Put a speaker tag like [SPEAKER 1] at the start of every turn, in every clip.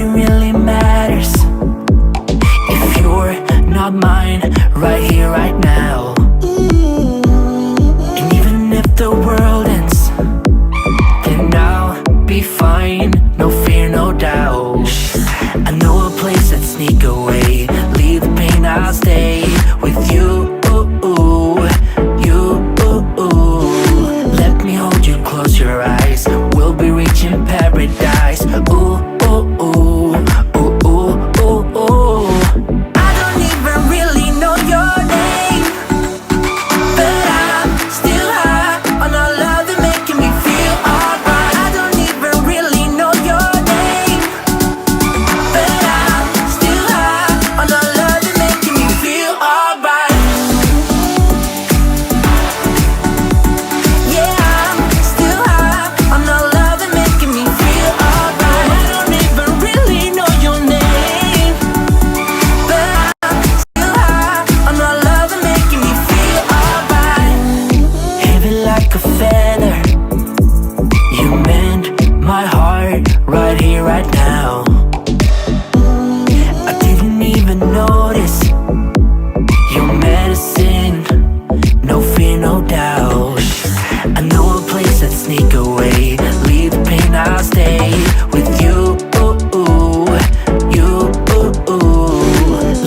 [SPEAKER 1] nothing really matters if you're not mine, right here, right now. And even if the world ends, then I'll be fine, no fear, no doubt. I know a place that sneak away, leave the pain, I'll stay with you. Let me hold you, close your eyes, we'll be reaching paradise. Ooh, ooh, ooh, ooh, ooh, ooh, ooh. I don't even really know your name, but I'm still high on all love that making me feel alright. I don't even really know your name, but I'm still high on all love that making me feel alright. Yeah, I'm still high on all love that making me feel alright. I don't even really know your name, but I'm still high on all love that making me feel alright. Heavy like a feather, you mend my heart right here, right now. I didn't even notice your medicine, no fear, no doubt. I know a place that sneak away, leave the pain, I'll stay with you. You,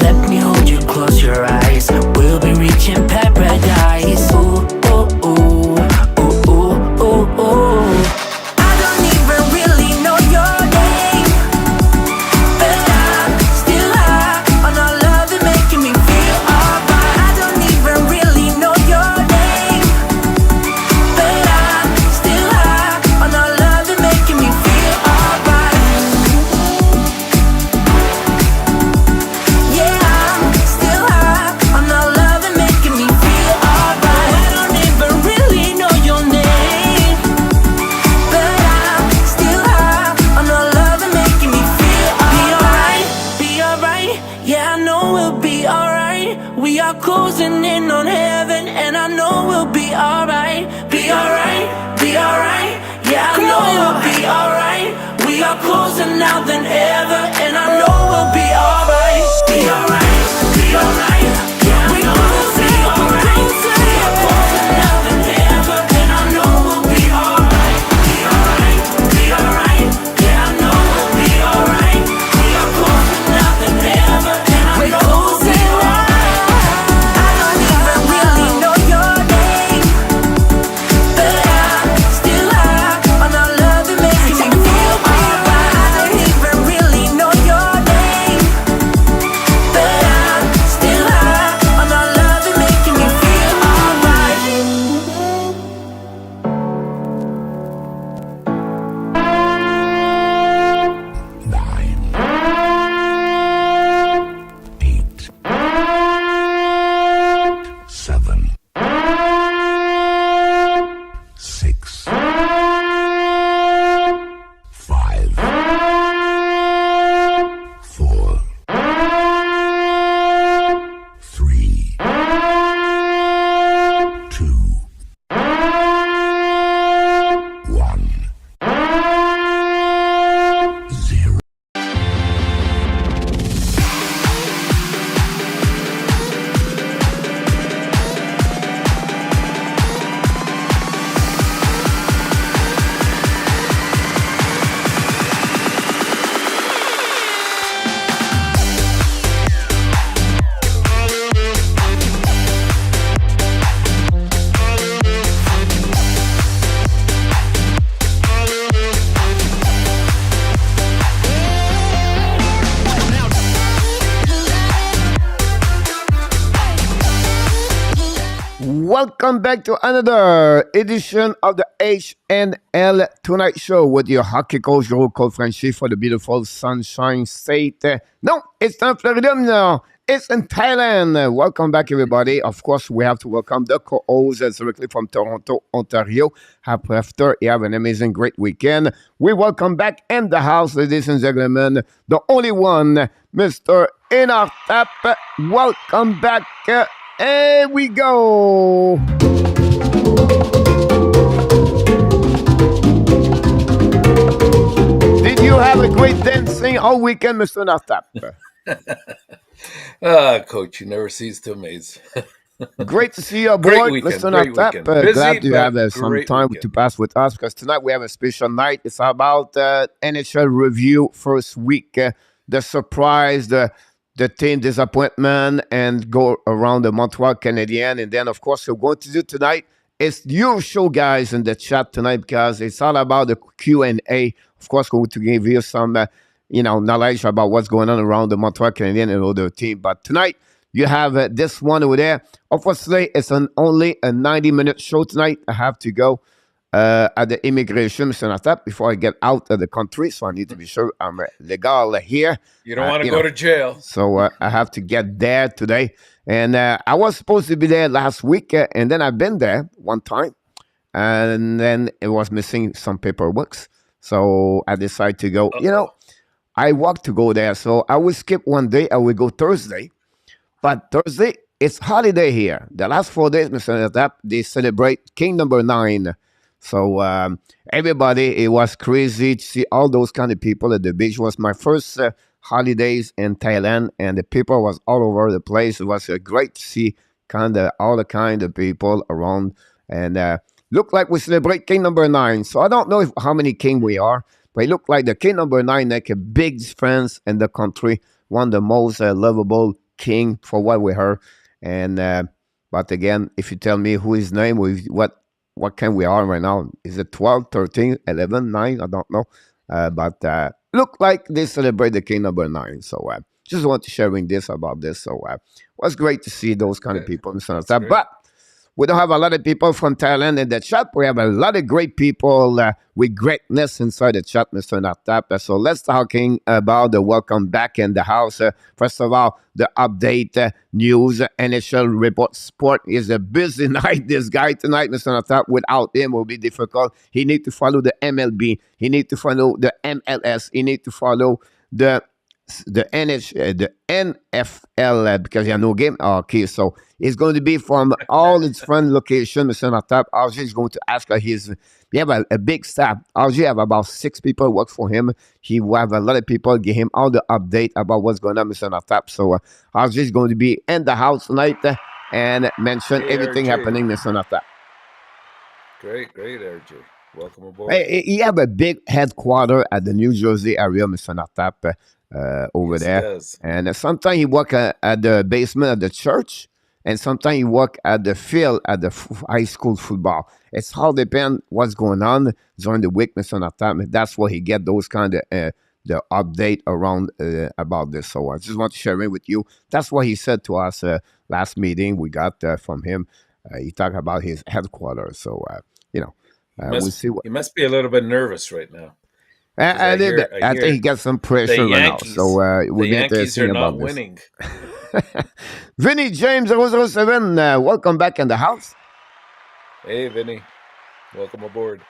[SPEAKER 1] let me hold you, close your eyes, we'll be reaching paradise. I don't even really know your name, but I'm still high on all love that making me feel alright. I don't even really know your name, but I'm still high on all love that making me feel alright. Yeah, I'm still high on all love that making me feel alright. I don't even really know your name, but I'm still high on all love that making me feel alright. Be alright, yeah, I know we'll be alright. We are closing in on heaven, and I know we'll be alright. Be alright, yeah, I know we'll be alright. We are closer now than ever, and I know we'll be alright. Be alright, yeah, I know we'll be alright. We are closer now than ever, and I know we'll be alright. Be alright, yeah, I know we'll be alright. We are closer now than ever, and I know we'll be alright. I don't even really know your name, but I'm still high on all love that makes me feel alright. I don't even really know your name, but I'm still high on all love that making me feel alright.
[SPEAKER 2] 9, 8, 7, 6, 5, 4, 3, 2, 1, 0.
[SPEAKER 3] Welcome back to another edition of the HNL Tonight Show with your hockey coach, your called Frenchy for the beautiful Sunshine State. No, it's not Florida, no. It's in Thailand. Welcome back, everybody. Of course, we have to welcome the co-host directly from Toronto, Ontario. After you have an amazing, great weekend. We welcome back in the house, ladies and gentlemen, the only one, Mr. Inartap. Welcome back. Here we go. Did you have a great dancing me all weekend, Mr. Natap.
[SPEAKER 4] Coach, you never cease to amaze.
[SPEAKER 3] Great to see you
[SPEAKER 4] Great
[SPEAKER 3] aboard,
[SPEAKER 4] weekend,
[SPEAKER 3] Mr.
[SPEAKER 4] great
[SPEAKER 3] Natap.
[SPEAKER 4] weekend. Busy,
[SPEAKER 3] Glad you
[SPEAKER 4] but
[SPEAKER 3] have some
[SPEAKER 4] great
[SPEAKER 3] time
[SPEAKER 4] weekend.
[SPEAKER 3] to pass with us because tonight we have a special night. It's about NHL review first week, the surprise, the team disappointment, and go around the Montreal Canadiens. And then, of course, we're going to do tonight is your show, guys, in the chat tonight because it's all about the Q&A. Of course, we're going to give you some, knowledge about what's going on around the Montreal Canadiens and other team. But tonight, you have this one over there. Obviously, it's only a 90-minute show tonight. I have to go at the immigration, Mr. Natap, before I get out of the country. So I need to be sure I'm legal here.
[SPEAKER 4] You don't want to go to jail.
[SPEAKER 3] So I have to get there today. And I was supposed to be there last week, and then I've been there one time. And then it was missing some paperwork. So I decided to go. I walked to go there. So I will skip one day. I will go Thursday. But Thursday, it's holiday here. The last 4 days, Mr. Natap, they celebrate King number 9. So everybody, it was crazy to see all those kind of people at the beach. It was my first holidays in Thailand, and the people was all over the place. It was great to see all the kind of people around, and look like we celebrate King number 9. So I don't know how many king we are, but it looked like the King number 9 make a big friends in the country, one of the most lovable king for what we heard. And but again, if you tell me who his name, what kind we are right now, is it 12, 13, 11, 9? I don't know. But look like they celebrate the King number 9. So just want to sharing this about this. So it was great to see those kind of people. But we don't have a lot of people from Thailand in the chat. We have a lot of great people with greatness inside the chat, Mr. Natap. So let's talking about the welcome back in the house. First of all, the update news, NHL report. Sport is a busy night. This guy tonight, Mr. Natap, without him will be difficult. He need to follow the MLB. He need to follow the MLS. He need to follow the NFL because he has no game. Okay, so it's going to be from all its different locations. Mr. Natap, RJ is going to ask we have a big staff. RJ have about 6 people work for him. He will have a lot of people give him all the update about what's going on, Mr. Natap. So RJ is going to be in the house tonight and mention everything
[SPEAKER 4] RJ.
[SPEAKER 3] happening, Mr. Natap.
[SPEAKER 4] Great, RJ. Welcome aboard.
[SPEAKER 3] Hey, he have a big headquarter at the New Jersey area, Mr. Natap. Over
[SPEAKER 4] Yes, he
[SPEAKER 3] there,
[SPEAKER 4] does.
[SPEAKER 3] and sometimes he work at the basement of the church, and sometimes he work at the field at the high school football. It's all depend what's going on during the week, Mr. Natap. That's where he get those kind of the update around about this. So I just want to share it with you. That's what he said to us last meeting we got from him. He talked about his headquarters. So we'll see what.
[SPEAKER 4] He must be a little bit nervous right now.
[SPEAKER 3] I think he got some pressure right now. So we'll
[SPEAKER 4] the
[SPEAKER 3] get
[SPEAKER 4] Yankees are
[SPEAKER 3] about
[SPEAKER 4] not
[SPEAKER 3] this.
[SPEAKER 4] winning.
[SPEAKER 3] Vinny James 007, welcome back in the house.
[SPEAKER 4] Hey, Vinny. Welcome aboard.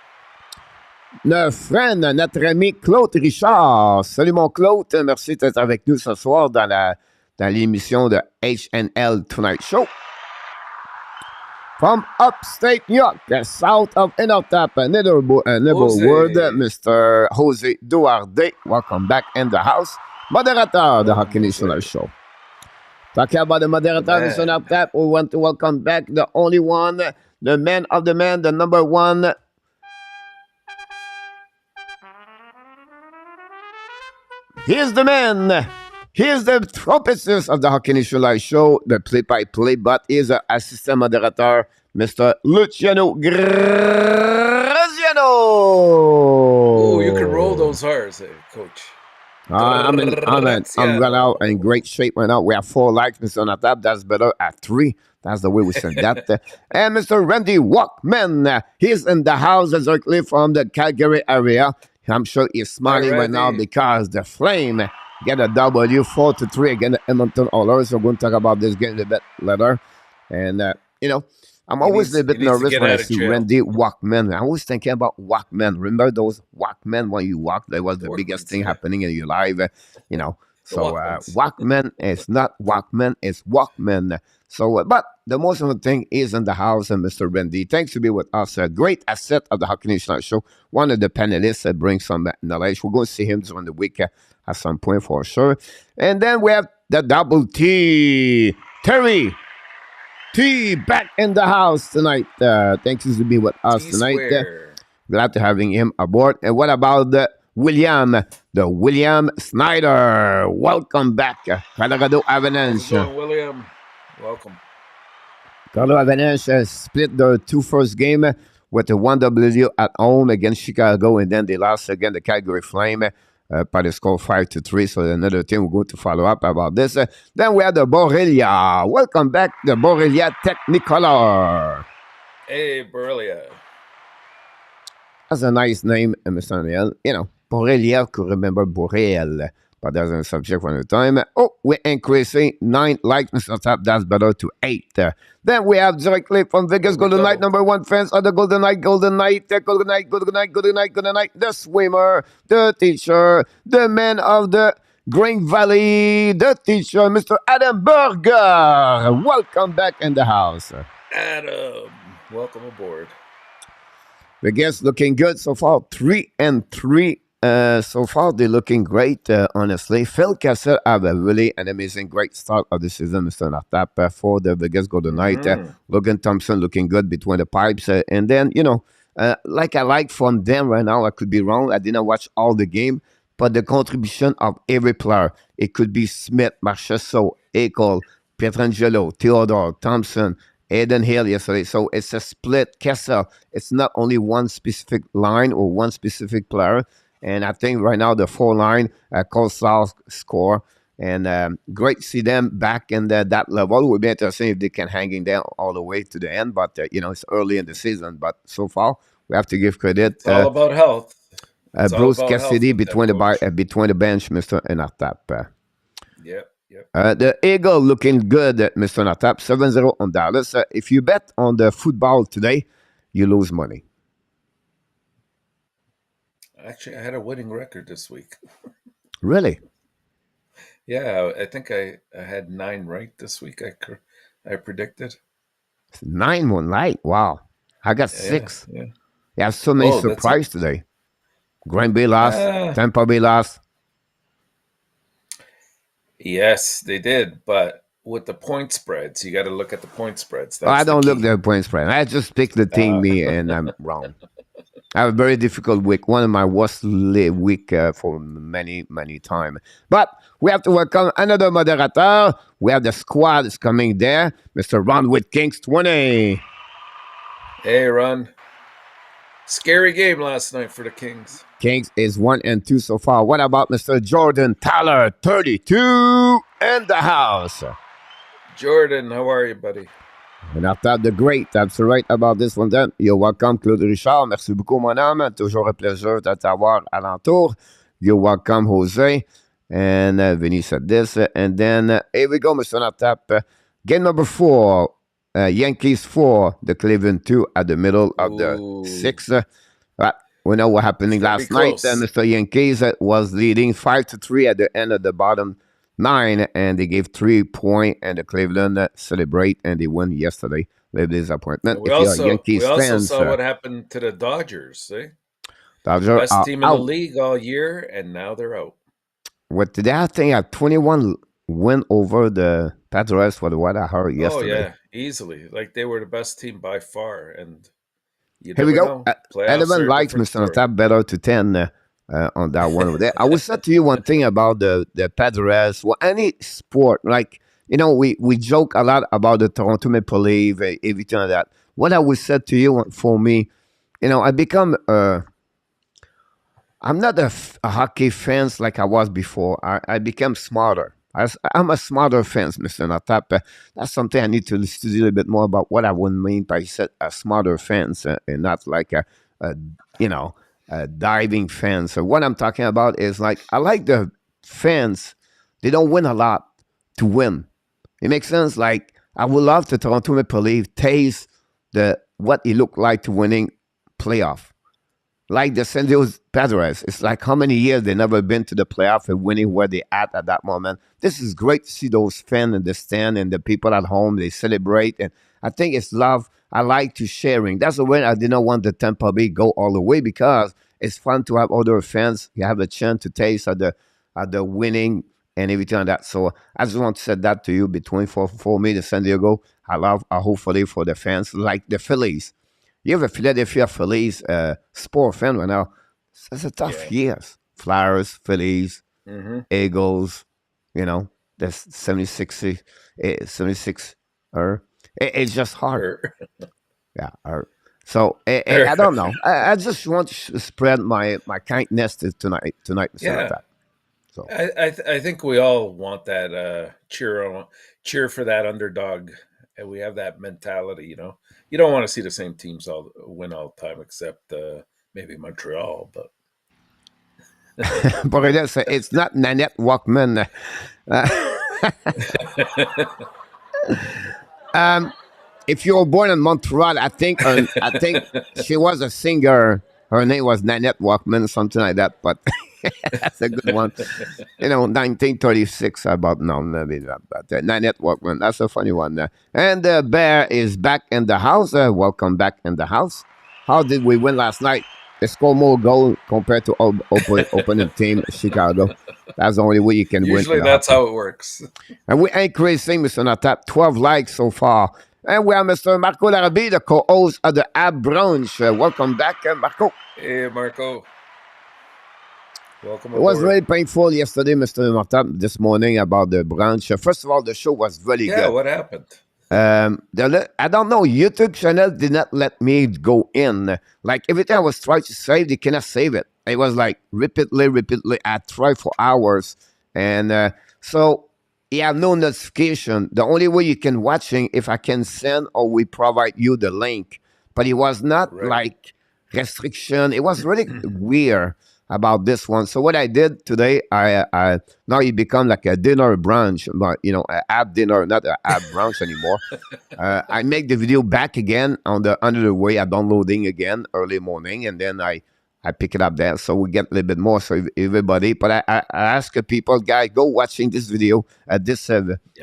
[SPEAKER 3] Notre friend, notre ami Claude Richard. Salut mon Claude, merci d'être avec nous ce soir dans l'émission de HNL Tonight Show. From upstate New York, south of Innertap, Netherwood, Mr. Jose Duarte. Welcome back in the house. Moderator, the Hockey National Show. Talking about the moderator, Mr. Innertap, we want to welcome back the only one, the man of the man, the number one. Here's the man. Here's the trumpetist of the Hockey National Show, the play-by-play, but he's an assistant moderator, Mr. Luciano GRAZIANO.
[SPEAKER 4] Oh, you can roll those R's, Coach.
[SPEAKER 3] I'm right now in great shape right now. We have 4 likes, Mr. Natap. That's better at 3. That's the way we said that. And Mr. Randy Walkman, he's in the house directly from the Calgary area. I'm sure he's smiling right now because the Flame get a W 4-3 against the Edmonton Oilers. So we're going to talk about this game a bit later. And, I'm always a bit nervous when I see Randy Walkman. I'm always thinking about Walkman. Remember those Walkman when you walk? That was the biggest thing happening in your life, So
[SPEAKER 4] Walkmans.
[SPEAKER 3] Walkman is not Walkman, it's Walkman. So, but the most important thing is in the house, and Mr. Randy. Thanks to be with us. A great asset of the Hockey Nation Show. One of the panelists that brings some knowledge. We're going to see him during the week at some point for sure. And then we have the double T. Terry T back in the house tonight. Thanks to be with us tonight. Glad to having him aboard. And what about the William Snyder? Welcome back, Colorado Avalanche.
[SPEAKER 4] William, welcome.
[SPEAKER 3] Colorado Avalanche split their two first game with a 1W at home against Chicago, and then they lost against the Calgary Flame by the score 5-3. So another team we're going to follow up about this. Then we have the Borrelia. Welcome back, the Borrelia Technicolor.
[SPEAKER 4] Hey, Borrelia.
[SPEAKER 3] That's a nice name, Mr. Neal. You know, Borrelia could remember Borrell, but that's a subject for the time. Oh, we're increasing 9 likes, Mr. Tap. That's better to 8. Then we have directly from Vegas Golden Knight, number 1 fans of the Golden Knight, Golden Knight, Golden Knight, Golden Knight, Golden Knight, Golden Knight, the swimmer, the teacher, the man of the Green Valley, the teacher, Mr. Adam Burger. Welcome back in the house.
[SPEAKER 4] Adam, welcome aboard.
[SPEAKER 3] Vegas looking good so far, 3-3. So far, they're looking great, honestly. Phil Kessel have a really an amazing, great start of the season, Mr. Natap, for the Vegas Golden Knight. Logan Thompson looking good between the pipes. And then, you know, like I like from them right now, I could be wrong. I didn't watch all the game, but the contribution of every player, it could be Smith, Marchessault, Eichel, Pietrangelo, Theodore, Thompson, Aiden Hill yesterday. So it's a split. Kessel, it's not only one specific line or one specific player. And I think right now the 4 line, Coleslaw score. And great to see them back in that level. It would be interesting if they can hang in there all the way to the end. But, you know, it's early in the season. But so far, we have to give credit.
[SPEAKER 4] It's all about health.
[SPEAKER 3] Bruce Cassidy between the bench, Mr. Natap.
[SPEAKER 4] Yep.
[SPEAKER 3] The Eagle looking good, Mr. Natap. 7-0 on Dallas. If you bet on the football today, you lose money.
[SPEAKER 4] Actually, I had a winning record this week.
[SPEAKER 3] Really?
[SPEAKER 4] Yeah, I think I had 9 right this week. I predicted
[SPEAKER 3] 9 1 right. Wow, I got 6.
[SPEAKER 4] Yeah.
[SPEAKER 3] You have so many surprises today. Green Bay lost. Tampa Bay lost.
[SPEAKER 4] Yes, they did, but with the point spreads, you got to look at the point spreads.
[SPEAKER 3] I don't look at the point spread. I just pick the team, and I'm wrong. I have a very difficult week, one of my worst week for many, many time. But we have to welcome another moderator. We have the squad is coming there. Mr. Ron with Kings 20.
[SPEAKER 4] Hey, Ron. Scary game last night for the Kings.
[SPEAKER 3] Kings is 1-2 so far. What about Mr. Jordan Tyler, 32 in the house?
[SPEAKER 4] Jordan, how are you, buddy?
[SPEAKER 3] And after the great, that's right about this one then. You're welcome, Claude Richard. Merci beaucoup, mon âme. Toujours un plaisir de t'avoir alentour. You're welcome, Jose. And Vinny said this. And then, here we go, Mr. Natap. Game number 4. Yankees 4, the Cleveland 2 at the middle of the 6. We know what happened last night. Mr. Yankees was leading 5-3 at the end of the bottom 9, and they gave 3 points, and the Cleveland celebrate, and they won yesterday. Little disappointment.
[SPEAKER 4] We also saw what happened to the Dodgers. Best team in the league all year, and now they're out.
[SPEAKER 3] What did I think? At 21 win over the Padres for what I heard yesterday.
[SPEAKER 4] Oh yeah, easily. Like they were the best team by far, and
[SPEAKER 3] here we go. 11 likes, Mr. Natap, better to 10. On that one over there. I will say to you one thing about the Padres. Well, any sport, like, you know, we joke a lot about the Toronto Maple Leafs, everything like that. What I would say to you, for me, you know, I become, I'm not a hockey fan like I was before. I become smarter. I'm a smarter fan, Mr. Natap. That's something I need to study a little bit more about what I would mean by a smarter fans and not like diving fans. So what I'm talking about is like, I like the fans. They don't win a lot to win. It makes sense. Like, I would love the Toronto Maple Leafs taste what it looked like to winning playoff. like the San Diego Padres. It's like how many years they never been to the playoff and winning where they at that moment. This is great to see those fans in the stand and the people at home. They celebrate, and I think it's love. I like to sharing. That's the way I did not want the Tampa Bay go all the way because it's fun to have other fans. You have a chance to taste of the winning and everything like that. So I just want to say that to you between for me, the San Diego. I love hopefully for the fans like the Phillies. You have a Philadelphia Phillies sport fan right now. It's a tough years. Flyers, Phillies, Eagles, the 76 it's just hard. Yeah. So I don't know. I just want to spread my kindness tonight.
[SPEAKER 4] Yeah. So I think we all want that cheer for that underdog, and we have that mentality. You don't want to see the same teams win all the time, except maybe Montreal. But
[SPEAKER 3] but it's not Nanette Walkman. If you were born in Montreal, I think she was a singer. Her name was Nanette Walkman, something like that. But that's a good one. 1936. About no, maybe not. But Nanette Walkman. That's a funny one. And the Bear is back in the house. Welcome back in the house. How did we win last night? They score more goals compared to opening team Chicago. That's the only way you can win.
[SPEAKER 4] Usually that's how it works.
[SPEAKER 3] And we ain't crazy, Mr. Natap. 12 likes so far. And we are Mr. Marco Larabie, the co-host of the HABS Brunch. Welcome back, Marco.
[SPEAKER 4] Hey, Marco. Welcome aboard.
[SPEAKER 3] It was very painful yesterday, Mr. Natap, this morning about the brunch. First of all, the show was very good.
[SPEAKER 4] Yeah, what happened?
[SPEAKER 3] I don't know. YouTube channel did not let me go in. Like everything I was trying to save, they cannot save it. It was like repeatedly. I tried for hours, and so you have no notification. The only way you can watching if I can send or we provide you the link. But it was not like restriction. It was really weird about this one. So what I did today, I now it become like a dinner brunch, but an app dinner, not an app brunch anymore. I make the video back again under the way I'm downloading again early morning, and then I pick it up there, so we get a little bit more. So everybody, but I ask people, guys, go watching this video at this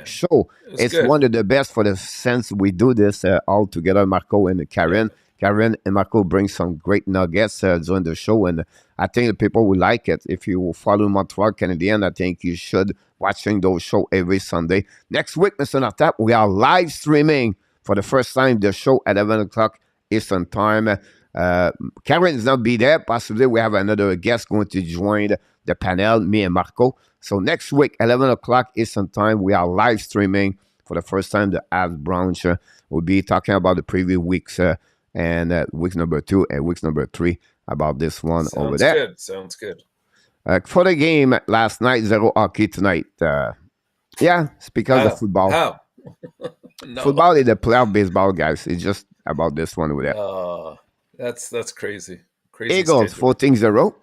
[SPEAKER 3] show. It's good. One of the best for the sense we do this all together, Marco and Karen. Yeah. Karen and Marco bring some great nuggets during the show, and I think the people will like it. If you follow Montreal Canadiens, I think you should watching those shows every Sunday. Next week, Mr. Natap, we are live streaming for the first time the show at 11 o'clock Eastern Time. Karen is not be there. Possibly we have another guest going to join the panel, me and Marco. So next week, 11 o'clock Eastern Time, we are live streaming for the first time the HABS Brunch. We'll be talking about the previous weeks and week number 2 and week number 3 about this one over there.
[SPEAKER 4] Sounds good.
[SPEAKER 3] For the game last night, 0 hockey tonight. Yeah, it's because of football.
[SPEAKER 4] How? No.
[SPEAKER 3] Football is the playoff baseball, guys. It's just about this one over there.
[SPEAKER 4] That's crazy.
[SPEAKER 3] Eagles 14-0.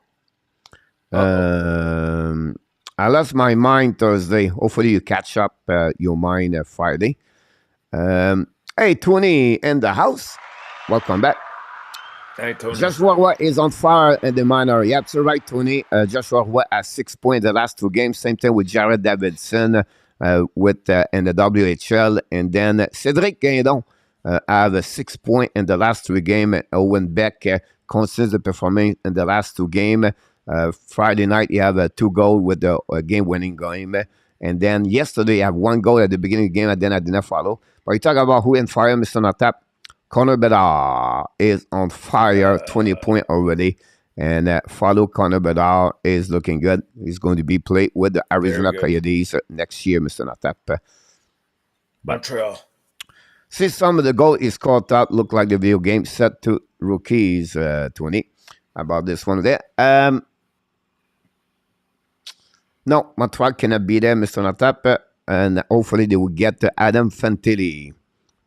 [SPEAKER 3] I lost my mind Thursday. Hopefully you catch up your mind Friday. Hey, Tony in the house. Welcome back.
[SPEAKER 4] Hey, Tony. Joshua
[SPEAKER 3] Roy is on fire in the minor. You're absolutely right, Tony. Joshua Roy has 6 points in the last 2 games. Same thing with Jared Davidson in the WHL. And then Cedric Guindon have 6 points in the last 3 games. Owen Beck continues the performance in the last 2 games. Friday night, you have 2 goals with the game-winning game. And then yesterday, you have 1 goal at the beginning of the game, and then I did not follow. But you talk about who in fire, Mr. Natap. Connor Bedard is on fire, 20 points already. And follow Connor Bedard is looking good. He's going to be played with the Arizona Coyotes next year, Mr. Natap.
[SPEAKER 4] Montreal.
[SPEAKER 3] See, some of the goal is caught up. Look like the video game set to rookies, 20. About this one there. No, Montreal cannot be there, Mr. Natap. And hopefully they will get Adam Fantilli.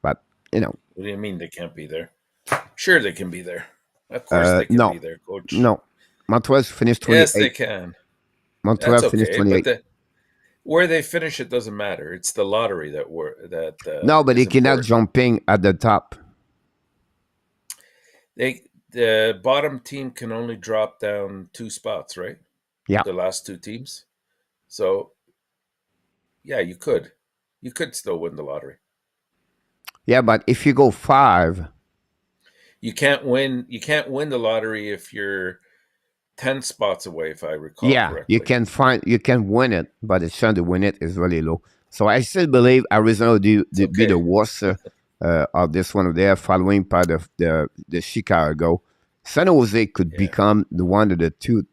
[SPEAKER 3] But,
[SPEAKER 4] What do you mean they can't be there? Sure they can be there. Of course they can be there, Coach.
[SPEAKER 3] No. Montreal's finished 28.
[SPEAKER 4] Yes, they can.
[SPEAKER 3] Montreal finished 28.
[SPEAKER 4] But where they finish, it doesn't matter. It's the lottery that
[SPEAKER 3] no, but they cannot jumping at the top.
[SPEAKER 4] They the bottom team can only drop down 2 spots, right?
[SPEAKER 3] Yeah.
[SPEAKER 4] The last 2 teams. So, yeah, you could still win the lottery.
[SPEAKER 3] Yeah, but if you go 5,
[SPEAKER 4] You can't win the lottery if you're 10 spots away, if I recall correctly.
[SPEAKER 3] you can win it, but the chance to win it is really low. So I still believe Arizona will be the worst of this one there, following by the Chicago. San Jose could become the one of the two.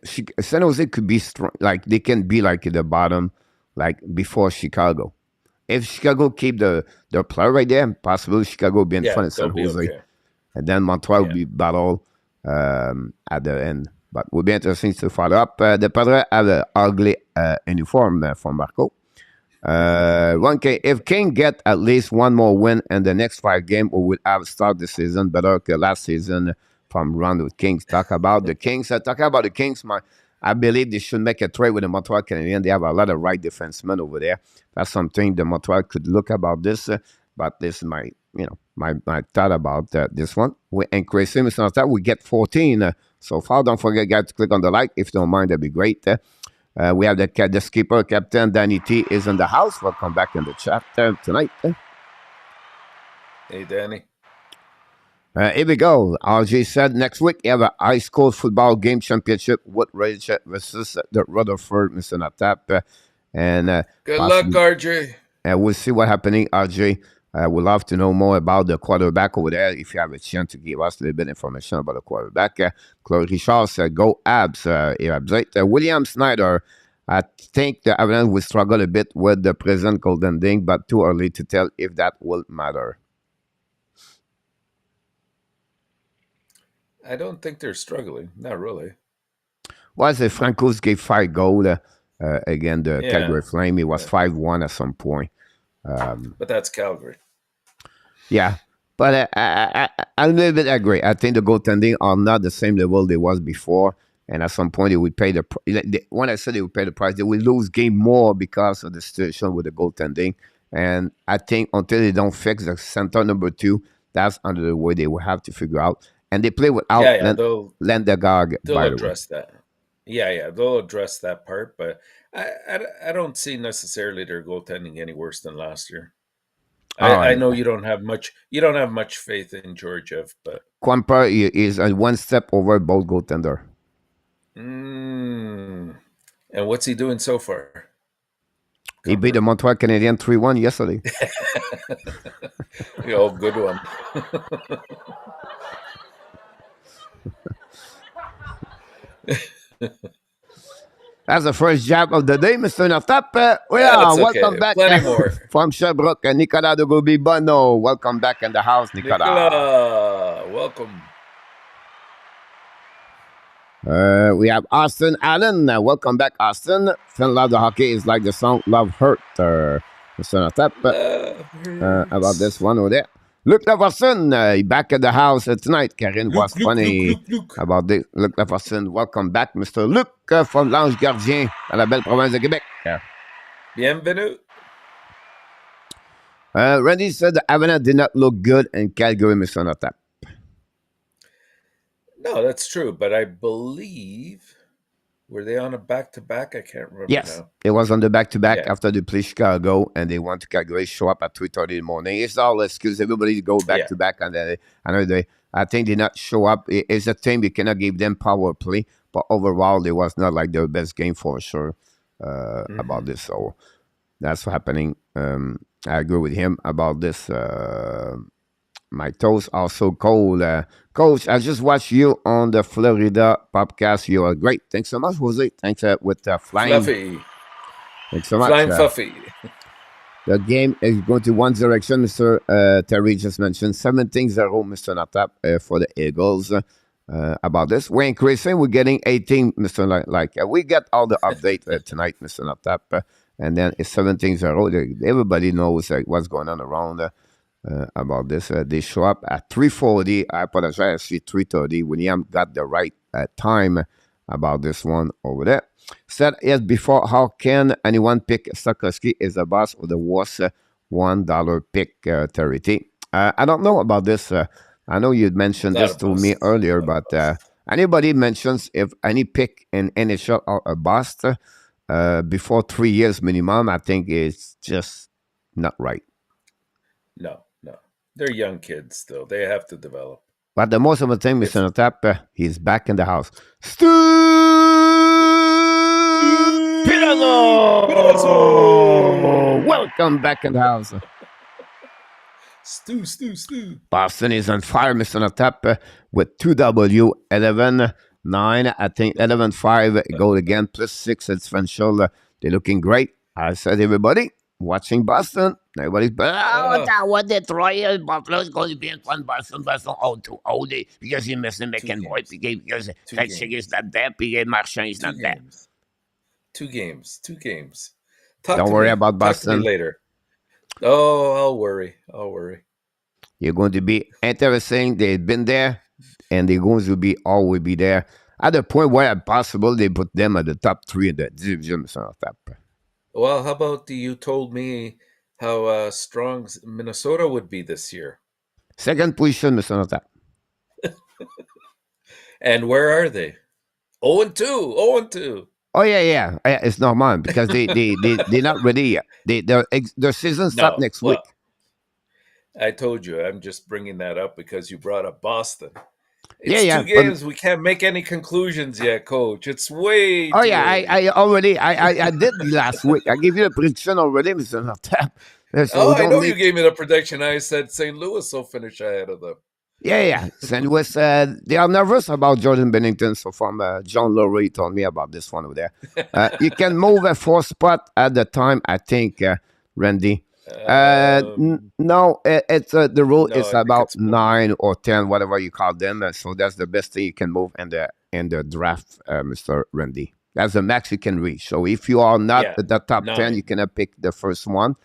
[SPEAKER 3] San Jose could be strong, like they can be like at the bottom, like before Chicago. If Chicago keep their player right there, possibly Chicago will be in front of San Jose.
[SPEAKER 4] Okay.
[SPEAKER 3] And then Montreal will be battle at the end. But will be interesting to follow up. The Padres have an ugly uniform from Marco. If King get at least one more win in the next 5 games, we will have start the season better than last season from round with Kings. Talk about the Kings. I believe they should make a trade with the Montreal Canadiens. They have a lot of right defensemen over there. That's something the Montreal could look about this. But this is my thought about this one. We increase him. It's not that we get 14 so far. Don't forget, guys, to click on the like. If you don't mind, that'd be great. We have the skipper, Captain Danny T, is in the house. Welcome back in the chat tonight.
[SPEAKER 4] Hey, Danny.
[SPEAKER 3] Here we go. RJ said next week you have a high school football game championship with Rage versus the Rutherford, Mr. Natap.
[SPEAKER 4] Good luck, RJ.
[SPEAKER 3] And we'll see what happening, RJ. We'd love to know more about the quarterback over there. If you have a chance to give us a little bit of information about the quarterback. Claude Richard said, go ABS. William Snyder, I think the Avalanche will struggle a bit with the present Golden Ding, but too early to tell if that will matter.
[SPEAKER 4] I don't think they're struggling. Not really.
[SPEAKER 3] Well, the Francos gave 5 goals again, the Calgary Flame. It was 5-1 at some point.
[SPEAKER 4] But that's Calgary.
[SPEAKER 3] Yeah, but I a little bit agree. I think the goaltending are not the same level they was before, and at some point they would pay when I said they would pay the price, they will lose game more because of the situation with the goaltending. And I think until they don't fix the center number 2, that's under the way they will have to figure out. And they play without Lendegaard.
[SPEAKER 4] They'll address that. Yeah, they'll address that part, but I don't see necessarily their goaltending any worse than last year. I know you don't have much faith in Georgiev, but
[SPEAKER 3] Quamper is one step over both goaltender.
[SPEAKER 4] And what's he doing so far?
[SPEAKER 3] He beat the Montreal Canadiens 3-1 yesterday.
[SPEAKER 4] Oh, good one.
[SPEAKER 3] That's the first jab of the day, Mr. Natap. Welcome back from Sherbrooke, Nicolas de Gobi-Bono. Welcome back in the house, Nicolas.
[SPEAKER 4] Welcome.
[SPEAKER 3] We have Austin Allen. Welcome back, Austin. Finn Love the Hockey is like the song Love Hurt, Mr. Natap. About this one over there. Luc Laverson, back at the house tonight. Karine was funny about this. Luc Laverson, welcome back, Mr. Luc from l'Ange Gardien dans la belle province de Québec.
[SPEAKER 4] Bienvenue.
[SPEAKER 3] Randy said the Avalanche did not look good in Calgary, Mr. Natap.
[SPEAKER 4] No, that's true, but I believe, were they on a back-to-back? I can't remember now.
[SPEAKER 3] It was on the back-to-back after they played Chicago, and they went to Calgary, show up at 3:30 in the morning. It's all excuse everybody to go back-to-back on another day. I think they not show up. It's a team, you cannot give them power play, but overall, it was not like their best game for sure about this. So that's what's happening. I agree with him about this. My toes are so cold. Coach, I just watched you on the Florida podcast. You are great. Thanks so much, Jose. Thanks with Flying.
[SPEAKER 4] Fluffy.
[SPEAKER 3] Thanks so much.
[SPEAKER 4] Flying Fluffy.
[SPEAKER 3] The game is going to one direction, Mr. Terry just mentioned. 17-0, Mr. Natap, for the Eagles. About this. We're increasing. We're getting 18, Mr. We got all the update tonight, Mr. Natap. And then it's 17-0. Everybody knows what's going on around about this. They show up at 3:40. I apologize, 3:30. William got the right time about this one over there. Said yes before, how can anyone pick Sikorsky as the boss of the worst $1 pick charity? I don't know about this. I know you'd
[SPEAKER 4] A
[SPEAKER 3] mentioned
[SPEAKER 4] lot
[SPEAKER 3] this
[SPEAKER 4] of
[SPEAKER 3] to me
[SPEAKER 4] busts. A
[SPEAKER 3] earlier,
[SPEAKER 4] lot of
[SPEAKER 3] but
[SPEAKER 4] busts.
[SPEAKER 3] anybody mentions if any pick in NHL are a bust before 3 years minimum, I think it's just not right.
[SPEAKER 4] No, no. They're young kids still. They have to develop.
[SPEAKER 3] But the most of the thing,
[SPEAKER 4] If
[SPEAKER 3] Mr. Natap, he's back in the house. Stu Pilano!
[SPEAKER 4] Pirazo!
[SPEAKER 3] Welcome back in the house.
[SPEAKER 4] Stew.
[SPEAKER 3] Boston is on fire, Mr. Natap, with 2W, 11, 9, I think 11, 5, goal again, plus 6 at Svenschel. They're looking great. I said, everybody, watching Boston. Everybody's, that what Detroit, Buffalo is going to be in fun. Boston, oh, too old, because you're missing
[SPEAKER 4] Two
[SPEAKER 3] McEnroy,
[SPEAKER 4] games.
[SPEAKER 3] because
[SPEAKER 4] Two
[SPEAKER 3] Fletcher is
[SPEAKER 4] games.
[SPEAKER 3] not there, because Marchand is
[SPEAKER 4] Two
[SPEAKER 3] not there.
[SPEAKER 4] games. Two games.
[SPEAKER 3] Don't worry about
[SPEAKER 4] Talk to me
[SPEAKER 3] Boston.
[SPEAKER 4] later. Oh, I'll worry.
[SPEAKER 3] You're going to be interesting. They've been there, and they're going to be always be there. At the point where possible, they put them at the top 3 in the division, Mr. Natap.
[SPEAKER 4] Well, how about you told me how strong Minnesota would be this year?
[SPEAKER 3] Second position, Mr. Natap.
[SPEAKER 4] And where are they? 0-2. 0-2.
[SPEAKER 3] Oh yeah. It's normal because they're not ready yet. Their season starts
[SPEAKER 4] No.
[SPEAKER 3] next week.
[SPEAKER 4] Well, I told you. I'm just bringing that up because you brought up Boston. It's
[SPEAKER 3] Yeah,
[SPEAKER 4] two
[SPEAKER 3] but
[SPEAKER 4] games. We can't make any conclusions yet, Coach. It's way
[SPEAKER 3] oh
[SPEAKER 4] too
[SPEAKER 3] yeah,
[SPEAKER 4] early.
[SPEAKER 3] I already I did the last week. I gave you the prediction already, Mr. Natap. So
[SPEAKER 4] Oh,
[SPEAKER 3] we
[SPEAKER 4] I
[SPEAKER 3] don't
[SPEAKER 4] know you
[SPEAKER 3] need.
[SPEAKER 4] gave me the prediction. I said St. Louis will finish ahead of them.
[SPEAKER 3] Yeah. St. Louis, they are nervous about Jordan Bennington. So from John Lurie told me about this one over there. You can move a 4 spot at the time, I think, Randy. No, it's the rule
[SPEAKER 4] No,
[SPEAKER 3] is
[SPEAKER 4] I think
[SPEAKER 3] about
[SPEAKER 4] it's more.
[SPEAKER 3] 9 or 10, whatever you call them. So that's the best thing you can move in the draft, Mr. Randy. That's the max you can reach. So if you are not
[SPEAKER 4] Yeah,
[SPEAKER 3] at the top 10, you
[SPEAKER 4] 9.
[SPEAKER 3] cannot pick the first one.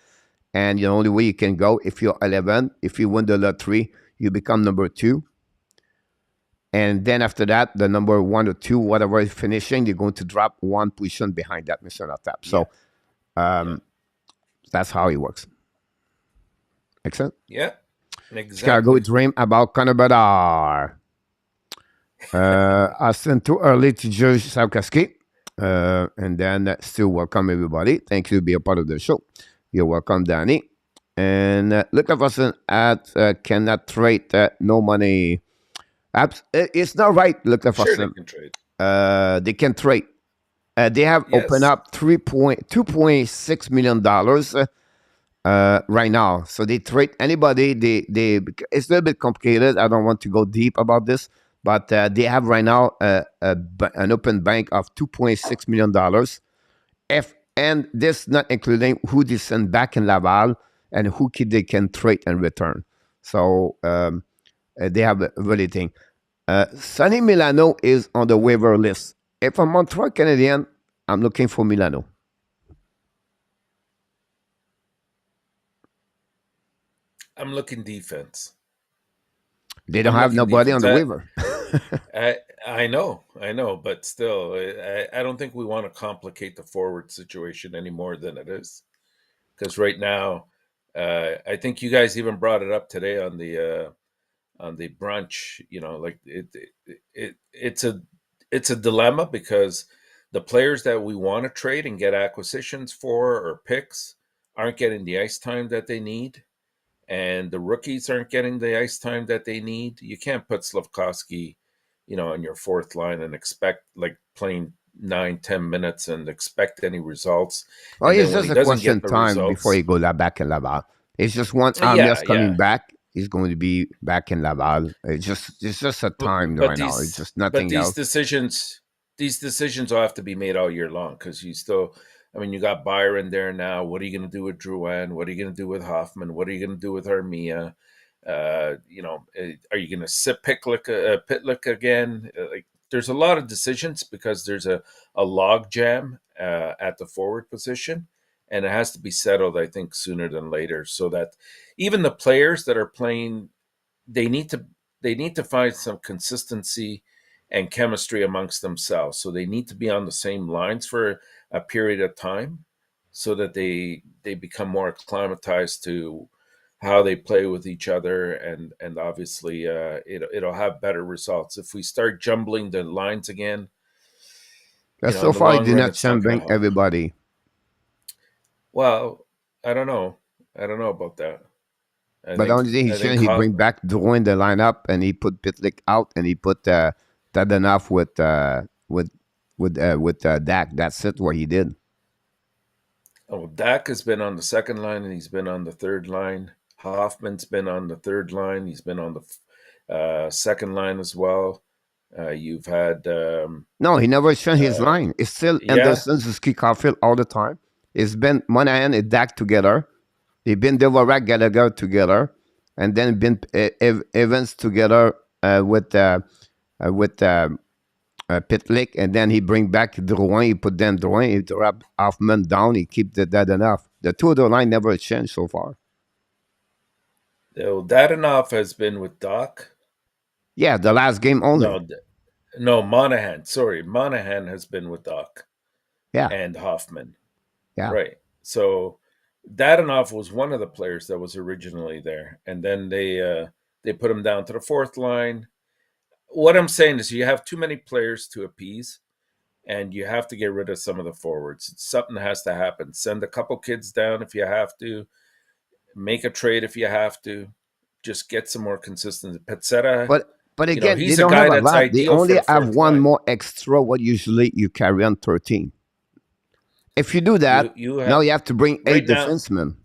[SPEAKER 3] And the only way you can go if you're 11, if you win the lottery, you become number 2. And then after that, the number 1 or 2, whatever is finishing, you're going to drop 1 position behind that, Mr. Natap. So that's how it works. Excellent.
[SPEAKER 4] Yeah,
[SPEAKER 3] Chicago
[SPEAKER 4] exactly.
[SPEAKER 3] dream about Connor Bedard. I sent too early to judge Sarkaski. And then still welcome everybody. Thank you to be a part of the show. You're welcome, Danny. And look at us at cannot trade no money. It's not right. Look at
[SPEAKER 4] Sure,
[SPEAKER 3] us.
[SPEAKER 4] they can trade.
[SPEAKER 3] They can trade. They have opened
[SPEAKER 4] Yes.
[SPEAKER 3] up $2.6 million right now. So they trade anybody. It's a little bit complicated. I don't want to go deep about this, but they have right now an open bank of $2.6 million. And this not including who they send back in Laval and who they can trade and return. So they have a really thing. Sonny Milano is on the waiver list. If I'm Montreal Canadiens, I'm looking for Milano.
[SPEAKER 4] I'm looking defense.
[SPEAKER 3] They don't
[SPEAKER 4] I'm
[SPEAKER 3] have
[SPEAKER 4] looking
[SPEAKER 3] nobody on
[SPEAKER 4] defense.
[SPEAKER 3] the waiver.
[SPEAKER 4] I know, but still, I don't think we want to complicate the forward situation any more than it is. Because right now, I think you guys even brought it up today on the brunch. You know, like it's a dilemma because the players that we want to trade and get acquisitions for or picks aren't getting the ice time that they need, and the rookies aren't getting the ice time that they need. You can't put Slavkovsky, on your fourth line and expect like playing 9-10 minutes and expect any results.
[SPEAKER 3] Oh,
[SPEAKER 4] And
[SPEAKER 3] it's
[SPEAKER 4] then when
[SPEAKER 3] just
[SPEAKER 4] he
[SPEAKER 3] a
[SPEAKER 4] doesn't
[SPEAKER 3] question
[SPEAKER 4] get the
[SPEAKER 3] time before he
[SPEAKER 4] results,
[SPEAKER 3] goes back in Laval. It's just one
[SPEAKER 4] yeah,
[SPEAKER 3] just
[SPEAKER 4] yeah.
[SPEAKER 3] coming back. He's going to be back in Laval. It's just a time
[SPEAKER 4] But
[SPEAKER 3] right now. It's
[SPEAKER 4] these
[SPEAKER 3] just nothing else.
[SPEAKER 4] decisions will have to be made all year long because you still. I mean, you got Byron there now. What are you going to do with Drouin? What are you going to do with Hoffman? What are you going to do with Armia? Are you going to sit Pitlick again? Like, there's a lot of decisions because there's a log jam at the forward position, and it has to be settled, I think, sooner than later, so that even the players that are playing, they need to find some consistency and chemistry amongst themselves. So they need to be on the same lines for a period of time, so that they become more acclimatized to how they play with each other, and obviously it'll have better results. If we start jumbling the lines again,
[SPEAKER 3] So
[SPEAKER 4] in the
[SPEAKER 3] far, he
[SPEAKER 4] long
[SPEAKER 3] did
[SPEAKER 4] run,
[SPEAKER 3] not
[SPEAKER 4] it's not going
[SPEAKER 3] champion
[SPEAKER 4] to help.
[SPEAKER 3] everybody.
[SPEAKER 4] Well, I don't know. I don't know about that. I
[SPEAKER 3] But the
[SPEAKER 4] think
[SPEAKER 3] only thing he
[SPEAKER 4] I think
[SPEAKER 3] changed, he bring back Drouin the lineup, and he put Pitlick out, and he put Tadenov with Dak. That's it. What he did.
[SPEAKER 4] Oh, Dak has been on the second line, and he's been on the third line. Hoffman's been on the third line. He's been on the second line as well. You've had
[SPEAKER 3] No, he never changed his
[SPEAKER 4] uh,
[SPEAKER 3] line. It's still
[SPEAKER 4] yeah.
[SPEAKER 3] Anderson, Suzuki, Caulfield all the time. It's been Monahan and Dak together. They've been Devorak, Gallagher together, and then been Evans together with Pitlick, and then he bring back Drouin. He put them Drouin. He drop Hoffman down. He keep that enough. The two of the line never changed so far.
[SPEAKER 4] Dadonov has been with Doc.
[SPEAKER 3] Yeah, the last game only.
[SPEAKER 4] No, Monahan. Sorry, Monahan has been with Doc
[SPEAKER 3] Yeah,
[SPEAKER 4] and Hoffman.
[SPEAKER 3] yeah.
[SPEAKER 4] Right. So Dadonov was one of the players that was originally there, and then they put him down to the fourth line. What I'm saying is, you have too many players to appease, and you have to get rid of some of the forwards. Something has to happen. Send a couple kids down if you have to. Make a trade if you have to. Just get some more consistency. Petzetta,
[SPEAKER 3] But again, they
[SPEAKER 4] he's a
[SPEAKER 3] don't have
[SPEAKER 4] guy
[SPEAKER 3] a
[SPEAKER 4] that's
[SPEAKER 3] lot. They
[SPEAKER 4] ideal for
[SPEAKER 3] only
[SPEAKER 4] the
[SPEAKER 3] have
[SPEAKER 4] fourth
[SPEAKER 3] one
[SPEAKER 4] line.
[SPEAKER 3] more extra. What usually you carry on 13. If you do that,
[SPEAKER 4] You
[SPEAKER 3] now
[SPEAKER 4] have
[SPEAKER 3] you have to bring
[SPEAKER 4] right
[SPEAKER 3] 8
[SPEAKER 4] now.
[SPEAKER 3] defensemen.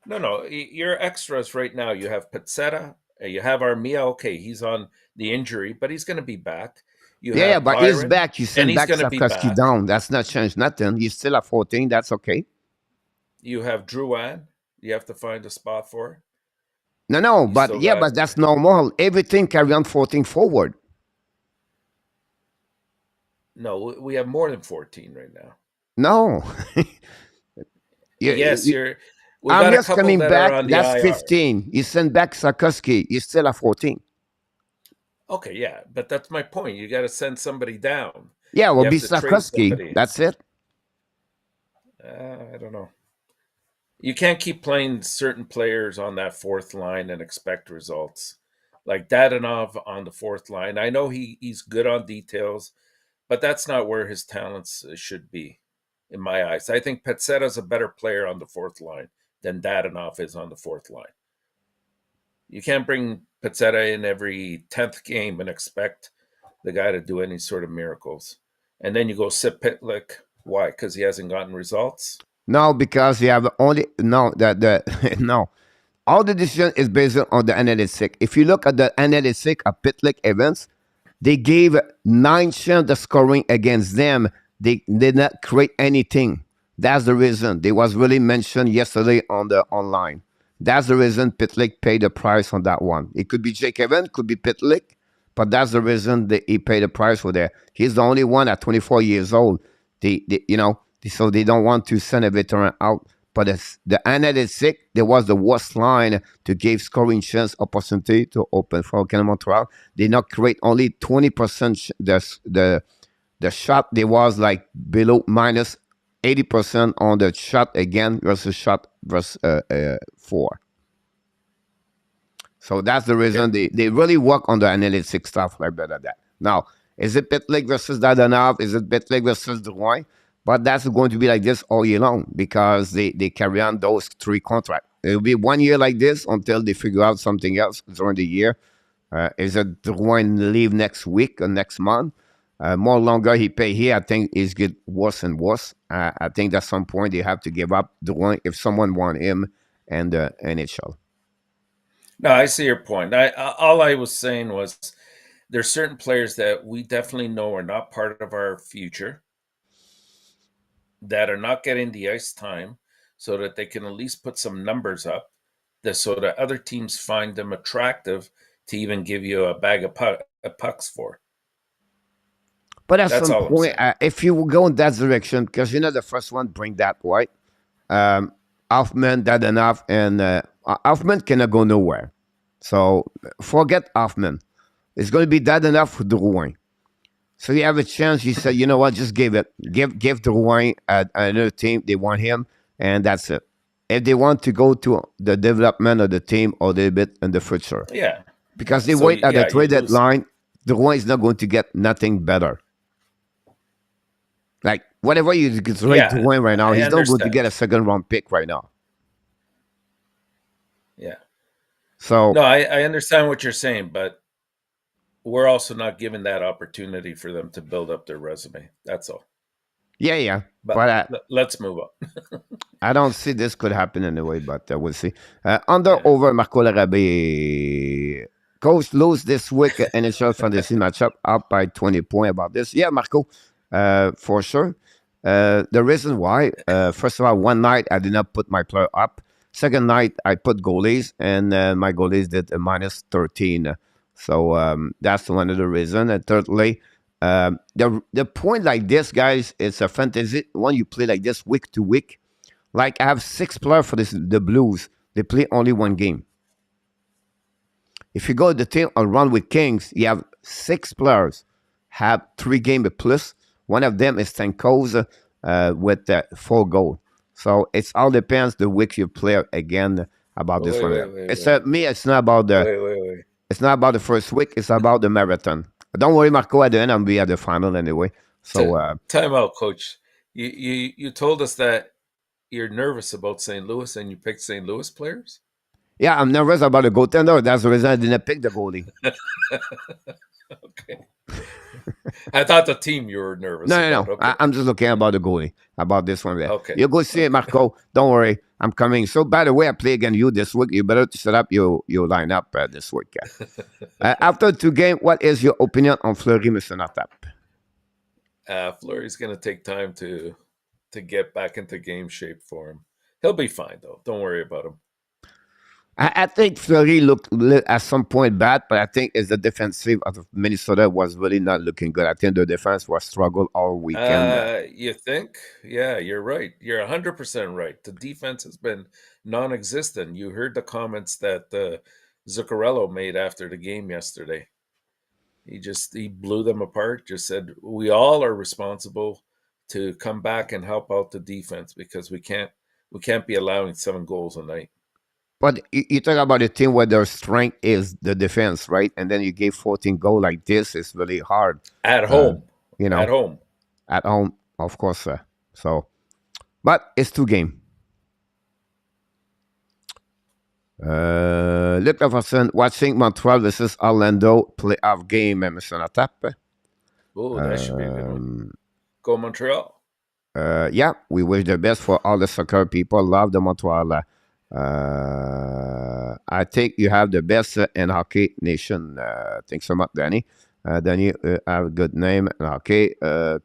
[SPEAKER 4] No. Your extras right now. You have Petzetta. You have Armia. Okay, he's on the injury, but he's going to be back. You
[SPEAKER 3] Yeah,
[SPEAKER 4] have
[SPEAKER 3] but he's
[SPEAKER 4] Byron,
[SPEAKER 3] back. You
[SPEAKER 4] and
[SPEAKER 3] send
[SPEAKER 4] he's
[SPEAKER 3] back
[SPEAKER 4] going to be
[SPEAKER 3] Sarkoski
[SPEAKER 4] back.
[SPEAKER 3] down. That's not changed nothing. He's still at 14. That's okay.
[SPEAKER 4] You have Drouin. You have to find a spot for.
[SPEAKER 3] No,
[SPEAKER 4] You
[SPEAKER 3] but
[SPEAKER 4] still
[SPEAKER 3] yeah,
[SPEAKER 4] got
[SPEAKER 3] but that's normal. Everything carry on 14 forward.
[SPEAKER 4] no. We have more than 14 right now.
[SPEAKER 3] No.
[SPEAKER 4] Yes,
[SPEAKER 3] you,
[SPEAKER 4] we
[SPEAKER 3] I'm
[SPEAKER 4] got a
[SPEAKER 3] just
[SPEAKER 4] couple
[SPEAKER 3] coming
[SPEAKER 4] that are
[SPEAKER 3] back.
[SPEAKER 4] on the
[SPEAKER 3] That's
[SPEAKER 4] IR.
[SPEAKER 3] 15. You send back Sarkoski. You're still at 14.
[SPEAKER 4] Okay, yeah, but that's my point. You got to send somebody down.
[SPEAKER 3] Yeah,
[SPEAKER 4] You
[SPEAKER 3] will
[SPEAKER 4] have
[SPEAKER 3] be
[SPEAKER 4] to trade
[SPEAKER 3] Sarkoski.
[SPEAKER 4] somebody.
[SPEAKER 3] That's it.
[SPEAKER 4] I don't know. You can't keep playing certain players on that fourth line and expect results. Like Dadonov on the fourth line. I know he's good on details, but that's not where his talents should be, in my eyes. I think Petzetta's a better player on the fourth line than Dadonov is on the fourth line. You can't bring Petzetta in every 10th game and expect the guy to do any sort of miracles. And then you go sit Pitlick. Why? Because he hasn't gotten results?
[SPEAKER 3] No, because you have only no that the no. All the decision is based on the analytics. If you look at the analytics of Pitlick events, they gave 9 chance of scoring against them. They did not create anything. That's the reason. They was really mentioned yesterday on the online. That's the reason Pitlick paid the price on that one. It could be Jake Evans, could be Pitlick, but that's the reason that he paid the price for that. He's the only one at 24 years old. So they don't want to send a veteran out. But the analytics, there was the worst line to give scoring chance opportunity to open for Canadiens Montreal. They not create only 20% the shot. They was like below minus 80% on the shot again versus shot versus 4. So that's the reason they really work on the analytics stuff like that. Now, is it Pitlick versus Dadonov? Is it Pitlick versus Drouin? But that's going to be like this all year long because they carry on those 3 contracts. It'll be 1 year like this until they figure out something else during the year. Is it Drouin leave next week or next month? More longer he pay here, I think it's get worse and worse. I think at some point they have to give up Drouin if someone want him and the NHL.
[SPEAKER 4] No, I see your point. All I was saying was there's certain players that we definitely know are not part of our future, that are not getting the ice time so that they can at least put some numbers up so that other teams find them attractive to even give you a bag of pucks for.
[SPEAKER 3] But at
[SPEAKER 4] That's
[SPEAKER 3] some
[SPEAKER 4] all I'm
[SPEAKER 3] point,
[SPEAKER 4] saying.
[SPEAKER 3] if you go in that direction, because the first one bring that, right? Hoffman, Dadonov, and Hoffman cannot go nowhere. So forget Hoffman. It's going to be Dadonov for Drouin. So you have a chance. You said, you know what? Just give it. Give Drouin another team. They want him, and that's it. if they want to go to the development of the team or a little bit in the future.
[SPEAKER 4] Yeah.
[SPEAKER 3] Because they
[SPEAKER 4] So,
[SPEAKER 3] wait at the trade
[SPEAKER 4] you lose.
[SPEAKER 3] deadline, the one is not going to get nothing better. Like, whatever you get ready to win right now,
[SPEAKER 4] I
[SPEAKER 3] he's not going to
[SPEAKER 4] understand.
[SPEAKER 3] get a second round pick right now.
[SPEAKER 4] Yeah.
[SPEAKER 3] So,
[SPEAKER 4] No, I understand what you're saying, but we're also not given that opportunity for them to build up their resume. That's all.
[SPEAKER 3] yeah.
[SPEAKER 4] But let's move on.
[SPEAKER 3] I don't see this could happen anyway, but we'll see. Over Marco Larabé. Coach lose this week NHL fantasy matchup up by 20 points about this. Yeah, Marco, for sure. The reason why, first of all, one night I did not put my player up. Second night I put goalies, and my goalies did a minus 13. So that's one of the reasons. And thirdly, the point like this, guys, it's a fantasy. When you play like this week to week, like I have 6 players for the Blues. They play only one game. If you go to the team or run with Kings, you have 6 players have 3 games plus. One of them is Stankoza with 4 goals. So it all depends the week you play again about this one. It's me. It's not about the. It's not about the first week. It's about the marathon. Don't worry, Marco. At the end, I'll be at the final anyway. So
[SPEAKER 4] time out, Coach. You told us that you're nervous about St. Louis, and you picked St. Louis players.
[SPEAKER 3] Yeah, I'm nervous about the goaltender. That's the reason I didn't pick the goalie.
[SPEAKER 4] Okay. I thought the team you were nervous about.
[SPEAKER 3] No.
[SPEAKER 4] Okay.
[SPEAKER 3] I'm just looking about the goalie, about this one there.
[SPEAKER 4] Okay.
[SPEAKER 3] You go see it, Marco. Don't worry. I'm coming. So, by the way, I play against you this week. You better set up your lineup this week. After 2 games, what is your opinion on Fleury, Mr. Natap?
[SPEAKER 4] Fleury's going to take time to get back into game shape for him. He'll be fine, though. Don't worry about him.
[SPEAKER 3] I think Fleury looked at some point bad, but I think it's the defensive of Minnesota was really not looking good. I think the defense was struggled all weekend.
[SPEAKER 4] You think? Yeah, you're right. You're 100% right. The defense has been non-existent. You heard the comments that Zuccarello made after the game yesterday. He blew them apart, just said, we all are responsible to come back and help out the defense because we can't be allowing 7 goals a night.
[SPEAKER 3] But you talk about a team where their strength is the defense, right? And then you gave 14 goals like this. It's really hard.
[SPEAKER 4] At home.
[SPEAKER 3] At home. At home, of course. So, but it's 2 games. Luc Leverson watching Montreal versus Orlando playoff game, Mr. Natap.
[SPEAKER 4] Oh, that should be a good one. Go Montreal.
[SPEAKER 3] Yeah, we wish the best for all the soccer people. Love the Montreal. I think you have the best in hockey nation. Thanks so much, Danny. Danny have a good name in hockey.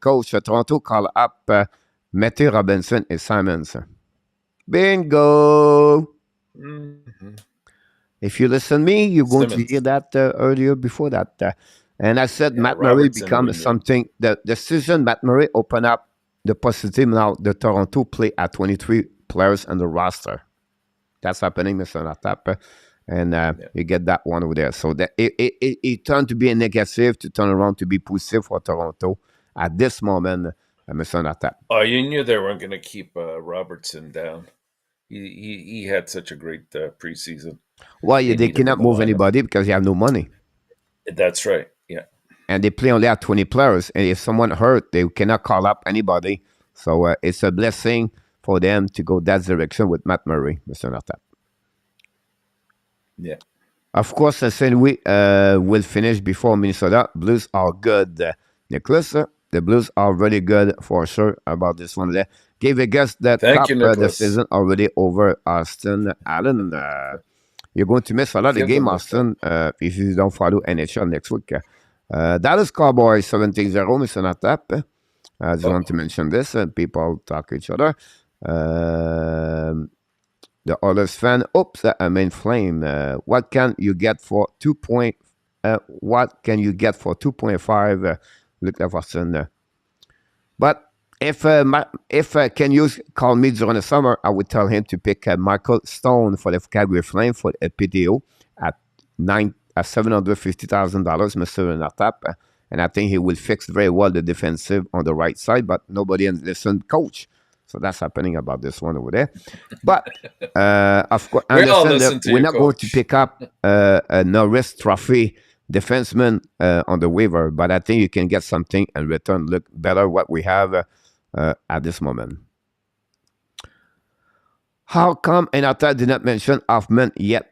[SPEAKER 3] Coach, Toronto call up Matthew Robinson and Simons. Bingo! Mm-hmm. If you listen to me, you're going to hear that earlier before that. And I said Matt Murray becomes something. The decision Matt Murray opened up the possibility now the Toronto play at 23 players on the roster. That's happening, Mr. Natap. And you get that one over there. So that it turned to be a negative to turn around to be positive for Toronto at this moment, Mr. Natap.
[SPEAKER 4] Oh, you knew they weren't going to keep Robertson down. He had such a great preseason.
[SPEAKER 3] Well, they cannot move anybody because they have no money.
[SPEAKER 4] That's right, yeah.
[SPEAKER 3] And they play only at 20 players. And if someone hurt, they cannot call up anybody. So it's a blessing for them to go that direction with Matt Murray, Mr. Natap.
[SPEAKER 4] Yeah.
[SPEAKER 3] Of course, St. Louis will finish before Minnesota. Blues are good. Nicholas, the Blues are really good for sure about this one there. Gave a guess that top the season already over Austin Allen. You're going to miss a lot of game, Austin, if you don't follow NHL next week. Dallas Cowboys 17-0, Mr. Natap. I just want to mention this. People talk to each other. The Oilers fan, I mean flame. What can you get for 2.5? Look at Watson. But if Ken Hughes called me during the summer, I would tell him to pick Michael Stone for the Calgary Flame for a PTO at $750,000, Mr. Natap. And I think he will fix very well the defensive on the right side, but nobody listen coach. So that's happening about this one over there. But of course, I
[SPEAKER 4] We all
[SPEAKER 3] understand that
[SPEAKER 4] listen to
[SPEAKER 3] we're
[SPEAKER 4] your
[SPEAKER 3] not going to
[SPEAKER 4] coach.
[SPEAKER 3] pick up a Norris Trophy defenseman on the waiver, but I think you can get something and return look better what we have at this moment. How come Enata did not mention Hoffman yet?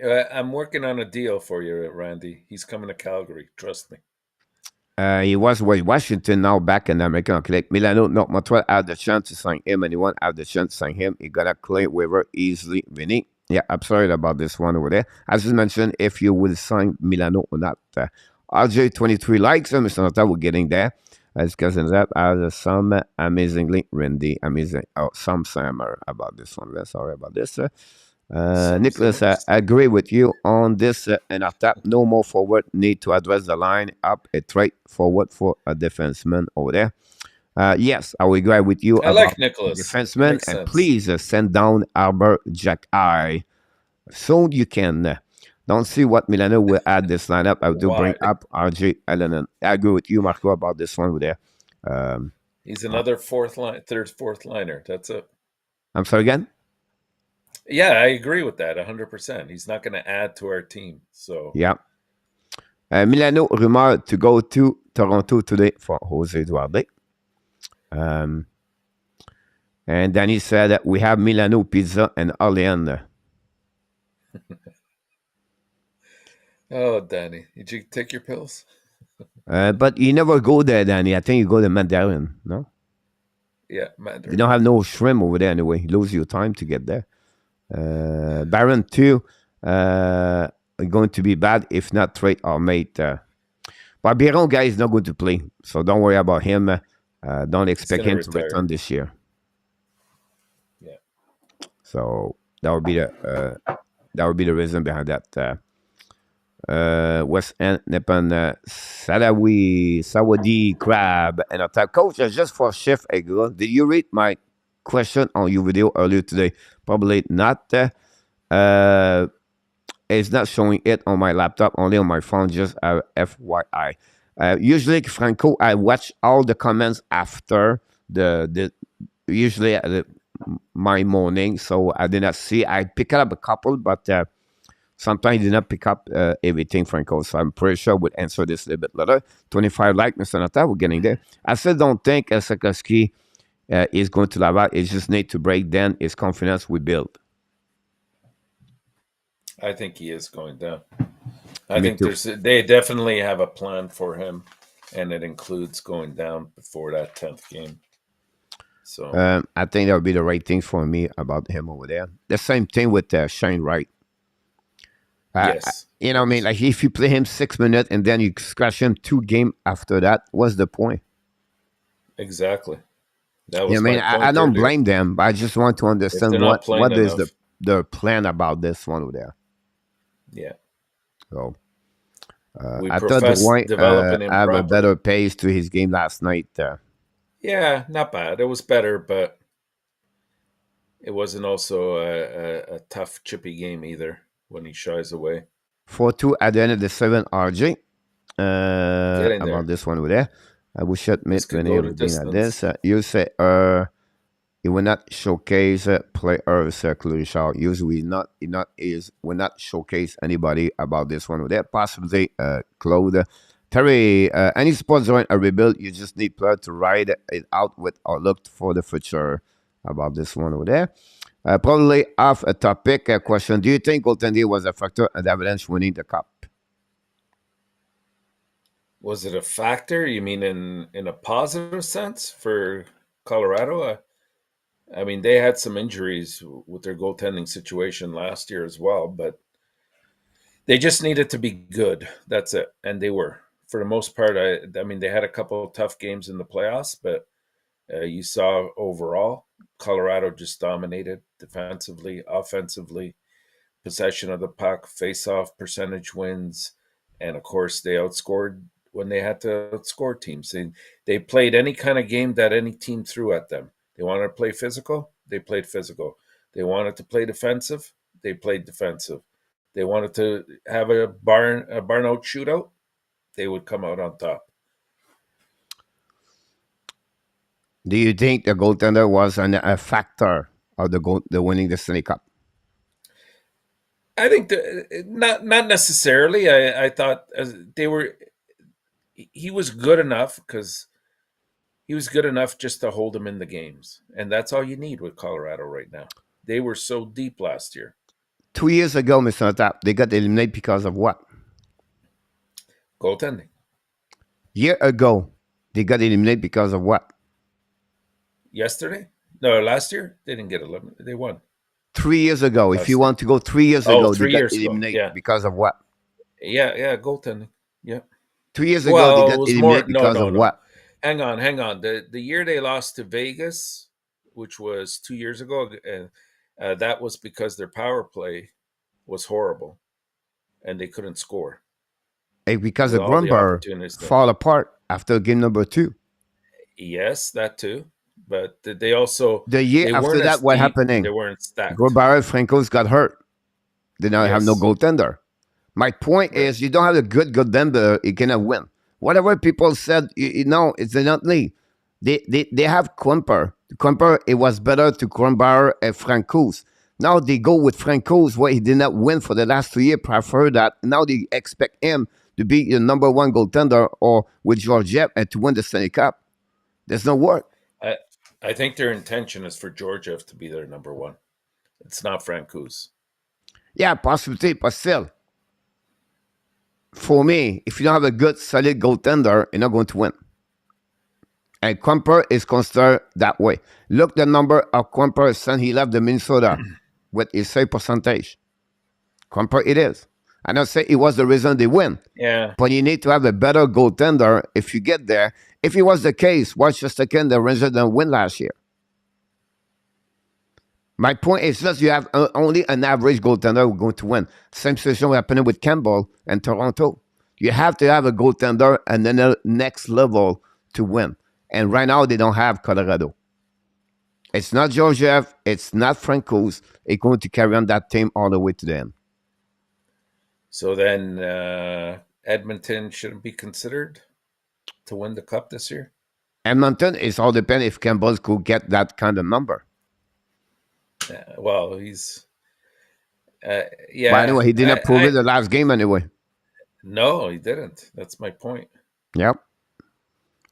[SPEAKER 4] I'm working on a deal for you, Randy. He's coming to Calgary. Trust me.
[SPEAKER 3] He was with Washington, now back in the American League. Milano, not Montreal had the chance to sign him, and he won't have the chance to sign him. He got a claim waiver easily, Vinny. Yeah, I'm sorry about this one over there. As just mentioned, if you will sign Milano or not. RJ23 likes him. Mr. Nota, we're getting there. As cousin that has some amazingly Randy, amazing. Oh, some summer about this one. We're sorry about this. Nicholas, I agree with you on this. And after no more forward need to address the line up a trade forward for a defenseman over there. Yes, I will agree with you
[SPEAKER 4] I
[SPEAKER 3] about
[SPEAKER 4] like Nicholas.
[SPEAKER 3] defenseman.
[SPEAKER 4] Makes
[SPEAKER 3] And
[SPEAKER 4] sense.
[SPEAKER 3] please send down Arbor Jack I. Soon you can. Don't see what Milano will add this lineup. I do bring
[SPEAKER 4] Why?
[SPEAKER 3] up RJ Allen. I agree with you, Marco, about this one over there.
[SPEAKER 4] He's another third, fourth liner. That's it.
[SPEAKER 3] I'm sorry again?
[SPEAKER 4] Yeah, I agree with that 100%. He's not going to add to our team. So
[SPEAKER 3] Yeah. Milano rumored to go to Toronto today for Jose Duarte. And Danny said that we have Milano Pizza and Orleans.
[SPEAKER 4] Oh, Danny, did you take your pills?
[SPEAKER 3] But you never go there, Danny. I think you go to Mandarin, no?
[SPEAKER 4] Yeah, Mandarin.
[SPEAKER 3] You don't have no shrimp over there anyway. You lose your time to get there. Baron 2 going to be bad if not trade or mate. But Biron guy is not going to play, so don't worry about him. Don't expect him to
[SPEAKER 4] retire.
[SPEAKER 3] return this year.
[SPEAKER 4] Yeah.
[SPEAKER 3] So that would be the reason behind that. West End Nippon Sawadi Crab and attack coach just for shift ago. Did you read my question on your video earlier today? Probably not. It's not showing it on my laptop, only on my phone, just FYI. Usually, Franco, I watch all the comments after usually my morning, so I did not see. I pick up a couple, but sometimes I did not pick up everything, Franco. So I'm pretty sure we'll answer this a little bit later. 25 like, Mr. Nata, we're getting there. I still don't think Sakowski is going to Laval. It just need to break down his confidence we build.
[SPEAKER 4] I think he is going down. I think they definitely have a plan for him, and it includes going down before that 10th game. So
[SPEAKER 3] I think that would be the right thing for me about him over there. The same thing with Shane Wright.
[SPEAKER 4] yes.
[SPEAKER 3] You know what I mean? Like if you play him 6 minutes and then you scratch him 2 games after that, what's the point?
[SPEAKER 4] Exactly. That was
[SPEAKER 3] I don't blame them, but I just want to understand what is the plan about this one over there.
[SPEAKER 4] Yeah.
[SPEAKER 3] So I thought Dwayne have a better pace to his game last night.
[SPEAKER 4] Yeah, not bad. It was better, but it wasn't also a tough, chippy game either when he shies away.
[SPEAKER 3] 4-2 at the end of the 7 RJ. About this one over there. I wish I'd admit when he was being at this. You say he will not showcase players, Richard. Usually will not showcase anybody about this one over there. Possibly Claude. Terry, any sports during a rebuild, you just need player to ride it out with or look for the future about this one over there. Probably off a topic question. Do you think goaltending was a factor in the Avalanche winning the cup?
[SPEAKER 4] Was it a factor? You mean in a positive sense for Colorado? I mean, they had some injuries with their goaltending situation last year as well, but they just needed to be good. That's it. And they were. For the most part, I mean, they had a couple of tough games in the playoffs, but you saw overall, Colorado just dominated defensively, offensively, possession of the puck, face-off percentage wins, and of course, they outscored when they had to outscore teams. They played any kind of game that any team threw at them. They wanted to play physical, they played physical. They wanted to play defensive, they played defensive. They wanted to have a barn out shootout, they would come out on top.
[SPEAKER 3] Do you think the goaltender was a factor of the winning the Stanley Cup?
[SPEAKER 4] I think not necessarily. I thought they were. He was good enough because he was good enough just to hold them in the games, and that's all you need with Colorado right now. They were so deep last year.
[SPEAKER 3] 2 years ago, Mr. Tap, they got eliminated because of what?
[SPEAKER 4] Goaltending.
[SPEAKER 3] Year ago, they got eliminated because of what?
[SPEAKER 4] Yesterday? No, last year they didn't get eliminated. They won
[SPEAKER 3] 3 years ago. If you
[SPEAKER 4] last year.
[SPEAKER 3] want to go 3 years
[SPEAKER 4] Oh,
[SPEAKER 3] ago, they
[SPEAKER 4] three
[SPEAKER 3] got
[SPEAKER 4] years ago.
[SPEAKER 3] eliminated
[SPEAKER 4] Yeah,
[SPEAKER 3] because of what?
[SPEAKER 4] yeah, goaltending. Yeah.
[SPEAKER 3] 2 years ago, they
[SPEAKER 4] Well, it
[SPEAKER 3] got
[SPEAKER 4] was more.
[SPEAKER 3] eliminated
[SPEAKER 4] No,
[SPEAKER 3] because
[SPEAKER 4] no,
[SPEAKER 3] of
[SPEAKER 4] no.
[SPEAKER 3] what?
[SPEAKER 4] Hang on. The year they lost to Vegas, which was 2 years ago, that was because their power play was horrible and they couldn't score
[SPEAKER 3] Because
[SPEAKER 4] with
[SPEAKER 3] the
[SPEAKER 4] all the
[SPEAKER 3] Grumber
[SPEAKER 4] opportunities.
[SPEAKER 3] fall apart after game number 2.
[SPEAKER 4] Yes, that too. But they also
[SPEAKER 3] The year
[SPEAKER 4] they
[SPEAKER 3] after
[SPEAKER 4] weren't as
[SPEAKER 3] that, what
[SPEAKER 4] deep. They
[SPEAKER 3] happening?
[SPEAKER 4] weren't stacked.
[SPEAKER 3] Grobauer Franco's got hurt. They now have no
[SPEAKER 4] Yes,
[SPEAKER 3] goaltender. My point
[SPEAKER 4] right.
[SPEAKER 3] is, you don't have a good goaltender, you cannot win. Whatever people said, it's not league. They have Quimper. Quimper, it was better to Grumbar and Francouz. Now they go with Francouz, where he did not win for the last 2 years. Prefer that. Now they expect him to be the number one goaltender or with Georgiev and to win the Stanley Cup. There's no work.
[SPEAKER 4] I I think their intention is for Georgiev to be their number one. It's not Francouz.
[SPEAKER 3] Yeah, possibility, but still, for me, if you don't have a good, solid goaltender, you're not going to win. And Quimper is considered that way. Look the number of Quimper since he left the Minnesota with his save percentage. Quimper it is. I don't say it was the reason they win,
[SPEAKER 4] Yeah,
[SPEAKER 3] but you need to have a better goaltender if you get there. If it was the case, watch just again the Rangers didn't win last year. My point is just you have only an average goaltender who's going to win. Same situation happening with Campbell and Toronto. You have to have a goaltender and then the next level to win. And right now they don't have Colorado. It's not Georgiev. It's not Francouz. It's going to carry on that team all the way to the end.
[SPEAKER 4] so then Edmonton shouldn't be considered to win the cup this year.
[SPEAKER 3] Edmonton is all depend if Campbell could get that kind of number.
[SPEAKER 4] Well, he's
[SPEAKER 3] But
[SPEAKER 4] yeah.
[SPEAKER 3] anyway, he didn't prove it the last game anyway.
[SPEAKER 4] No, he didn't. That's my point.
[SPEAKER 3] Yep.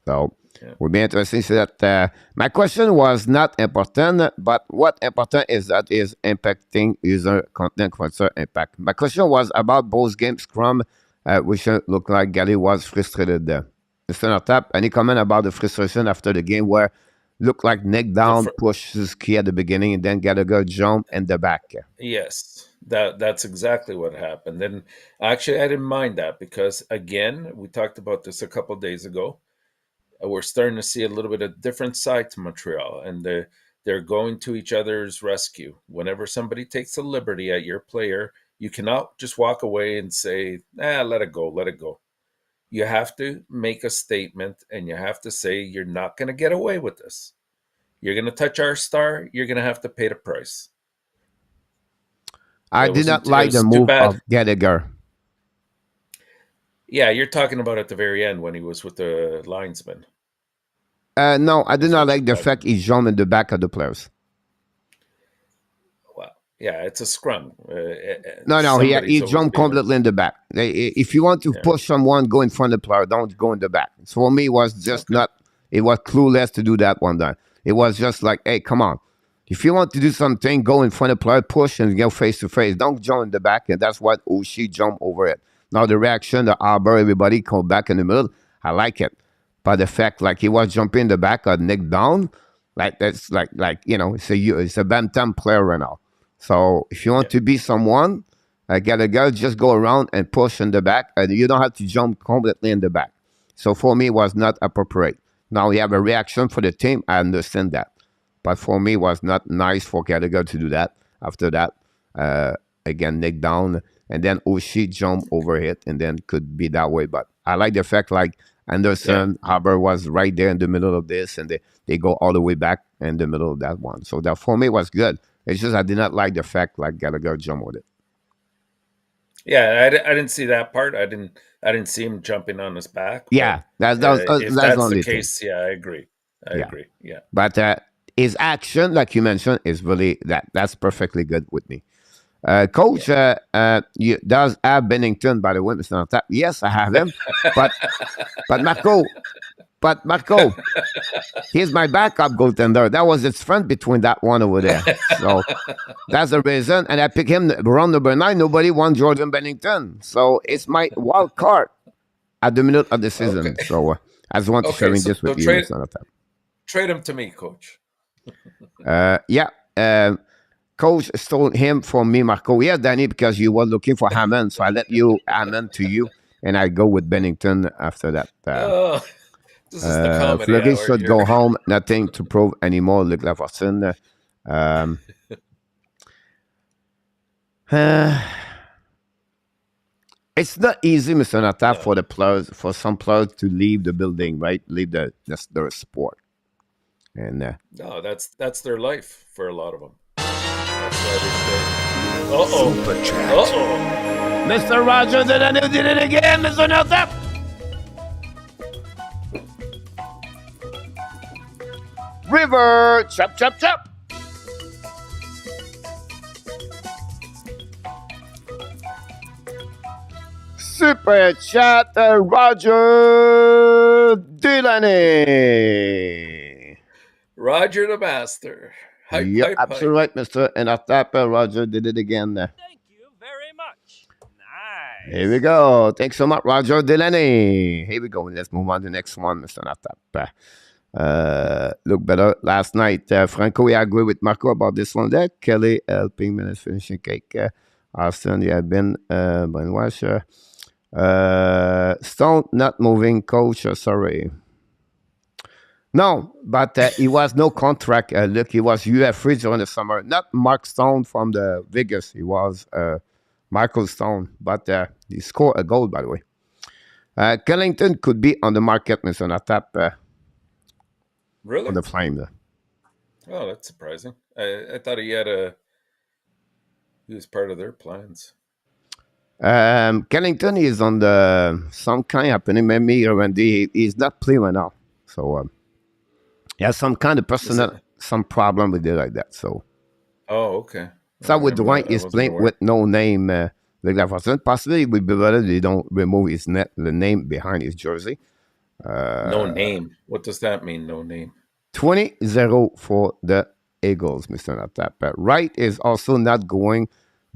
[SPEAKER 3] So
[SPEAKER 4] Yeah.
[SPEAKER 3] would be interesting to see that. My question was not important, but what important is that is impacting user content concert impact. My question was about both games scrum, which looked like Gally was frustrated there. Mr. Tap, any comment about the frustration after the game where looked like Nick
[SPEAKER 4] The
[SPEAKER 3] down
[SPEAKER 4] fir-
[SPEAKER 3] pushed his key at the beginning and then Gallagher jump in the back?
[SPEAKER 4] yes, that's exactly what happened. And actually, I didn't mind that because again, we talked about this a couple of days ago. We're starting to see a little bit of different side to Montreal, and they're going to each other's rescue. Whenever somebody takes a liberty at your player, you cannot just walk away and say, let it go, let it go. You have to make a statement and you have to say, you're not going to get away with this. You're going to touch our star, you're going to have to pay the price.
[SPEAKER 3] I
[SPEAKER 4] It
[SPEAKER 3] did not
[SPEAKER 4] wasn't. It
[SPEAKER 3] like the
[SPEAKER 4] was too
[SPEAKER 3] move
[SPEAKER 4] bad.
[SPEAKER 3] of Gallagher.
[SPEAKER 4] Yeah, you're talking about at the very end when he was with the linesman.
[SPEAKER 3] No, I did
[SPEAKER 4] Is
[SPEAKER 3] not
[SPEAKER 4] what
[SPEAKER 3] like
[SPEAKER 4] you're
[SPEAKER 3] the
[SPEAKER 4] talking
[SPEAKER 3] fact he jumped in the back of the players.
[SPEAKER 4] Well, yeah, it's a scrum.
[SPEAKER 3] No, he
[SPEAKER 4] Somebody's always
[SPEAKER 3] jumped
[SPEAKER 4] being.
[SPEAKER 3] completely in the back. If you want to
[SPEAKER 4] Yeah.
[SPEAKER 3] push someone, go in front of the player. Don't go in the back. So for me, it was just
[SPEAKER 4] Okay.
[SPEAKER 3] not. It was clueless to do that one time. It was just like, hey, come on. If you want to do something, go in front of the player, push and go face to face. Don't jump in the back, and that's what Oshie jumped over it. Now the reaction, the arbor, everybody come back in the middle. I like it, but the fact like he was jumping in the back of Nick down, like that's like it's a bantam player right now. So if you want
[SPEAKER 4] Yeah.
[SPEAKER 3] to be someone, gotta go, just go around and push in the back, and you don't have to jump completely in the back. So for me, it was not appropriate. Now we have a reaction for the team. I understand that, but for me, it was not nice for Gallagher to do that. After that, again, Nick down, and then Oshie jump over it, and then could be that way. But I like the fact like Anderson, Haber was right there in the middle of this, and they go all the way back in the middle of that one. So that for me was good. It's just I did not like the fact like Gallagher jumped with it.
[SPEAKER 4] Yeah, I didn't see that part. I didn't see him jumping on his back. But
[SPEAKER 3] Yeah, that's
[SPEAKER 4] if
[SPEAKER 3] that's the
[SPEAKER 4] that's the
[SPEAKER 3] only thing.
[SPEAKER 4] case, yeah, I agree. I agree. Yeah.
[SPEAKER 3] But his action, like you mentioned, is really that's perfectly good with me. Coach, you does have Bennington, by the way, Mr. Tap. Yes, I have him. but Marco, he's my backup goaltender. That was his friend between that one over there. So that's the reason. And I picked him round number 9. Nobody won Jordan Bennington. So it's my wild card at the minute of the season.
[SPEAKER 4] Okay.
[SPEAKER 3] So I just want to share this with you, Mr. Tap.
[SPEAKER 4] Trade him to me, Coach.
[SPEAKER 3] Coach stole him from me, Marco. Yeah, Danny, because you were looking for Hammond. So I let you Hammond to you. And I go with Bennington after that.
[SPEAKER 4] This is the comedy
[SPEAKER 3] Fleury
[SPEAKER 4] hour
[SPEAKER 3] should
[SPEAKER 4] here.
[SPEAKER 3] go home. Nothing to prove anymore. Luc Lafortune. It's not easy, Mr. Nataf, for the players, for some players to leave the building, right? Leave the sport. And
[SPEAKER 4] no, that's their life for a lot of them. That's why they stay.
[SPEAKER 2] Super chat.
[SPEAKER 3] Mr. Roger did it again, Mr. Nataf. River, chop, chop, chop. Super chat, Roger Delaney.
[SPEAKER 4] Roger the Master. Hype,
[SPEAKER 3] Yep,
[SPEAKER 4] hype,
[SPEAKER 3] absolutely
[SPEAKER 4] hype.
[SPEAKER 3] right, Mr. And after Roger did it again.
[SPEAKER 5] Thank you very much. Nice.
[SPEAKER 3] Here we go. Thanks so much, Roger Delaney. Here we go. Let's move on to the next one, Mr. Natap. Look better last night. Franco, I agree with Marco about this one there. Kelly helping minutes finishing cake. Austin, yeah, Ben Brainwasher. Stone not moving, coach. Sorry. No, but he was no contract. Look, he was UF free during the summer. Not Mark Stone from the Vegas. He was Michael Stone. But he scored a goal, by the way. Kellington could be on the market, Mr. Natap.
[SPEAKER 4] Really?
[SPEAKER 3] On the Flame.
[SPEAKER 4] Oh, that's surprising. I thought he was part of their plans.
[SPEAKER 3] Kellington is on the some kind happening. Maybe when he's not playing right now. So he has some kind of personal some problem with it like that. So
[SPEAKER 4] okay.
[SPEAKER 3] So with Dwight is playing with no name. Possibly it would be better they don't remove the name behind his jersey.
[SPEAKER 4] No name. What does that mean? No name.
[SPEAKER 3] 20-0 for the Eagles, Mr. Natap. Wright is also not going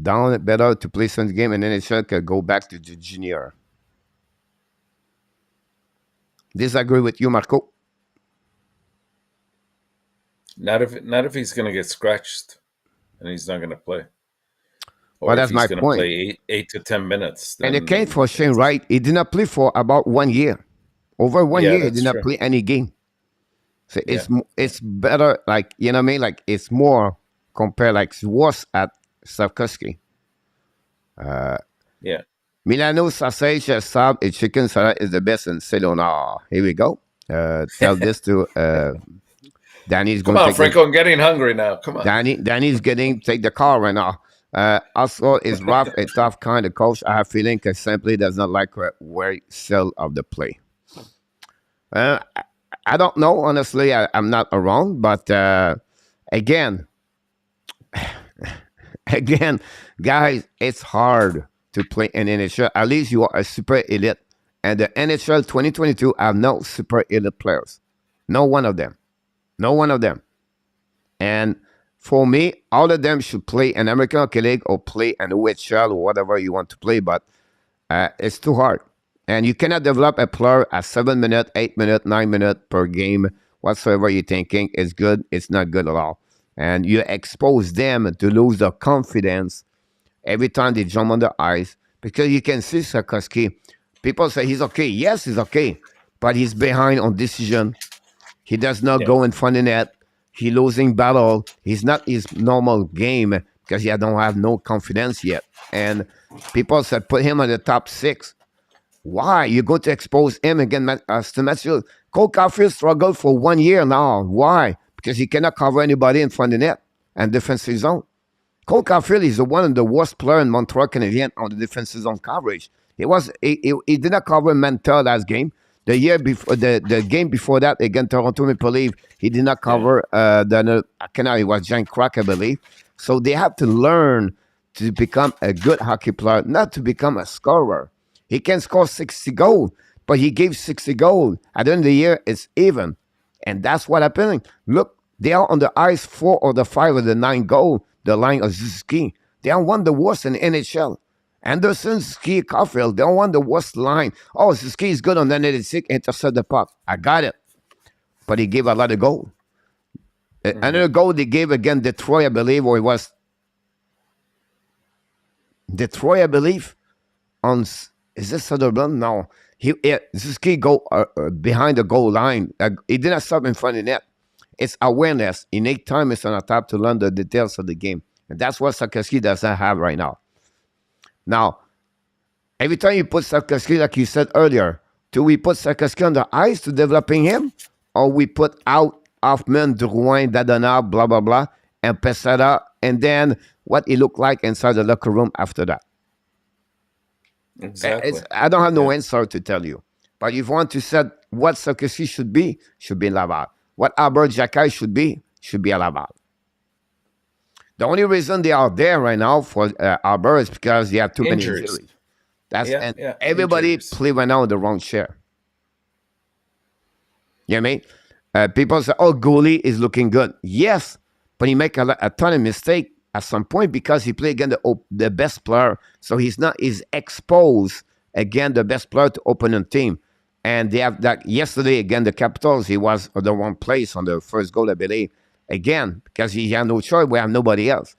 [SPEAKER 3] down. Better to play some game and then it could go back to the junior. Disagree with you, Marco?
[SPEAKER 4] Not if he's going to get scratched and he's not going to play. Or
[SPEAKER 3] well, that's
[SPEAKER 4] if he's
[SPEAKER 3] my
[SPEAKER 4] going
[SPEAKER 3] point.
[SPEAKER 4] to play 8 to 10 minutes.
[SPEAKER 3] And it came for Shane Wright. He did not play for about 1 year. Over 1 year, he did not play any game. So it's better, like, you know what I mean? Like, it's more compared, like, worse at Savkovsky. Milano sausage, sub, and chicken salad is the best in Sedona. Here we go. Tell this to Danny's going to
[SPEAKER 4] Come on, Franco, I'm getting hungry now. Come on.
[SPEAKER 3] Danny's take the car right now. Also, is rough, a tough kind of coach. I have feeling because simply does not like where sell of the play. I don't know, honestly. I'm not around, but again, guys, it's hard to play in NHL. At least you are a super elite. And the NHL 2022 have no super elite players. No one of them. And for me, all of them should play in American Hockey League or play in OHL or whatever you want to play, but it's too hard. And you cannot develop a player at 7 minutes, 8 minutes, 9 minutes per game. Whatsoever you're thinking is good, it's not good at all. And you expose them to lose their confidence every time they jump on the ice. Because you can see Sarkowski. People say he's okay. Yes, he's okay. But he's behind on decision. He does not go in front of net. He's losing battle. He's not his normal game because he don't have no confidence yet. And people said put him on the top 6. Why? You're going to expose him again, Matthews. Cole Caulfield struggled for 1 year now. Why? Because he cannot cover anybody in front of the net and defensive zone. Cole Caulfield is one of the worst players in Montreal Canadiens on the defensive zone coverage. He did not cover Mentor last game. The year before, the game before that against Toronto Maple Leaf, he did not cover. It was Jan Crack, I believe. So they have to learn to become a good hockey player, not to become a scorer. He can score 60 goals, but he gave 60 goals. At the end of the year, it's even. And that's what happening. Look, they are on the ice 4 or the 5 or the 9 goal, the line of Suzuki. They are one of the worst in the NHL. Anderson, Suzuki, Caulfield, they are one of the worst line. Oh, Suzuki is good on the net, intercept the puck. I got it. But he gave a lot of goal. Another goal they gave against Detroit, I believe, or it was Detroit, I believe. Is this Sutherland? No. Suzuki go behind the goal line. He didn't stop in front of the net. It's awareness. In 8 time, it's on a tap to learn the details of the game. And that's what Sakowski doesn't have right now. Now, every time you put Sakowski, like you said earlier, do we put Sakowski on the ice to developing him? Or we put out Hoffman, Drouin, Dadonard, blah, blah, blah, and Pesada, and then what he looked like inside the locker room after that?
[SPEAKER 4] Exactly.
[SPEAKER 3] I don't have no answer to tell you. But if you want to say what Sakowski should be Laval. What Albert Jacquet should be a Laval. The only reason they are there right now for Albert is because they have too many injuries. Everybody play right now in the wrong chair. You know what I mean? People say, oh, goalie is looking good. Yes, but he make a ton of mistake at some point because he played against the best player. So he's exposed against the best player to opponent team. And they have that yesterday against the Capitals. He was on the wrong place on the first goal, I believe. Again, because he had no choice. We have nobody else.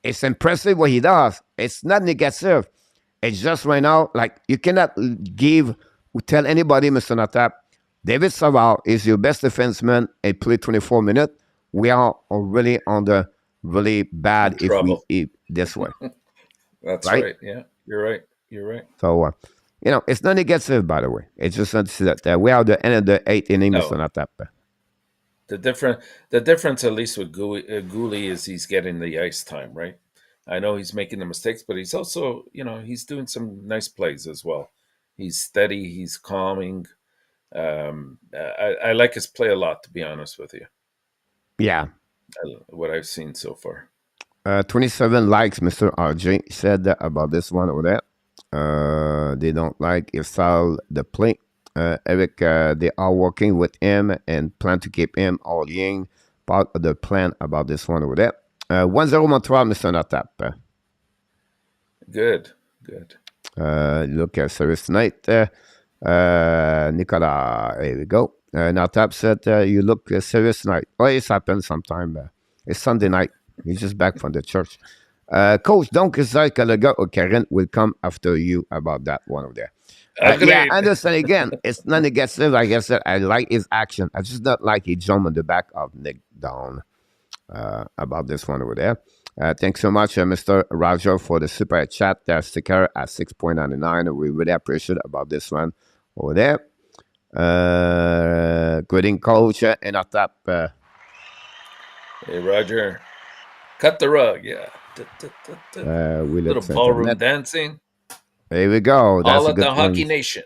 [SPEAKER 3] It's impressive what he does. It's not negative. It's just right now, like you cannot tell anybody, Mr. Natap, David Savard is your best defenseman and played 24 minutes. We are already on the really bad if we eat this way.
[SPEAKER 4] That's right. Yeah, you're right.
[SPEAKER 3] So, it's not negative, by the way. It's just that we are the end of the 8th inning, Mr. Natap.
[SPEAKER 4] The difference, at least with Gouli, is he's getting the ice time, right? I know he's making the mistakes, but he's also, he's doing some nice plays as well. He's steady. He's calming. I like his play a lot, to be honest with you.
[SPEAKER 3] Yeah.
[SPEAKER 4] What I've seen so far.
[SPEAKER 3] 27 likes, Mr. RJ said about this one over there. They don't like his style, the play. Eric, they are working with him and plan to keep him all in. Part of the plan about this one over there. 1-0 Montreal, Mr. Natap.
[SPEAKER 4] Good.
[SPEAKER 3] Look at service tonight. Nicolas, here we go. Natap said, you look serious tonight. Oh, it's happened sometime. It's Sunday night. He's just back from the church. Coach, donc, Kalaga or Karen will come after you about that one over there. Yeah, I understand again. It's not negative. Like I said, I like his action. I just not like he jumped on the back of Nick Down about this one over there. Thanks so much, Mr. Roger, for the super chat sticker at 6.99. We really appreciate about this one over there. Greeting, coach, and a tap.
[SPEAKER 4] Hey, Roger. Cut the rug, yeah. Little ballroom dancing.
[SPEAKER 3] There we go.
[SPEAKER 4] That's all of the Hockey Nation.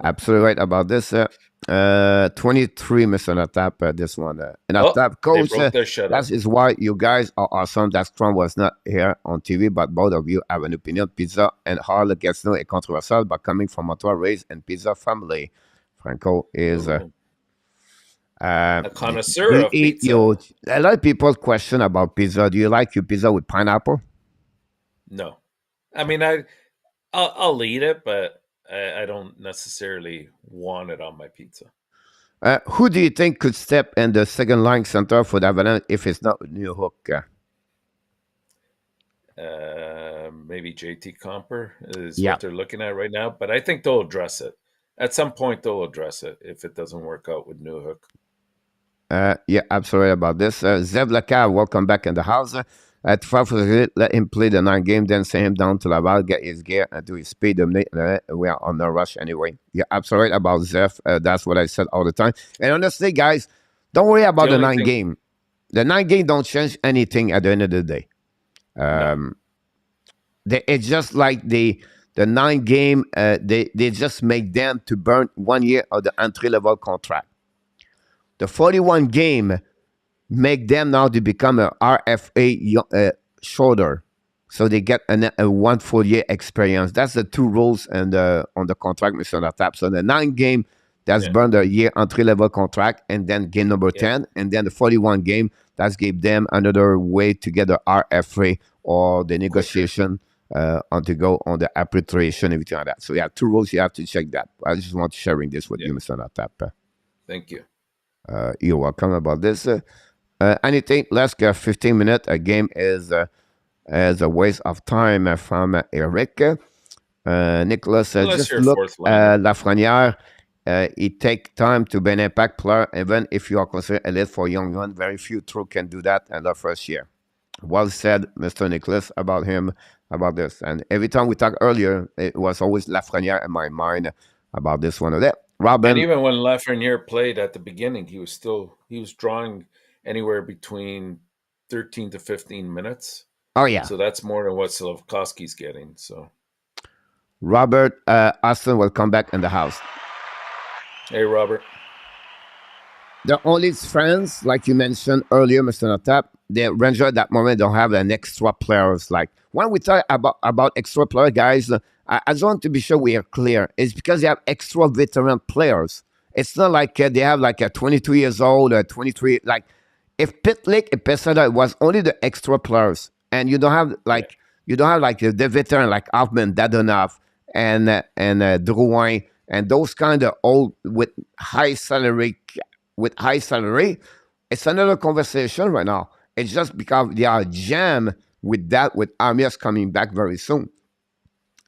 [SPEAKER 3] Absolutely right about this. 23, Mr. Natap, this one. And Natap, coach, that is why you guys are awesome. That Trump was not here on TV, but both of you have an opinion. Pizza and Harle gets no a controversial, but coming from Montreal raised and pizza family. Franco is a
[SPEAKER 4] connoisseur of pizza.
[SPEAKER 3] A lot of people question about pizza. Do you like your pizza with pineapple?
[SPEAKER 4] No. I mean, I'll eat it, but I don't necessarily want it on my pizza.
[SPEAKER 3] Who do you think could step in the second line center for the Avalanche if it's not New Hook?
[SPEAKER 4] Maybe JT Comper is what they're looking at right now, but I think they'll address it. At some point, they'll address it if it doesn't work out with New Hook.
[SPEAKER 3] Yeah, absolutely about this. Zev Lacar, welcome back in the house. At 5 let him play the 9 game, then send him down to Laval, get his gear, and do his speed. We are on the rush anyway. Yeah, absolutely right about Zeph. That's what I said all the time. And honestly, guys, don't worry about the 9 game. The 9 game don't change anything at the end of the day. It's just like the The 9 game, they just make them to burn 1 year of the entry-level contract. The 41 game make them now to become a RFA shorter. So they get a 1 full year experience. That's the two rules and on the contract, Mr. Natap. So the 9 game, that's burned a year entry-level contract, and then game number 10, and then the 41 game, that's gave them another way to get the RFA or the negotiation on to go on the arbitration, everything like that. So you have two rules, you have to check that. I just want to sharing this with you, Mr. Natap.
[SPEAKER 4] Thank you.
[SPEAKER 3] You're welcome about this. Anything less than 15 minutes, a game is a waste of time from Eric. Nicholas, just look Lafrenière. It takes time to be an impact player, even if you are considered elite for young one. Very few true can do that in the first year. Well said, Mr. Nicholas, about him, about this. And every time we talked earlier, it was always Lafrenière in my mind about this one or that. Robin.
[SPEAKER 4] And even when Lafrenière played at the beginning, he was drawing anywhere between 13 to 15 minutes.
[SPEAKER 3] Oh, yeah.
[SPEAKER 4] So that's more than what Slavkovsky's getting. So
[SPEAKER 3] Robert Austin will come back in the house.
[SPEAKER 4] Hey, Robert.
[SPEAKER 3] The only friends, like you mentioned earlier, Mr. Natap, the Rangers at that moment don't have an extra players. Like when we talk about extra player guys, I just want to be sure we are clear. It's because they have extra veteran players. It's not like they have like a 22 years old or 23. Like if Pitlick and Pesada was only the extra players, and you don't have like the veteran like Hoffman, Dadonov, and Drouin, and those kind of old with high salary. It's another conversation right now. It's just because they are jammed with that, with Armias coming back very soon.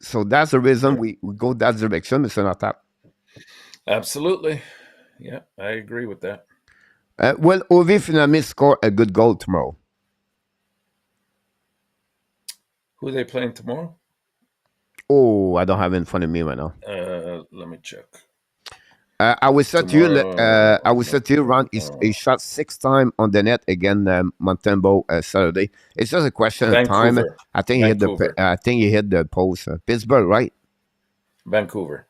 [SPEAKER 3] So that's the reason we go that direction, Mr. Natap.
[SPEAKER 4] Absolutely. Yeah, I agree with that.
[SPEAKER 3] Will Ovi finally score a good goal tomorrow?
[SPEAKER 4] Who are they playing tomorrow?
[SPEAKER 3] Oh, I don't have it in front of me right now.
[SPEAKER 4] Let me check.
[SPEAKER 3] I will set you, Ron. He shot 6 times on the net again, Montembeau Saturday. It's just a question of time. I think he hit the post. Pittsburgh, right?
[SPEAKER 4] Vancouver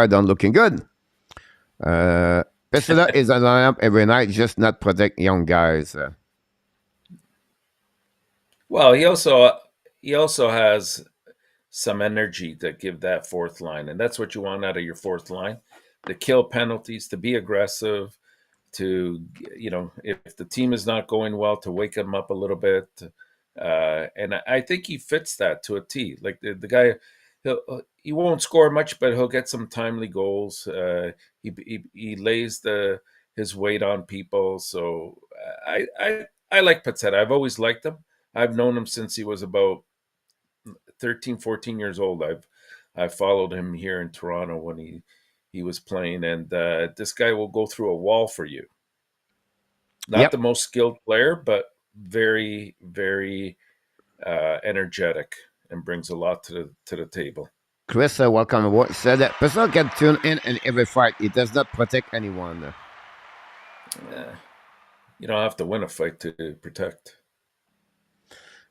[SPEAKER 3] done looking good. Pesada is a lineup every night, just not protect young guys.
[SPEAKER 4] Well, he also has some energy to give that fourth line, and that's what you want out of your fourth line: to kill penalties, to be aggressive, to if the team is not going well, to wake them up a little bit. And I think he fits that to a T. Like the guy, he won't score much, but he'll get some timely goals. He lays his weight on people. So I like Pezzetta. I've always liked him. I've known him since he was about 13, 14 years old. I've followed him here in Toronto when he was playing, and this guy will go through a wall for you. Not the most skilled player, but very, very energetic and brings a lot to the table.
[SPEAKER 3] Chris, welcome aboard. Said that Pesada can tune in every fight. He does not protect anyone.
[SPEAKER 4] You don't have to win a fight to protect.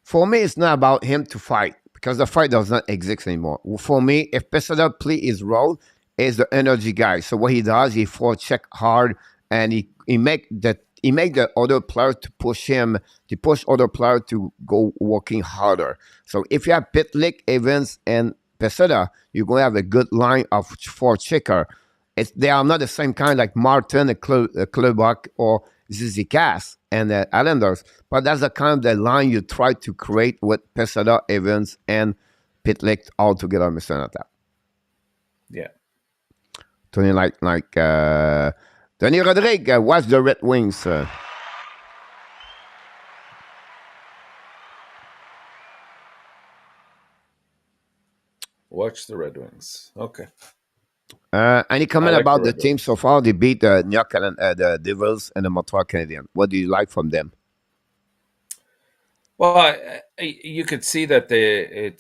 [SPEAKER 3] For me, it's not about him to fight, because the fight does not exist anymore. For me, if Pesada play his role, is the energy guy. So what he does, he forecheck hard, and he make the other player to push him, to push other player to go working harder. So if you have Pitlick, Evans, and Pesada, you're going to have a good line of forechecker. They are not the same kind like Martin, Klubak, or Zizikas and the Islanders, but that's the kind of the line you try to create with Pesada, Evans, and Pitlick all together, Mr. Natap.
[SPEAKER 4] Yeah.
[SPEAKER 3] Tony, Tony Rodriguez, watch the Red Wings.
[SPEAKER 4] Watch the Red Wings. Okay.
[SPEAKER 3] Any comment about the team so far? They beat the Devils and the Montreal Canadiens. What do you like from them?
[SPEAKER 4] Well, you could see that the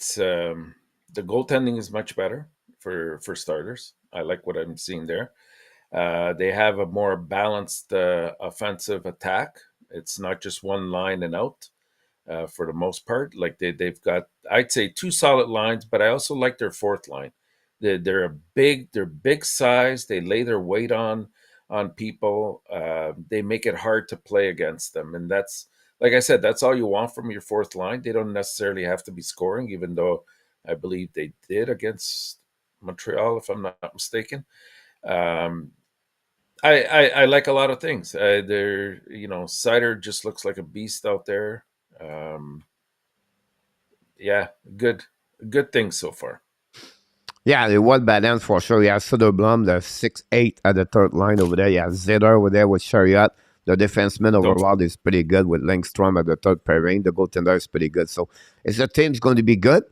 [SPEAKER 4] goaltending is much better for starters. I like what I'm seeing there. They have a more balanced offensive attack. It's not just one line and out. for the most part. Like they've got, I'd say, two solid lines, but I also like their fourth line. They're big size. They lay their weight on people. They make it hard to play against them, and that's, like I said, that's all you want from your fourth line. They don't necessarily have to be scoring, even though I believe they did against Montreal, if I'm not mistaken. Um, I like a lot of things. They're, Cider just looks like a beast out there. Um, yeah, good things so far.
[SPEAKER 3] Yeah, the well balanced for sure. Yeah, Soderblom, the 6'8" at the third line over there. Yeah, Zitter over there with Chariot. The defenseman overall is pretty good with Langstrom at the third pairing. The goaltender is pretty good. So it's the team's going to be good.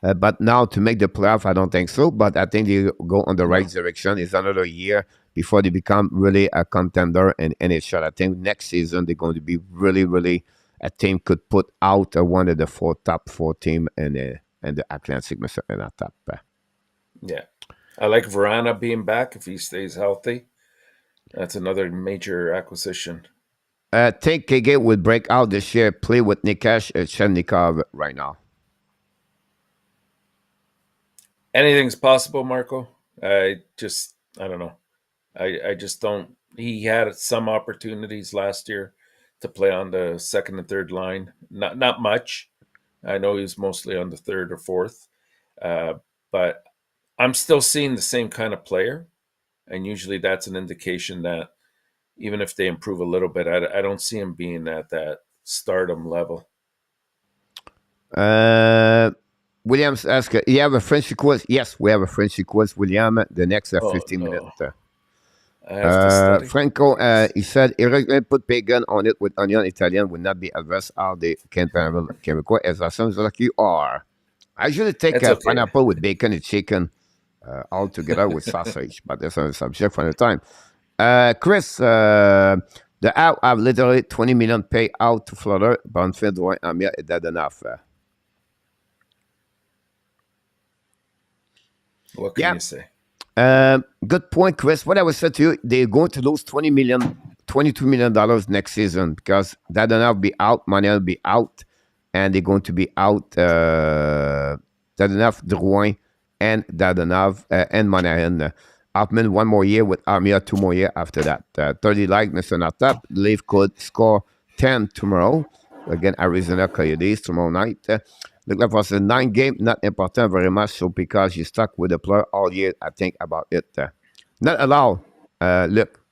[SPEAKER 3] But now to make the playoff, I don't think so. But I think they go on the right direction. It's another year before they become really a contender in NHL. I think next season they're going to be really, really a team could put out one of the top four team in the Atlantic and a top.
[SPEAKER 4] Yeah, I like Verana being back if he stays healthy. That's another major acquisition.
[SPEAKER 3] I think KG will break out this year, play with Nikash Shevnikov right now.
[SPEAKER 4] Anything's possible, Marco. I don't know. I just don't. He had some opportunities last year to play on the second and third line. Not much. I know he was mostly on the third or fourth, but I'm still seeing the same kind of player, and usually that's an indication that even if they improve a little bit, I don't see him being at that stardom level.
[SPEAKER 3] Williams asks, you have a Frenchy quiz? Yes, we have a Frenchy quiz, William. The next 15 minutes.
[SPEAKER 4] I have to study.
[SPEAKER 3] Franco, he said, Eric put bacon on it with onion. Italian would not be adverse how they can chemical. As I sounds like you are. I usually take pineapple with bacon and chicken all together with sausage, but that's a subject for the time. Chris, the app have literally 20 million pay out to Florida. Bonfid, DUARTE, Amir, is that enough?
[SPEAKER 4] What can you say?
[SPEAKER 3] Good point, Chris. What I was saying to you, they're going to lose $22 million next season because Dadonov will be out, Montreal will be out, and they're going to be out Dadonov, Drouin, and Dadonov, and Montreal. Hoffman 1 more year with Armia 2 more years after that. 30 like Mr. Natap. Leaf could score 10 tomorrow. Again, Arizona Coyotes tomorrow night. Look like for 9 game, not important very much. So because you stuck with the player all year, I think about it. Not allowed. Look.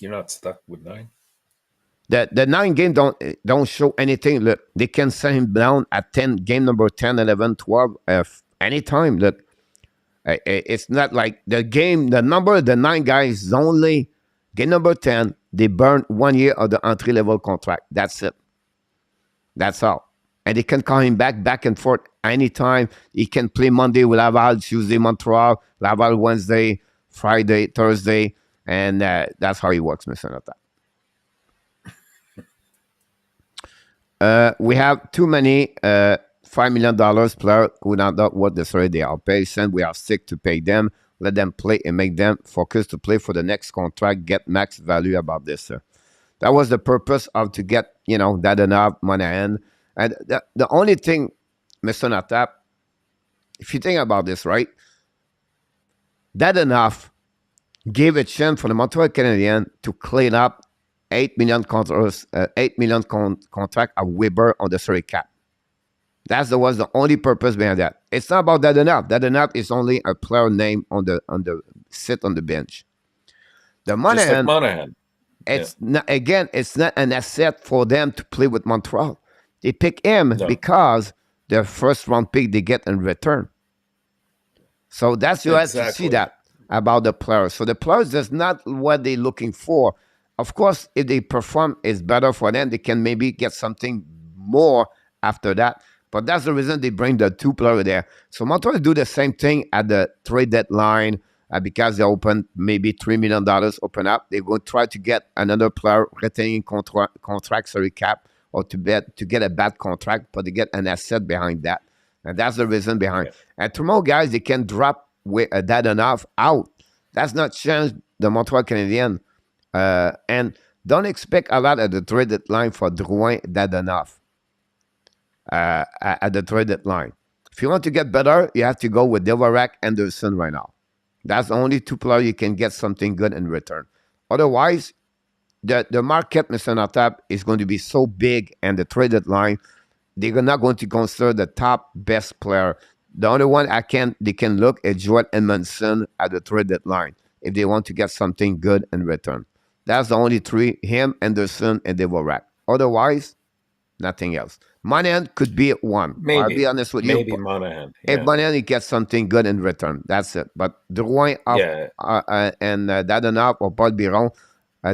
[SPEAKER 4] You're not stuck with 9?
[SPEAKER 3] The 9 game don't show anything. Look, they can send him down at 10, game number 10, 11, 12, anytime. Look. It's not like the number of the 9 guys is only game number 10. They burn 1 year of the entry level contract. That's it. That's all. And they can call him back and forth anytime. He can play Monday with Laval, Tuesday, Montreal, Laval Wednesday, Friday, Thursday. And that's how he works, Mr. Nata. We have too many $5 million player who not what the story they are paid. And we are sick to pay them. Let them play and make them focus to play for the next contract. Get max value about this. That was the purpose of to get that enough money in. And the only thing, Mr. Natap, if you think about this, right? That enough gave a chance for the Montreal Canadiens to clean up $8 million contract of Weber on the salary cap. That was the only purpose behind that. It's not about that enough. That enough is only a player name on the sit on the bench. The Monahan,
[SPEAKER 4] Monahan.
[SPEAKER 3] It's not, again, it's not an asset for them to play with Montreal. They pick him because their first round pick they get in return. So that's you have to see that about the players. So the players is not what they're looking for. Of course, if they perform, it's better for them. They can maybe get something more after that. But that's the reason they bring the 2 players there. So Montreal do the same thing at the trade deadline because they open maybe $3 million open up. They're going to try to get another player retaining contract salary cap or to get a bad contract, but they get an asset behind that. And that's the reason behind. Yeah. And tomorrow, guys, they can drop that enough out. That's not change the Montreal Canadiens. And don't expect a lot at the trade deadline for Drouin that enough. at the trade deadline. If you want to get better, you have to go with Dvorak, Anderson right now. That's the only two players you can get something good in return. Otherwise, the market, Mr. Natab, is going to be so big and the trade deadline, they're not going to consider the top best player. The only one they can look at Joel Edmondson at the trade deadline if they want to get something good in return. That's the only three: him, Anderson, and Dvorak. Otherwise, nothing else. Monahan could be one. I'll be honest with you.
[SPEAKER 4] Maybe Monahan.
[SPEAKER 3] If Monahan gets something good in return, that's it. But Drouin and Dadenap or Paul Biron,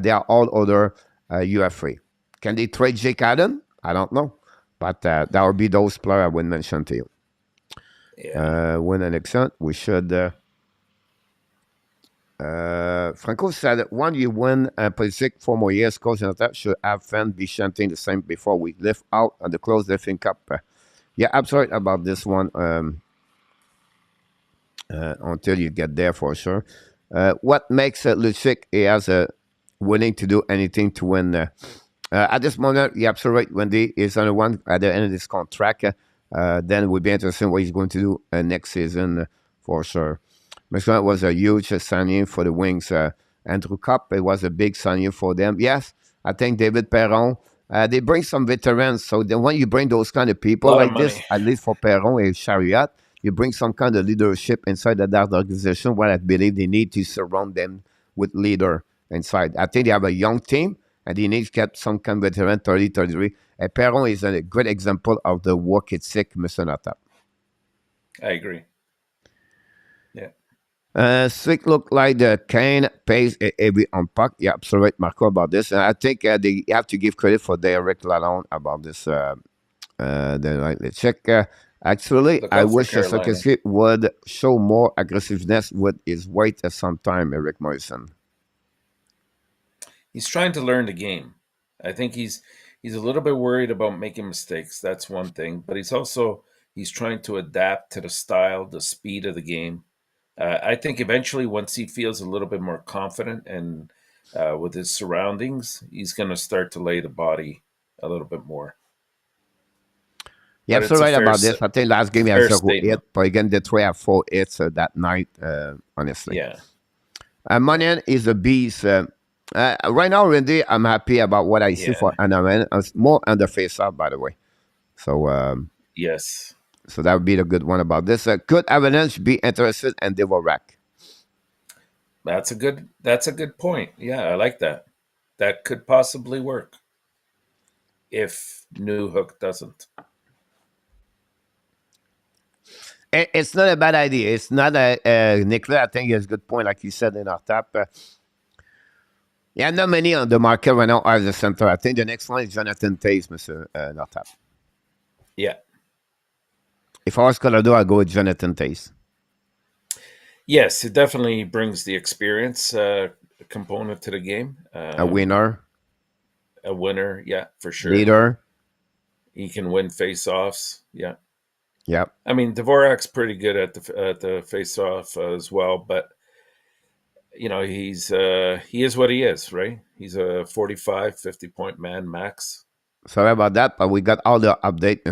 [SPEAKER 3] they are all other UFA. Can they trade Jake Allen? I don't know. But that would be those players I would mention to you.
[SPEAKER 4] Yeah.
[SPEAKER 3] Win an accent, we should. Franco said that when you win Pulisic 4 more years, coach and that should have fans be chanting the same before we lift out on the close lifting cup. Yeah, absolutely about this one. Until you get there for sure. What makes Lucic as willing to do anything to win? At this moment, you're absolutely right. Wendy is on the one at the end of this contract. Then it would be interesting what he's going to do next season for sure. It was a huge signing for the Wings. Andrew Cup, it was a big signing for them. Yes, I think David Perron. They bring some veterans. So then when you bring those kind of people like this, at least for Perron and Chariot, you bring some kind of leadership inside that organization where I believe they need to surround them with leader inside. I think they have a young team and they need to get some kind of veteran, 30, 33. And Perron is a great example of the work ethic, Mr. Natap.
[SPEAKER 4] I agree.
[SPEAKER 3] Slick look like the Kane pays every unpack. Yeah, absolutely, Marco, about this. And I think they have to give credit for Derek Lalonde about this. Let's check. Actually, I wish Sokowski would show more aggressiveness with his weight at some time, Eric Morrison.
[SPEAKER 4] He's trying to learn the game. I think he's a little bit worried about making mistakes. That's one thing. But he's trying to adapt to the style, the speed of the game. I think eventually, once he feels a little bit more confident and with his surroundings, he's going to start to lay the body a little bit more.
[SPEAKER 3] Yeah, I'm so right about this. I think last game he had 0 hit, but again, Detroit had 4 hits that night, honestly.
[SPEAKER 4] Yeah.
[SPEAKER 3] Monahan is a beast. Right now, Randy, I'm happy about what I see for Anaman. More on the face-off, by the way. So,
[SPEAKER 4] yes.
[SPEAKER 3] So that would be the good one about this. Could Avalanche be interested in Dvorak?
[SPEAKER 4] That's a good point. Yeah, I like that. That could possibly work if New Hook doesn't.
[SPEAKER 3] It's not a bad idea. It's not Nicolas, I think he has a good point, like you said in our tap. Not many on the market right now as a center. I think the next one is Jonathan Taze, Mr. Nortap.
[SPEAKER 4] Yeah.
[SPEAKER 3] If I was Colorado, I'd go with Jonathan Taze.
[SPEAKER 4] Yes, it definitely brings the experience component to the game.
[SPEAKER 3] A winner.
[SPEAKER 4] A winner, yeah, for sure.
[SPEAKER 3] Leader.
[SPEAKER 4] He can win face-offs, yeah.
[SPEAKER 3] Yep.
[SPEAKER 4] I mean, Dvorak's pretty good at the face-off as well, but you know, he is what he is, right? He's a 45, 50-point man max.
[SPEAKER 3] Sorry about that, but we got all the update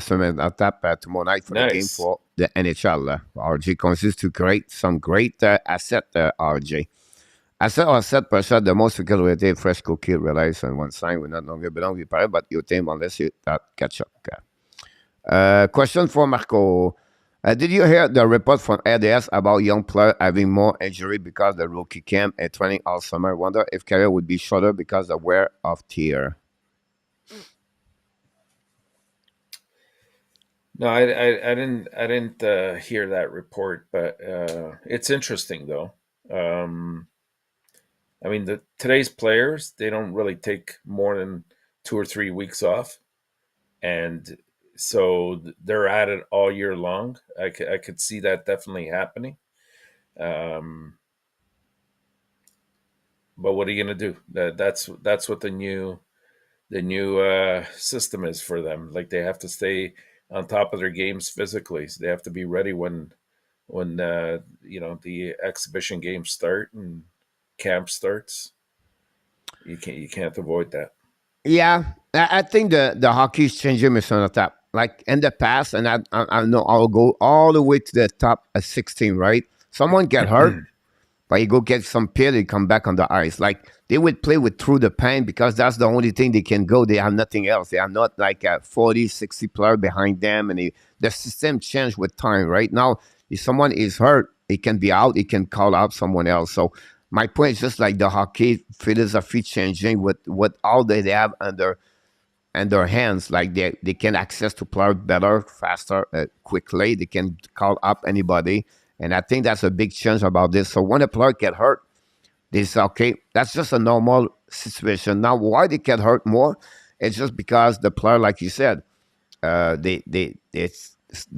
[SPEAKER 3] tomorrow night for the game for the NHL. RJ consists to create some great asset, RJ. Asset per shot, the most frequently fresh cookie relies on one sign. We're not longer belong with Paris, but your team unless you catch up. Question for Marco. Did you hear the report from RDS about young players having more injury because the rookie camp and training all summer? Wonder if career would be shorter because of wear of tear.
[SPEAKER 4] No, I didn't hear that report, but it's interesting though. I mean, today's players, they don't really take more than 2 or 3 weeks off, and so they're at it all year long. I could see that definitely happening. But what are you gonna do? That's what the new system is for them. Like they have to stay on top of their games physically. So they have to be ready when the exhibition games start and camp starts. You can't avoid that.
[SPEAKER 3] Yeah, I think the hockey is changing, Mr. Natap. like in the past, and I know I'll go all the way to the top 16, right? Someone get hurt, but you go get some pill, you come back on the ice. Like they would play with through the pain because that's the only thing they can go. They have nothing else. They are not like a 40, 60 player behind them, and the system changed with time. Right now, if someone is hurt, it can be out. It can call out someone else. So my point is just like the hockey philosophy changing with what all they have under and their hands, like they can access to players better, faster, quickly. They can call up anybody, and I think that's a big change about this. So when a player get hurt, they say, okay, that's just a normal situation. Now, why they get hurt more? It's just because the player, like you said, they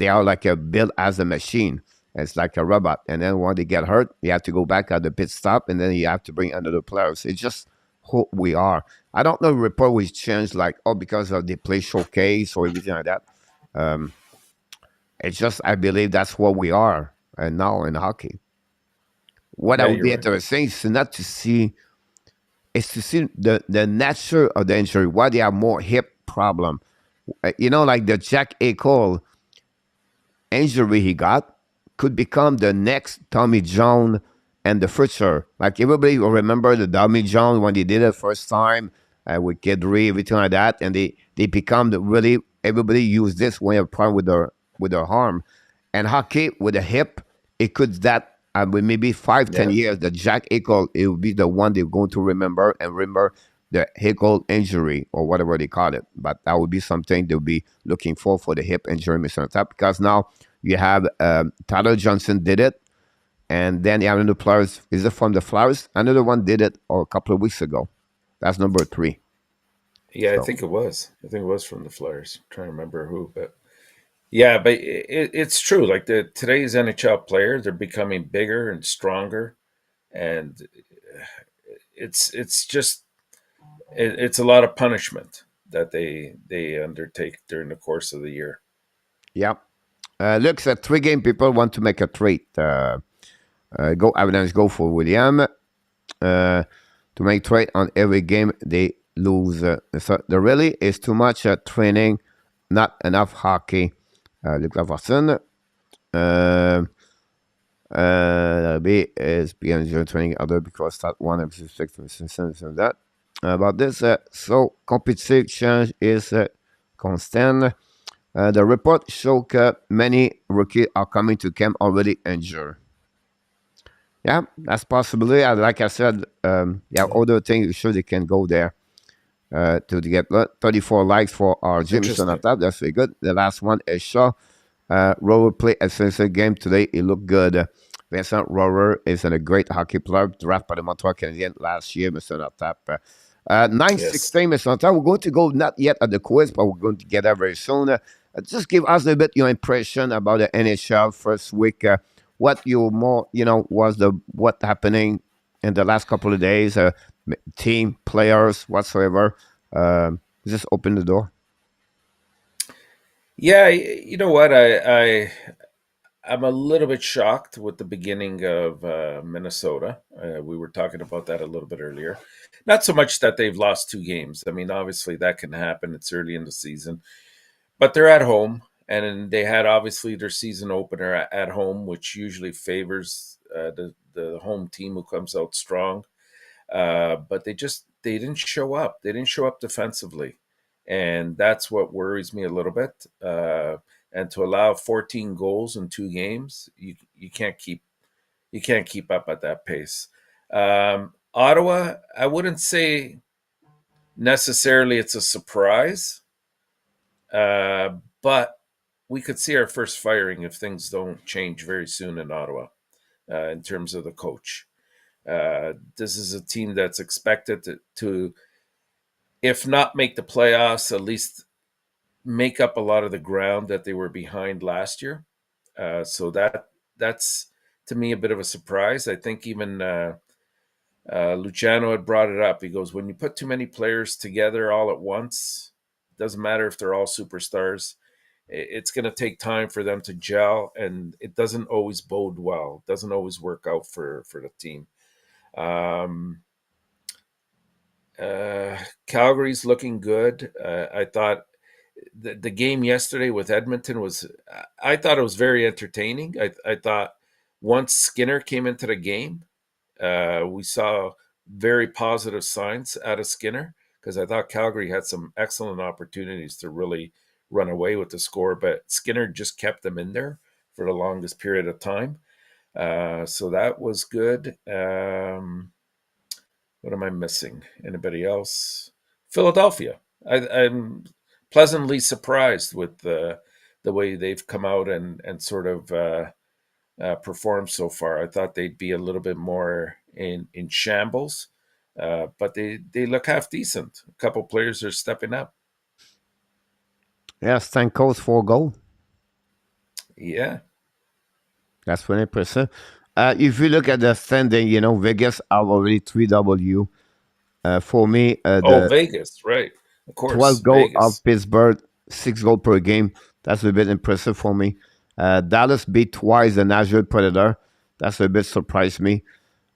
[SPEAKER 3] are like a built as a machine. It's like a robot, and then when they get hurt, you have to go back at the pit stop, and then you have to bring another players. It's just who we are. I don't know. Report was changed like because of the play showcase or everything like that. Um, it's just I believe that's what we are, and now in hockey. What I
[SPEAKER 4] Yeah,
[SPEAKER 3] would
[SPEAKER 4] you're
[SPEAKER 3] be
[SPEAKER 4] right.
[SPEAKER 3] interested is not to see is to see the nature of the injury. Why they have more hip problem. Like the Jack Eichel injury he got could become the next Tommy John and the future. Like everybody will remember the Tommy John when they did it first time with Kedri, everything like that, and they become really everybody use this when you have a problem with their arm. And hockey with the hip, it could that with maybe 5, 10 years, the Jack Eichel, it will be the one they're going to remember the Eichel injury or whatever they call it. But that would be something they'll be looking for the hip injury, Mr. Tap, because now you have Tyler Johnson did it, and then you have another players. Is it from the Flowers? Another one did it a couple of weeks ago. That's number 3.
[SPEAKER 4] Yeah, I
[SPEAKER 3] So
[SPEAKER 4] think it was. I think it was from the Flyers. I'm trying to remember who, but yeah, but it's true. Like today's NHL players, they're becoming bigger and stronger, and it's just it's a lot of punishment that they undertake during the course of the year.
[SPEAKER 3] yeah, looks at 3 game. People want to make a trade. Go evidence. Go for William. To make trade on every game they lose. So there really is too much training, not enough hockey. Luc Laverson. B is beyond training other because that one of that about this. So competition is constant. The report showed many rookies are coming to camp already injured. Yeah, that's possibly. Like I said, other things sure they can go there to get 34 likes for our Jameson
[SPEAKER 4] Interesting.
[SPEAKER 3] at that. That's very good. The last one is Shaw. Rower played a Sensei game today. It looked good. Vincent Rower is a great hockey player, drafted by the Montreal Canadiens last year, Mr. Natap.
[SPEAKER 4] Yes.
[SPEAKER 3] 9-16, Mr. Natap. We're going to go not yet at the quiz, but we're going to get there very soon. Just give us a little bit your impression about the NHL first week. What you more, was what happening in the last couple of days, team, players, whatsoever. Just open the door.
[SPEAKER 4] Yeah, you know what? I'm a little bit shocked with the beginning of Minnesota. We were talking about that a little bit earlier. Not so much that they've lost 2 games. I mean, obviously that can happen. It's early in the season, but they're at home, and they had obviously their season opener at home, which usually favors the home team who comes out strong. But they didn't show up. They didn't show up defensively, and that's what worries me a little bit. And to allow 14 goals in 2 games, you can't keep up at that pace. Ottawa, I wouldn't say necessarily it's a surprise, but we could see our first firing if things don't change very soon in Ottawa in terms of the coach. This is a team that's expected to, if not make the playoffs, at least make up a lot of the ground that they were behind last year. So that's to me a bit of a surprise. I think even Luciano had brought it up. He goes, when you put too many players together all at once, it doesn't matter if they're all superstars. It's going to take time for them to gel, and it doesn't always bode well. It doesn't always work out for the team. Um, Calgary's looking good. I thought the game yesterday with Edmonton was, I thought it was very entertaining. I thought once Skinner came into the game, we saw very positive signs out of Skinner, because I thought Calgary had some excellent opportunities to really run away with the score, but Skinner just kept them in there for the longest period of time. So that was good. What am I missing? Anybody else? Philadelphia. I'm pleasantly surprised with the way they've come out and sort of performed so far. I thought they'd be a little bit more in shambles, but they look half decent. A couple players are stepping up.
[SPEAKER 3] Yeah, Stamkos 4 goal.
[SPEAKER 4] Yeah.
[SPEAKER 3] That's 20%. If you look at the standing, Vegas have already 3W. For me, the
[SPEAKER 4] Vegas, right? Of course,
[SPEAKER 3] 12 goal
[SPEAKER 4] Vegas.
[SPEAKER 3] of Pittsburgh, 6 goal per game. That's a bit impressive for me. Dallas beat twice the Nashville Predator. That's a bit surprised me.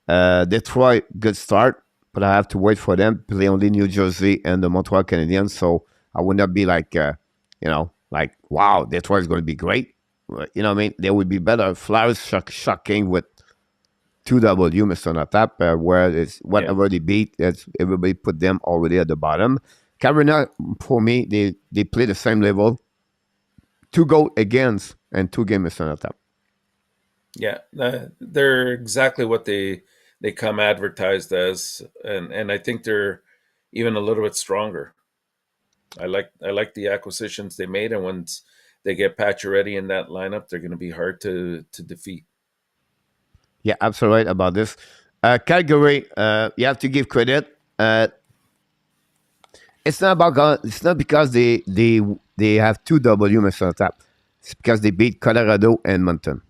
[SPEAKER 3] Detroit, good start, but I have to wait for them. Play only New Jersey and the Montreal Canadiens, so I would not be like, wow, Detroit is going to be great. You know what I mean? They would be better. Flyers shocking with 2W, Mr. Natap, where it's whatever they beat, everybody put them already at the bottom. Carolina, for me, they play the same level. 2 goal against and 2 games, Mr. Natap.
[SPEAKER 4] Yeah, they're exactly what they come advertised as, and I think they're even a little bit stronger. I like the acquisitions they made, and once they get Pacioretty in that lineup, they're going to be hard to defeat.
[SPEAKER 3] Yeah, absolutely right about this. Calgary, you have to give credit. It's not about it's not because they have 2W, Mr. Natap. It's because they beat Colorado and Edmonton.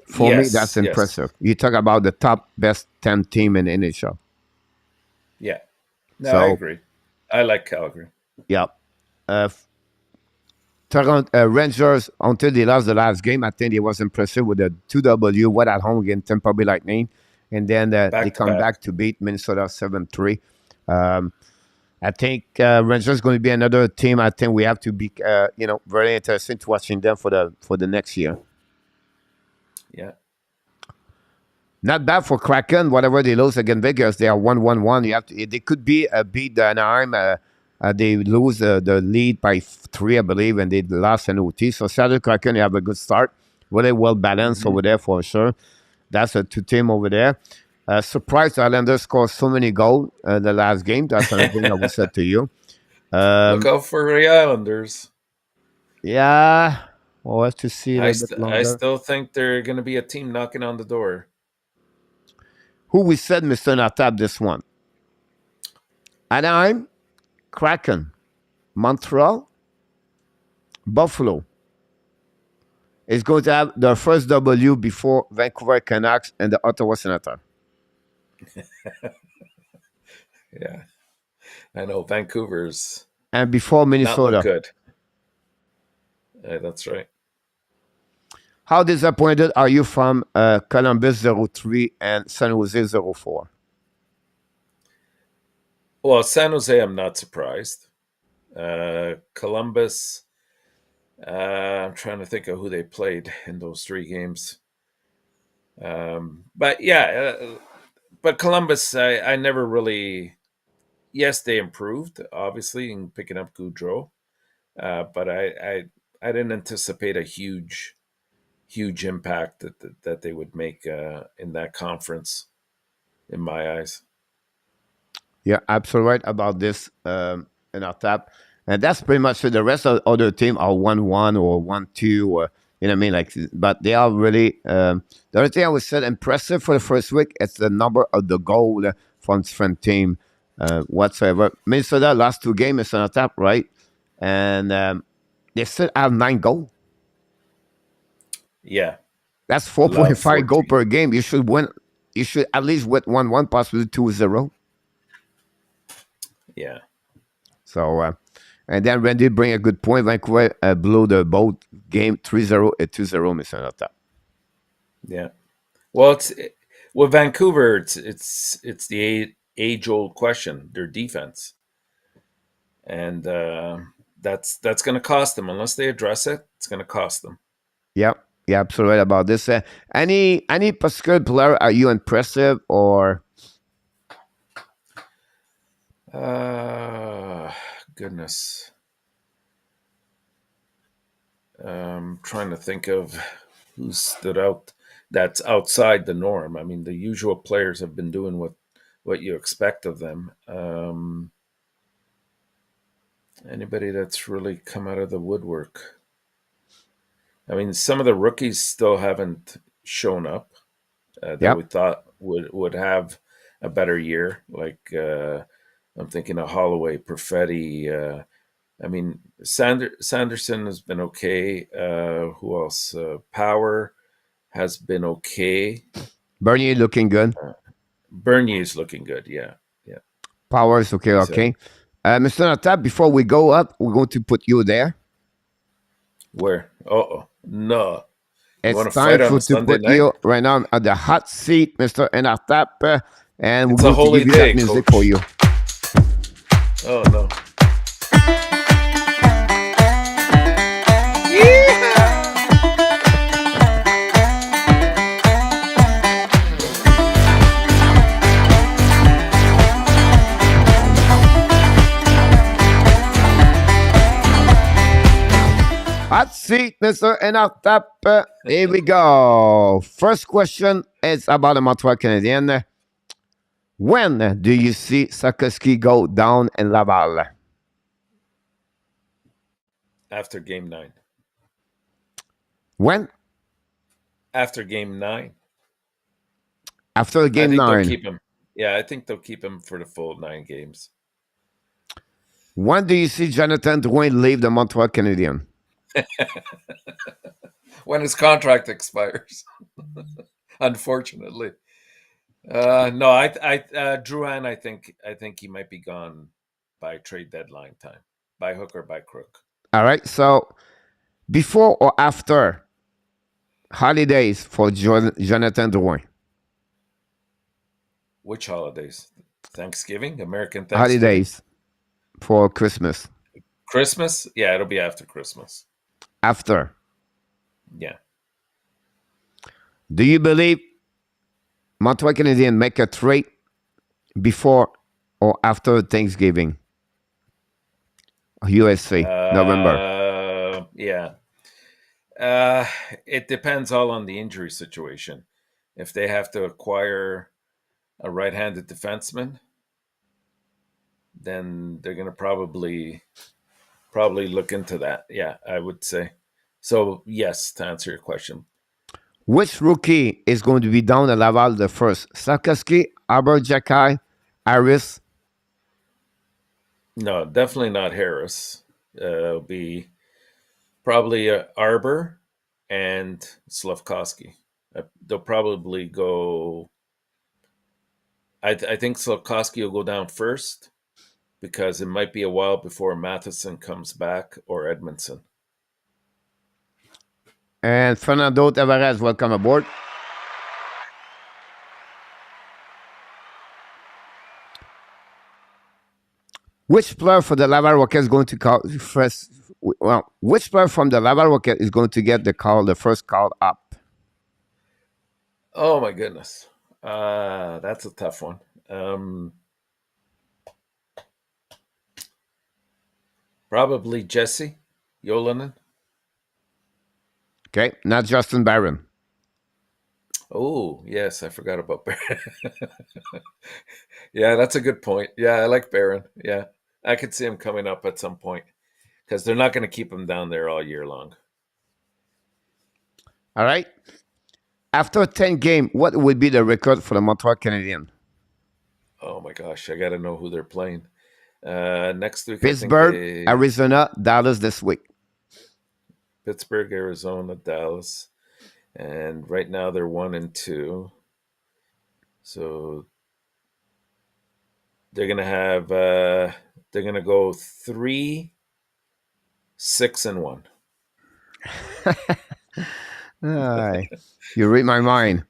[SPEAKER 3] For me, that's
[SPEAKER 4] Yes.
[SPEAKER 3] impressive. You talk about the top best 10 team in the NHL.
[SPEAKER 4] Yeah. No, I
[SPEAKER 3] So,
[SPEAKER 4] agree. I like Calgary.
[SPEAKER 3] yeah. Toronto Rangers, until they lost the last game, I think it was impressive with the 2W, what at home against Tampa Bay Lightning. And then they come back to beat Minnesota 7-3. I think Rangers is going to be another team. I think we have to be, very interested to watching them for the next year.
[SPEAKER 4] Yeah.
[SPEAKER 3] Not bad for Kraken. Whatever they lose against Vegas, they are 1-1-1. They could be beat the Anaheim. They lose the lead by 3, I believe, and they lost an OT. So Seattle Kraken, they have a good start. Really well balanced over there for sure. That's a 2 team over there. Surprised the Islanders scored so many goals the last game. That's another thing I would say to you.
[SPEAKER 4] Look out for the Islanders.
[SPEAKER 3] Yeah, we'll have to see a little bit longer.
[SPEAKER 4] I still think they're going to be a team knocking on the door.
[SPEAKER 3] Who we said, Mr. Natap, this one? Anaheim, Kraken, Montreal, Buffalo is going to have their first W before Vancouver Canucks and the Ottawa Senators.
[SPEAKER 4] Yeah, I know Vancouver's
[SPEAKER 3] and before Minnesota.
[SPEAKER 4] Not look good. That's right.
[SPEAKER 3] How disappointed are you from Columbus 03 and San Jose 04?
[SPEAKER 4] Well, San Jose, I'm not surprised. Columbus, I'm trying to think of who they played in those 3 games. But yeah, but Columbus, I never really. Yes, they improved obviously in picking up Goudreau, but I didn't anticipate a huge impact that they would make in that conference, in my eyes.
[SPEAKER 3] Yeah, absolutely right about this in our tap. And that's pretty much it. The rest of the other team are 1-1 or 1-2 or, you know what I mean? Like, but they are really, the only thing I would say impressive for the first week is the number of the goal from different team whatsoever. Minnesota last 2 games is on tap, right? And they still have 9 goals.
[SPEAKER 4] Yeah.
[SPEAKER 3] That's 4.5 goal per game. You should win. You should at least win 1-1, possibly 2-0.
[SPEAKER 4] Yeah.
[SPEAKER 3] So, and then Randy bring a good point. Vancouver blew the boat game 3-0 and 2-0, Mr. Nata.
[SPEAKER 4] Yeah. Well, with Vancouver, it's the age-old question, their defense. and that's going to cost them unless they address it. It's going to cost them.
[SPEAKER 3] Yep. Yeah, absolutely right about this. Any particular player are you impressive or?
[SPEAKER 4] Goodness. Trying to think of who stood out that's outside the norm. I mean, the usual players have been doing what you expect of them. Anybody that's really come out of the woodwork? I mean, some of the rookies still haven't shown up that
[SPEAKER 3] Yep.
[SPEAKER 4] we thought would have a better year. Like I'm thinking of Holloway, Perfetti. I mean, Sanderson has been okay. Who else? Power has been okay.
[SPEAKER 3] Bernier looking good.
[SPEAKER 4] Bernier is looking good. Yeah.
[SPEAKER 3] Power is okay. Okay. Mr. Natab, before we go up, we're going to put you there.
[SPEAKER 4] Where? Oh no.
[SPEAKER 3] It's time to put you right now at the hot seat, Mr. Natab, and
[SPEAKER 4] It's
[SPEAKER 3] we're
[SPEAKER 4] a
[SPEAKER 3] going to
[SPEAKER 4] holy
[SPEAKER 3] give you
[SPEAKER 4] day,
[SPEAKER 3] that music
[SPEAKER 4] Coach.
[SPEAKER 3] for you.
[SPEAKER 4] Oh no.
[SPEAKER 3] Hot seat, Mr. Natab. Here we go. First question is about the Montreal Canadiens. When do you see Sakowski go down in Laval?
[SPEAKER 4] After game 9.
[SPEAKER 3] When?
[SPEAKER 4] After game 9.
[SPEAKER 3] After game
[SPEAKER 4] I think
[SPEAKER 3] 9.
[SPEAKER 4] they'll keep him. Yeah, I think they'll keep him for the full 9 games.
[SPEAKER 3] When do you see Jonathan Drouin leave the Montreal Canadiens?
[SPEAKER 4] When his contract expires. Unfortunately. No, I Drouin, I think he might be gone by trade deadline time, by hook or by crook.
[SPEAKER 3] All right. So, before or after holidays for Jonathan Drouin?
[SPEAKER 4] Which holidays? Thanksgiving, American Thanksgiving.
[SPEAKER 3] Holidays for Christmas.
[SPEAKER 4] Christmas? Yeah, it'll be after Christmas.
[SPEAKER 3] After.
[SPEAKER 4] Yeah.
[SPEAKER 3] Do you believe Montreal Canadiens make a trade before or after Thanksgiving? USA, November.
[SPEAKER 4] Yeah. It depends all on the injury situation. If they have to acquire a right-handed defenseman, then they're going to probably look into that. Yeah, I would say. So, yes, to answer your question.
[SPEAKER 3] Which rookie is going to be down at Laval the first? Sakowski, Aberjakai, Harris?
[SPEAKER 4] No, definitely not Harris. It'll be probably Arbor and Slavkovsky. They'll probably go... I think Slavkovsky will go down first because it might be a while before Matheson comes back or Edmondson.
[SPEAKER 3] And Fernando Tavares, welcome aboard. Which player for the Laval Rocket is going to call first? Well, which player from the Laval Rocket is going to get the first call up?
[SPEAKER 4] Oh my goodness, that's a tough one. Probably Jesse Yolanen.
[SPEAKER 3] Okay, not Justin Barron.
[SPEAKER 4] Oh, yes, I forgot about Barron. Yeah, that's a good point. Yeah, I like Barron. Yeah, I could see him coming up at some point because they're not going to keep him down there all year long.
[SPEAKER 3] All right. After 10 games, what would be the record for the Montreal Canadiens?
[SPEAKER 4] Oh my gosh, I got to know who they're playing. Next week,
[SPEAKER 3] Pittsburgh, Arizona, Dallas this week.
[SPEAKER 4] Pittsburgh, Arizona, Dallas. And right now they're 1-2. So they're going to have, they're going to go 3-6-1.
[SPEAKER 3] You read my mind.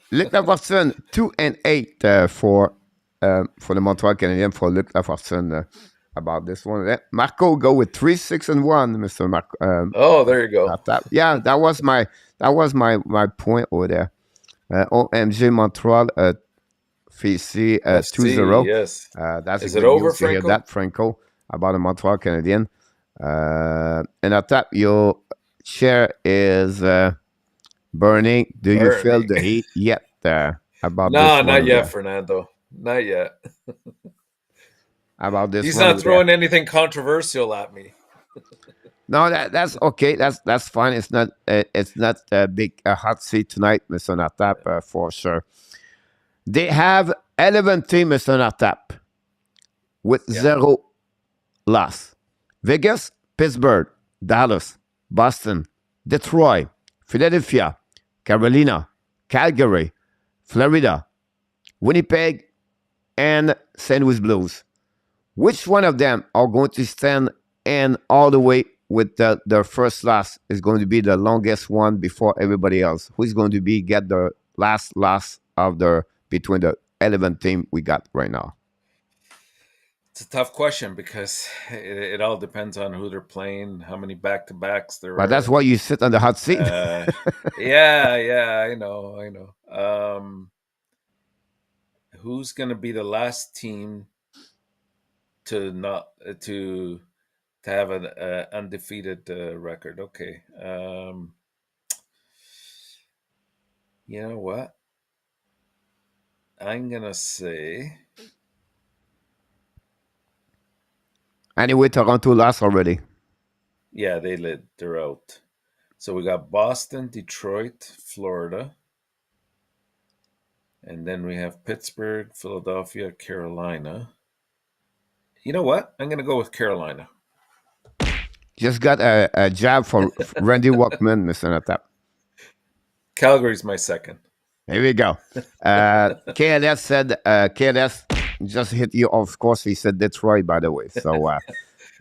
[SPEAKER 3] Luc Watson, 2-8 for for the Montreal Canadiens for Luc Lafortune about this one. Marco go with 3-6-1, Mr. Marco.
[SPEAKER 4] Oh, there you go.
[SPEAKER 3] Yeah, that was my point over there. OMG Montreal FEC 2-0.
[SPEAKER 4] Yes.
[SPEAKER 3] That's
[SPEAKER 4] Is
[SPEAKER 3] a
[SPEAKER 4] it
[SPEAKER 3] good
[SPEAKER 4] over,
[SPEAKER 3] news to hear
[SPEAKER 4] Franco?
[SPEAKER 3] that, Franco, about the Montreal Canadiens. And at that, your chair is burning. Do you feel the heat yet about this
[SPEAKER 4] No,
[SPEAKER 3] one?
[SPEAKER 4] not yet,
[SPEAKER 3] There?
[SPEAKER 4] Fernando. Not yet.
[SPEAKER 3] About this
[SPEAKER 4] He's
[SPEAKER 3] one
[SPEAKER 4] not
[SPEAKER 3] over
[SPEAKER 4] throwing
[SPEAKER 3] there.
[SPEAKER 4] anything controversial at me.
[SPEAKER 3] No, that's okay. That's fine. It's not a big hot seat tonight, Mr. Natap, for sure. They have 11 teams, Mr. Natap, with
[SPEAKER 4] Yeah.
[SPEAKER 3] 0 loss. Vegas, Pittsburgh, Dallas, Boston, Detroit, Philadelphia, Carolina, Calgary, Florida, Winnipeg, and St. Louis Blues. Which one of them are going to stand in all the way with their first loss is going to be the longest one before everybody else? Who's going to be get the last loss of between the 11 team we got right now?
[SPEAKER 4] It's a tough question because it all depends on who they're playing, how many back-to-backs there
[SPEAKER 3] But
[SPEAKER 4] are.
[SPEAKER 3] that's why you sit on the hot seat.
[SPEAKER 4] Yeah, I know. Who's going to be the last team to not to have an undefeated record? Okay. You know what? I'm gonna say.
[SPEAKER 3] Anyway, Toronto lost already.
[SPEAKER 4] Yeah, they're out. So we got Boston, Detroit, Florida. And then we have Pittsburgh, Philadelphia, Carolina. You know what? I'm going to go with Carolina.
[SPEAKER 3] Just got a job for Randy Walkman, Mr. Natap.
[SPEAKER 4] Calgary's my second.
[SPEAKER 3] Here we go. KLS said, KLS just hit you. Of course, he said Detroit, by the way. So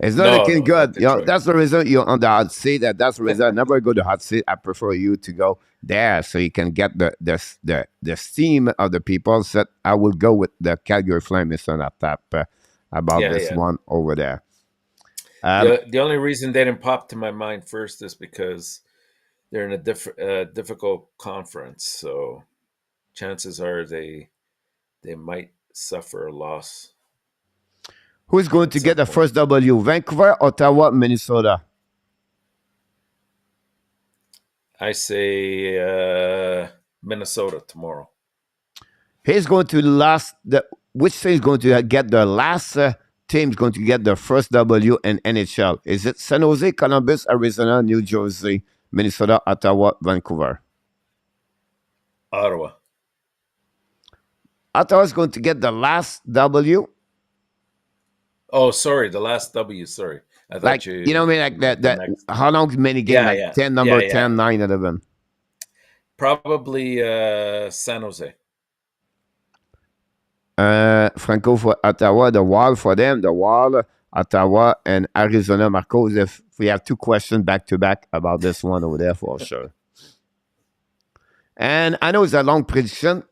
[SPEAKER 3] it's not looking good.
[SPEAKER 4] Not
[SPEAKER 3] You know, that's the reason you're on the hot seat. That's the reason I never go to hot seat. I prefer you to go there so you can get the steam of the people. So I will go with the Calgary Flame, Mr. Natap, about this one over there.
[SPEAKER 4] The only reason they didn't pop to my mind first is because they're in a difficult conference. So chances are they might suffer a loss.
[SPEAKER 3] Who's going to get the first W? Vancouver, Ottawa, Minnesota?
[SPEAKER 4] I say Minnesota tomorrow.
[SPEAKER 3] He's going to which team is going to get the last team is going to get the first W in NHL? Is it San Jose, Columbus, Arizona, New Jersey, Minnesota, Ottawa, Vancouver?
[SPEAKER 4] Ottawa.
[SPEAKER 3] Ottawa is going to get the last W.
[SPEAKER 4] Oh, sorry, the last W. Sorry, I thought
[SPEAKER 3] you know what I mean, like that. How long many games? 10, 10, 9, 11.
[SPEAKER 4] Probably San Jose.
[SPEAKER 3] Franco for Ottawa, the Wall for them, the Wall, Ottawa, and Arizona. Marco, if we have two questions back to back about this one over there for sure. And I know it's a long prediction.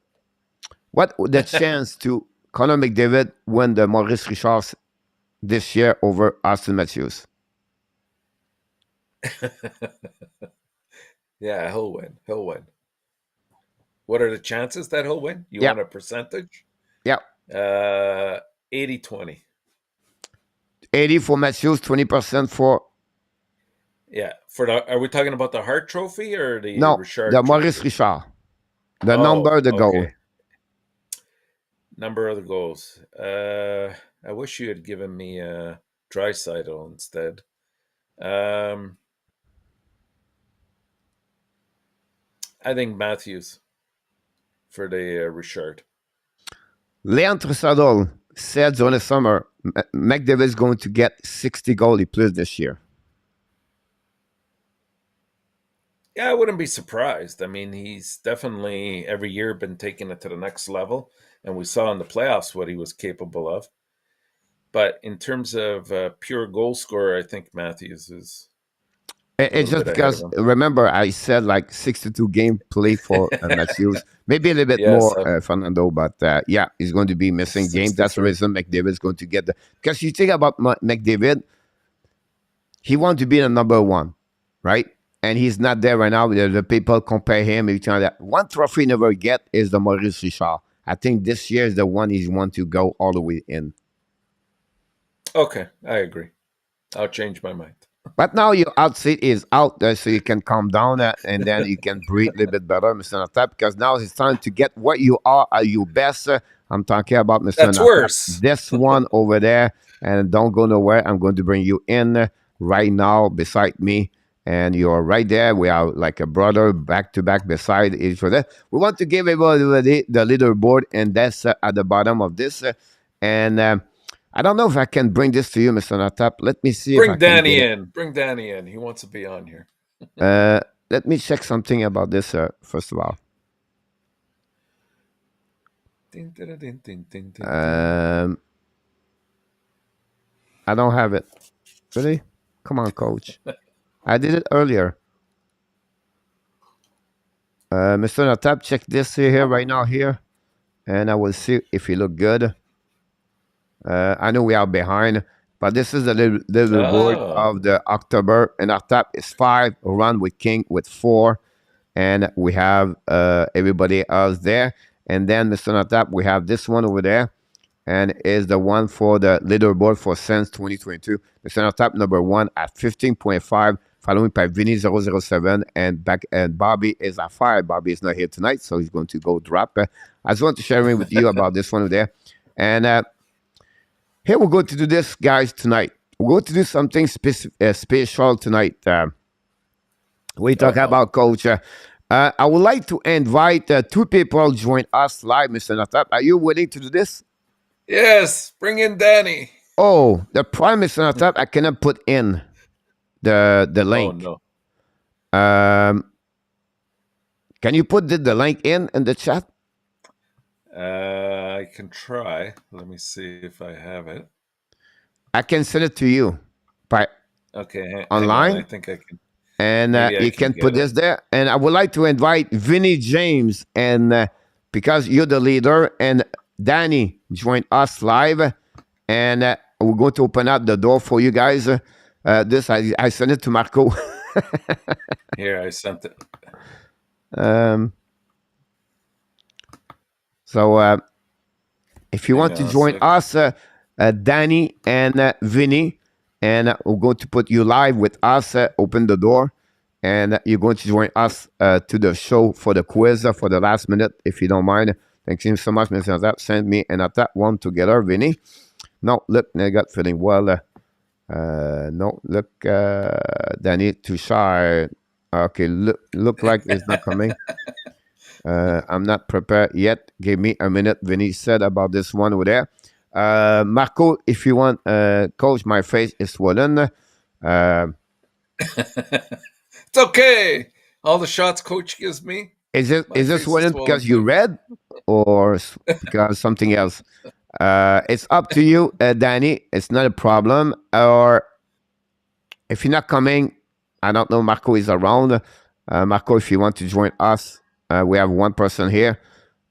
[SPEAKER 3] What the chance to Connor McDavid win the Maurice Richard this year over Austin Matthews?
[SPEAKER 4] Yeah, he'll win. He'll win. What are the chances that he'll win? You want a percentage?
[SPEAKER 3] Yeah.
[SPEAKER 4] 80-20.
[SPEAKER 3] 80 for Matthews, 20% for...
[SPEAKER 4] Yeah. Are we talking about the Hart Trophy or the Richard
[SPEAKER 3] the
[SPEAKER 4] Trophy?
[SPEAKER 3] Maurice Richard. The number of the goal.
[SPEAKER 4] Number of the goals. I wish you had given me Draisaitl instead. I think Matthews for the Richard.
[SPEAKER 3] Leon Trusadol said during the summer, McDavid is going to get 60 goalie plus this year.
[SPEAKER 4] Yeah, I wouldn't be surprised. I mean, he's definitely every year been taking it to the next level, and we saw in the playoffs what he was capable of. But in terms of pure goal scorer, I think Matthews is
[SPEAKER 3] It's
[SPEAKER 4] little
[SPEAKER 3] just
[SPEAKER 4] bit ahead of
[SPEAKER 3] because,
[SPEAKER 4] him.
[SPEAKER 3] remember, I said like 62 game play for Matthews. Maybe a little bit
[SPEAKER 4] Yes,
[SPEAKER 3] more, Fernando, but yeah, he's going to be missing games. That's the
[SPEAKER 4] 63.
[SPEAKER 3] reason McDavid's going to get the. Because you think about McDavid, he wants to be the number one, right? And he's not there right now. The people compare him. Everything like that. One trophy he never get is the Maurice Richard. I think this year is the one he's want to go all the way in.
[SPEAKER 4] Okay, I agree. I'll change my mind.
[SPEAKER 3] But now your outfit is out there, so you can calm down and then you can breathe a little bit better, Mr. Natap, because now it's time to get what you are at your best. I'm talking about Mr.
[SPEAKER 4] That's
[SPEAKER 3] Natap.
[SPEAKER 4] worse.
[SPEAKER 3] This one over there, and don't go nowhere. I'm going to bring you in right now beside me, and you're right there. We are like a brother, back to back beside each other. We want to give everybody the leaderboard, and that's at the bottom of this. And I don't know if I can bring this to you, Mr. Natap. Let me see if I
[SPEAKER 4] Bring
[SPEAKER 3] can
[SPEAKER 4] Danny
[SPEAKER 3] get it.
[SPEAKER 4] in. Bring Danny in. He wants to be on here.
[SPEAKER 3] Let me check something about this first of all.
[SPEAKER 4] Ding, ding, ding, ding, ding, ding.
[SPEAKER 3] I don't have it. Really? Come on, coach. I did it earlier. Mr. Natap, check this here right now here, and I will see if you look good. I know we are behind, but this is the little board of the October, and our top is 5. Run with King with 4, and we have everybody else there. And then Mr. Natap, we have this one over there, and is the one for the leaderboard for since 2022. Mr. Natap number 1 at 15.5, following by Vinny 007, and Bobby is at 5. Bobby is not here tonight, so he's going to go drop. I just want to share with you about this one over there, and here we're going to do this, guys, tonight. We're going to do something special tonight. We talk about, Coach. I would like to invite 2 people to join us live, Mr. Natap. Are you willing to do this?
[SPEAKER 4] Yes, bring in Danny.
[SPEAKER 3] Oh, the prime, Mr. Natap, I cannot put in the link.
[SPEAKER 4] Oh, no.
[SPEAKER 3] Can you put the link in the chat?
[SPEAKER 4] I can try. Let me see if I have it.
[SPEAKER 3] I can send it to you by online.
[SPEAKER 4] I think I can.
[SPEAKER 3] And you can put this there. And I would like to invite Vinny James, and because you're the leader, and Danny join us live. And we're going to open up the door for you guys. This I sent it to Marco.
[SPEAKER 4] Here, I sent it.
[SPEAKER 3] So if you want to join us, Danny and Vinny, and we're going to put you live with us, open the door, and you're going to join us to the show for the quiz for the last minute, if you don't mind. Thank you so much, Mr. Zap. Send me and that one together, Vinny. No, look, I got feeling well. No, look, Danny, too shy. Okay, look like it's not coming. I'm not prepared yet. Give me a minute. Vinny said about this one over there. Marco, if you want, Coach, my face is swollen.
[SPEAKER 4] It's okay. All the shots Coach gives me.
[SPEAKER 3] Is this swollen because you read, or because something else? It's up to you, Danny. It's not a problem. Or if you're not coming, I don't know. Marco is around. Marco, if you want to join us. We have one person here.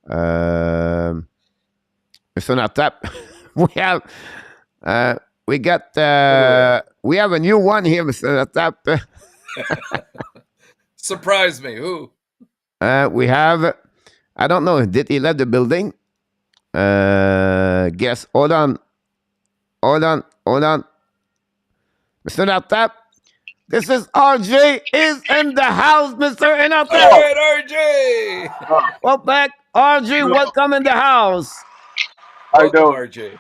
[SPEAKER 3] Mr. Natap. We have a new one here, Mr. Natap.
[SPEAKER 4] Surprise me. Who?
[SPEAKER 3] We have, I don't know, did he left the building? Guess, hold on. Mr. Natap. This is RJ is in the house, Mr. Natap.
[SPEAKER 4] All right, RJ.
[SPEAKER 3] Welcome back. RJ, welcome in the house.
[SPEAKER 6] How you doing?
[SPEAKER 4] RJ.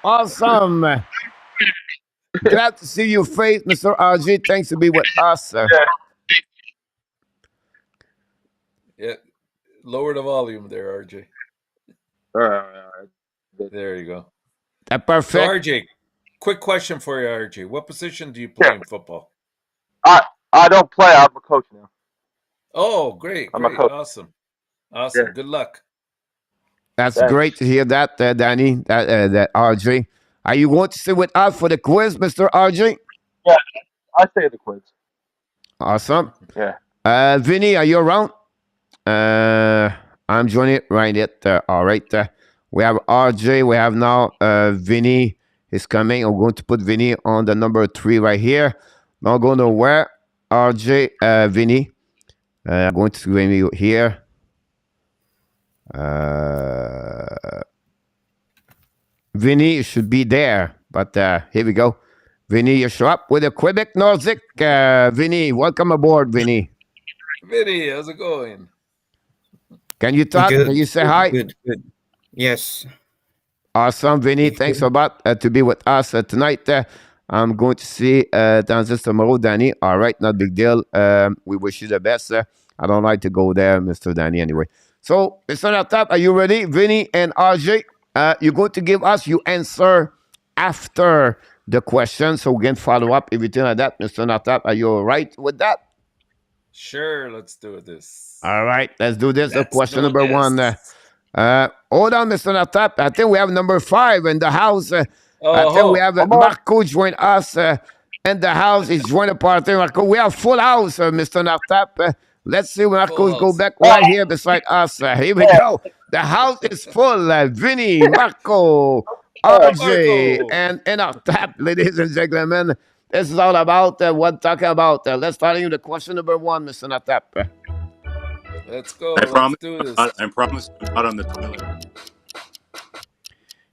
[SPEAKER 3] Awesome. Glad to see your face, Mr. RJ. Thanks to be with us.
[SPEAKER 4] Yeah. Lower the volume there, RJ.
[SPEAKER 6] All right.
[SPEAKER 4] There you go.
[SPEAKER 3] Perfect.
[SPEAKER 4] So, RJ, quick question for you, RJ. What position do you play in football?
[SPEAKER 6] I don't play. I'm a coach now.
[SPEAKER 4] Oh, great.
[SPEAKER 6] I'm a coach.
[SPEAKER 4] Awesome. Yeah. Good luck.
[SPEAKER 3] That's great to hear that, Danny, that RJ. Are you going to stay with us for the quiz, Mr. RJ?
[SPEAKER 6] Yeah, I say the quiz.
[SPEAKER 3] Awesome.
[SPEAKER 6] Yeah.
[SPEAKER 3] Vinny, are you around? I'm joining it right it. All right. We have RJ. We have now Vinny is coming. I'm going to put Vinny on the number 3 right here. Not going to where? RJ, Vinny. I'm going to bring you here. Vinny should be there, but here we go. Vinny, you show up with a Quebec Nordic. Vinny, welcome aboard, Vinny.
[SPEAKER 4] Vinny, how's it going?
[SPEAKER 3] Can you talk?
[SPEAKER 7] Good,
[SPEAKER 3] Can you say
[SPEAKER 7] good,
[SPEAKER 3] hi?
[SPEAKER 7] Good. Yes.
[SPEAKER 3] Awesome, Vinny. Thanks a lot to be with us tonight. I'm going to see Dances tomorrow, Danny. All right, not big deal. We wish you the best. I don't like to go there, Mr. Danny, anyway. So, Mr. Natap, are you ready? Vinny and RJ, you're going to give us your answer after the question, so we can follow up everything like that. Mr. Natap, are you all right with that?
[SPEAKER 4] Sure, let's do this.
[SPEAKER 3] All right, let's do this.
[SPEAKER 4] Let's
[SPEAKER 3] Question
[SPEAKER 4] do
[SPEAKER 3] number
[SPEAKER 4] this.
[SPEAKER 3] 1. Hold on, Mr. Natap. I think we have number 5 in the house. I think we have Marco join us in the house. He's joined the party. Marco, we have full house, Mr. Natap. Let's see Marco's go back right here beside us. Here we go. The house is full. Vinny, Marco, RJ,
[SPEAKER 4] Marco.
[SPEAKER 3] and Natap, ladies and gentlemen. This is all about what talking about. Let's start with the question number 1, Mr. Natap.
[SPEAKER 4] Let's go.
[SPEAKER 8] I promise.
[SPEAKER 4] Let's do this.
[SPEAKER 8] I promise I'm not on the toilet.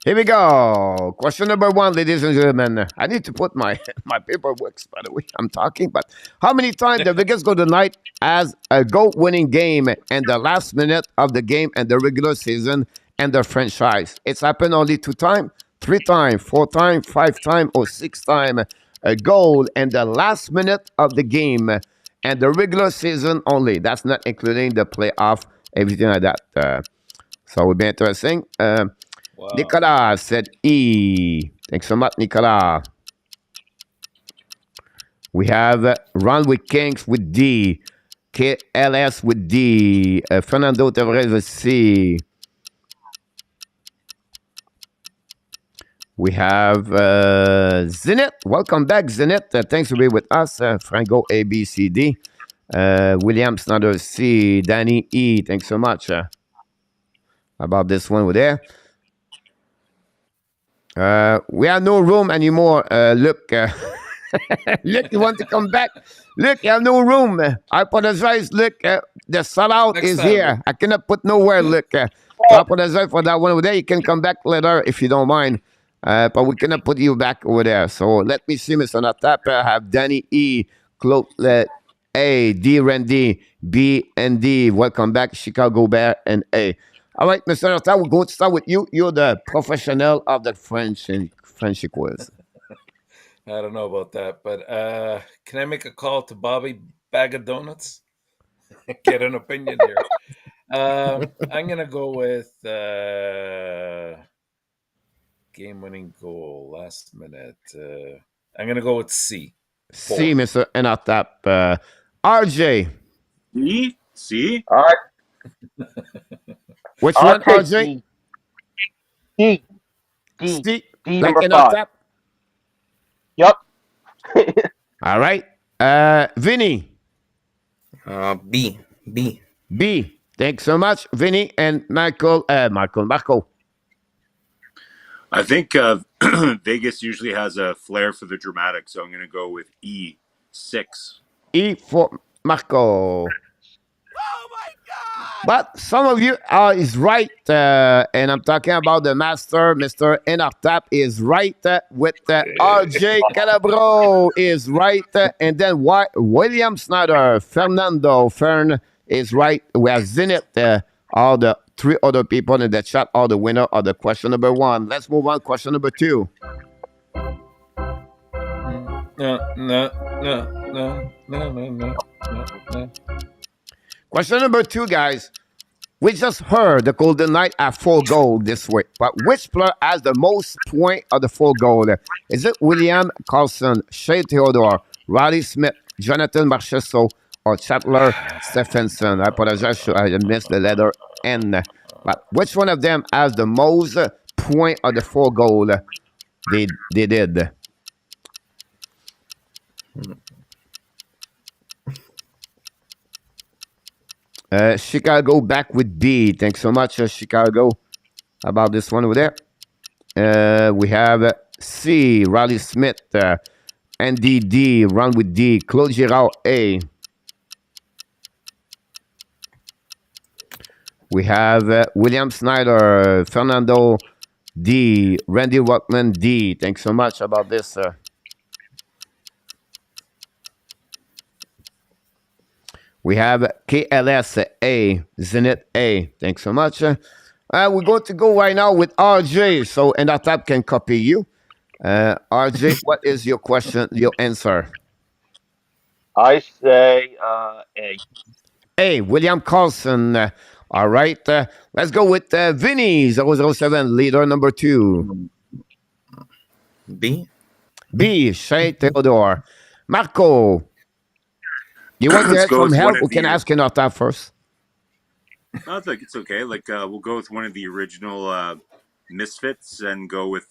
[SPEAKER 3] Here we go. Question number 1, ladies and gentlemen. I need to put my paperwork, by the way. I'm talking, but how many times the Vegas Golden Knight has a goal-winning game in the last minute of the game and the regular season and the franchise? It's happened only 2 times, 3 times, 4 times, 5 times, or 6 times. A goal in the last minute of the game and the regular season only. That's not including the playoff, everything like that. So it would be interesting.
[SPEAKER 4] Wow.
[SPEAKER 3] Nicolas said E. Thanks so much, Nicolas. We have Ron with Kings with D. KLS with D. Fernando Tavares with C. We have Zenit. Welcome back, Zenit. Thanks for being with us. Franco A, B, C, D. William Snyder C. Danny E. Thanks so much. About this one over there. We have no room anymore. Look, look, you want to come back? Look, you have no room. I apologize. Look, the sellout
[SPEAKER 4] Next
[SPEAKER 3] is
[SPEAKER 4] time.
[SPEAKER 3] here. I cannot put nowhere. Look, I apologize for that one over there. You can come back later if you don't mind. But we cannot put you back over there. So let me see, Mr. Natap. I have Danny E, Claude A, D, Randy, B, and D. Welcome back, Chicago Bear, and A. All right, Mr. Natap, we're going to start with you. You're the professional of the Frenchy quiz.
[SPEAKER 4] I don't know about that, but can I make a call to Bobby Bag of Donuts? Get an opinion here. I'm going to go with game-winning goal, last minute. I'm going to go with C.
[SPEAKER 3] C, Mr. Natap. RJ.
[SPEAKER 8] See?
[SPEAKER 6] All right.
[SPEAKER 3] Which
[SPEAKER 6] I'll
[SPEAKER 3] one,
[SPEAKER 6] take
[SPEAKER 3] RJ?
[SPEAKER 6] D.
[SPEAKER 3] C.
[SPEAKER 6] D
[SPEAKER 3] Like
[SPEAKER 6] number
[SPEAKER 3] in
[SPEAKER 6] 5.
[SPEAKER 3] Natap?
[SPEAKER 6] Yep.
[SPEAKER 3] All right. Vinny.
[SPEAKER 7] B.
[SPEAKER 3] B. Thanks so much, Vinny and Marco.
[SPEAKER 8] I think Vegas usually has a flair for the dramatic, so I'm going to go with E, 6.
[SPEAKER 3] E for Marco.
[SPEAKER 5] Oh my God!
[SPEAKER 3] But some of you is right, and I'm talking about the master, Mr. Enartap is right with RJ Calabro is right, and then William Snyder, Fernando Fern is right. We have Zenit, all the 3 other people in the chat, all the winner of the question number 1. Let's move on. Question number 2.
[SPEAKER 4] No.
[SPEAKER 3] Question number 2, guys. We just heard the Golden Knight have 4 goals this week, but which player has the most point of the 4 goals? Is it William Carlson, Shea Theodore, Riley Smith, Jonathan Marchessault, or Chatler Stephenson? I apologize, I missed the letter N. But which one of them has the most point of the 4 goals they did? Chicago back with B. Thanks so much, Chicago. How about this one over there? We have C. Riley Smith. Andy D. Run with D. Claude Girard A. We have William Snyder. Fernando D. Randy Walkman D. Thanks so much about this. We have KLS A. Zenith A. Thanks so much. We're going to go right now with RJ. So, and that tab can copy you. RJ, what is your question, your answer?
[SPEAKER 6] I say A.
[SPEAKER 3] A. William Carlson. All right. Let's go with Vinny, 007, leader number 2.
[SPEAKER 7] B.
[SPEAKER 3] B. Shea Theodore. Marco. You want to
[SPEAKER 8] Let's
[SPEAKER 3] ask
[SPEAKER 8] go
[SPEAKER 3] some
[SPEAKER 8] with
[SPEAKER 3] help?
[SPEAKER 8] one
[SPEAKER 3] We
[SPEAKER 8] of
[SPEAKER 3] can
[SPEAKER 8] the-
[SPEAKER 3] ask in our tab first.
[SPEAKER 8] I think it's okay. Like we'll go with one of the original Misfits and go with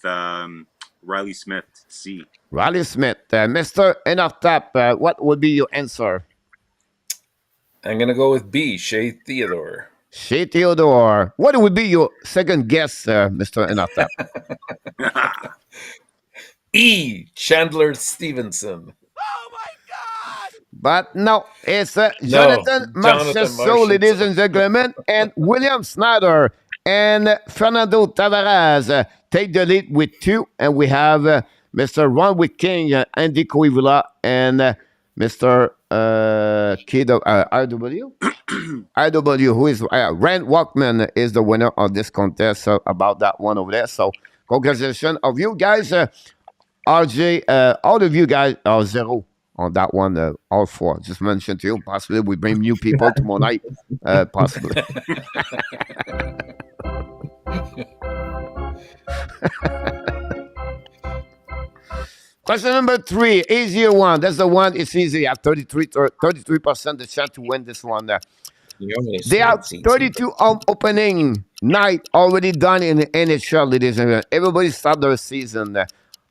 [SPEAKER 8] Riley Smith C.
[SPEAKER 3] Riley Smith. Mr. In our tab, what would be your answer?
[SPEAKER 4] I'm gonna go with B. Shea Theodore.
[SPEAKER 3] Shea Theodore. What would be your second guess, Mr. In our tab?
[SPEAKER 4] E. Chandler Stevenson.
[SPEAKER 5] Oh my God!
[SPEAKER 3] But no, it's Jonathan Marchessault, ladies and gentlemen, and William Snyder and Fernando Tavares take the lead with 2, and we have Mr. Ron with King, Andy Coivula, and Mr. IW. IW, who is Rand Walkman, is the winner of this contest. So about that one over there. So congratulations of you guys. RJ, all of you guys are 0 on that one. All 4. Just mentioned to you. Possibly we bring new people tomorrow night. Possibly. Question number 3, easier one. That's the one. It's easy. At 33% the chance to win this one. They have 32 opening night already done in the NHL, ladies and gentlemen. Everybody start their season.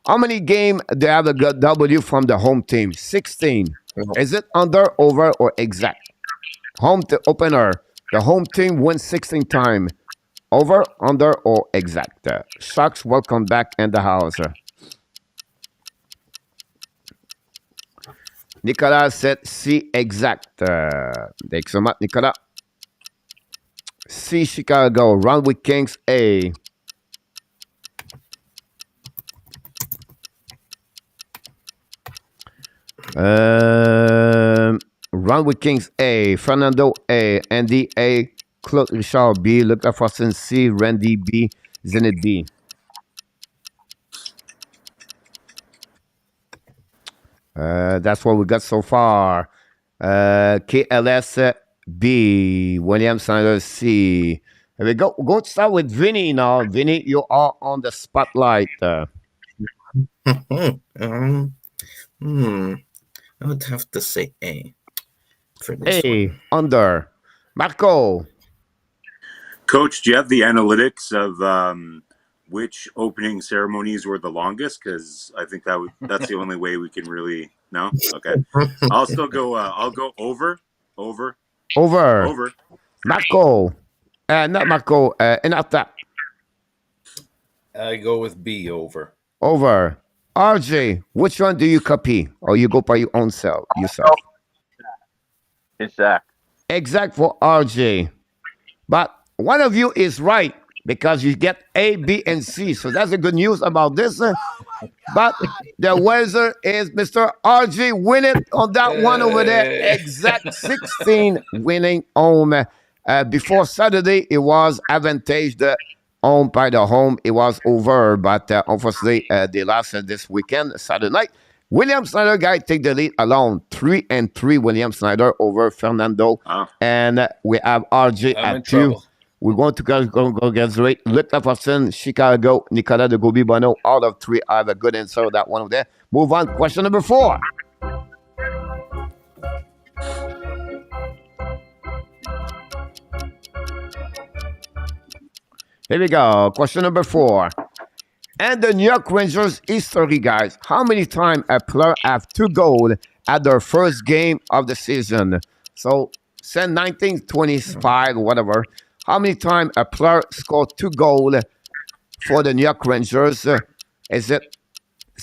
[SPEAKER 3] How many games they have a good W from the home team? 16. Is it under, over, or exact? Home to opener. The home team wins 16 times. Over, under, or exact? Sharks, welcome back in the house. Nicolas said C, exact. Thanks so much, Nicolas. C, Chicago. Run with Kings A. Run with Kings A. Fernando A. Andy A. Claude Richard B. Lucas Fossin C. Randy B. Zenith B. That's what we got so far. KLS B. William Sanders C. Here we go. We're going to start with Vinny now. Vinny, you are on the spotlight.
[SPEAKER 7] I would have to say A for this
[SPEAKER 3] A.
[SPEAKER 7] one.
[SPEAKER 3] Under. Marco.
[SPEAKER 8] Coach, do you have the analytics of which opening ceremonies were the longest? Because I think that's the only way we can really no. Okay, I'll still go. I'll go over.
[SPEAKER 3] Marco. Not Marco. Inata.
[SPEAKER 4] I go with B. Over.
[SPEAKER 3] RJ, which one do you copy, or you go by your own self yourself?
[SPEAKER 6] Exact.
[SPEAKER 3] Exact for RJ, but one of you is right because you get A, B, and C. So that's the good news about this. But the weather is Mr. RJ winning on that one over there. Exact 16 winning home. Before Saturday, it was advantaged home by the home. It was over, but unfortunately, they lost this weekend, Saturday night. William Snyder guy take the lead alone. 3-3 William Snyder over Fernando. And we have RJ at 2.
[SPEAKER 4] Trouble.
[SPEAKER 3] We're going to congratulate Luc Lafortune, Chicago, Nicolas de Gobi Bono. All of 3 have a good answer that one over there. Move on. Question number 4. Here we go. Question number 4. And the New York Rangers history, guys. How many times a player have 2 goals at their first game of the season? So Since 1925, whatever. How many times a player scored 2 goals for the New York Rangers? Is it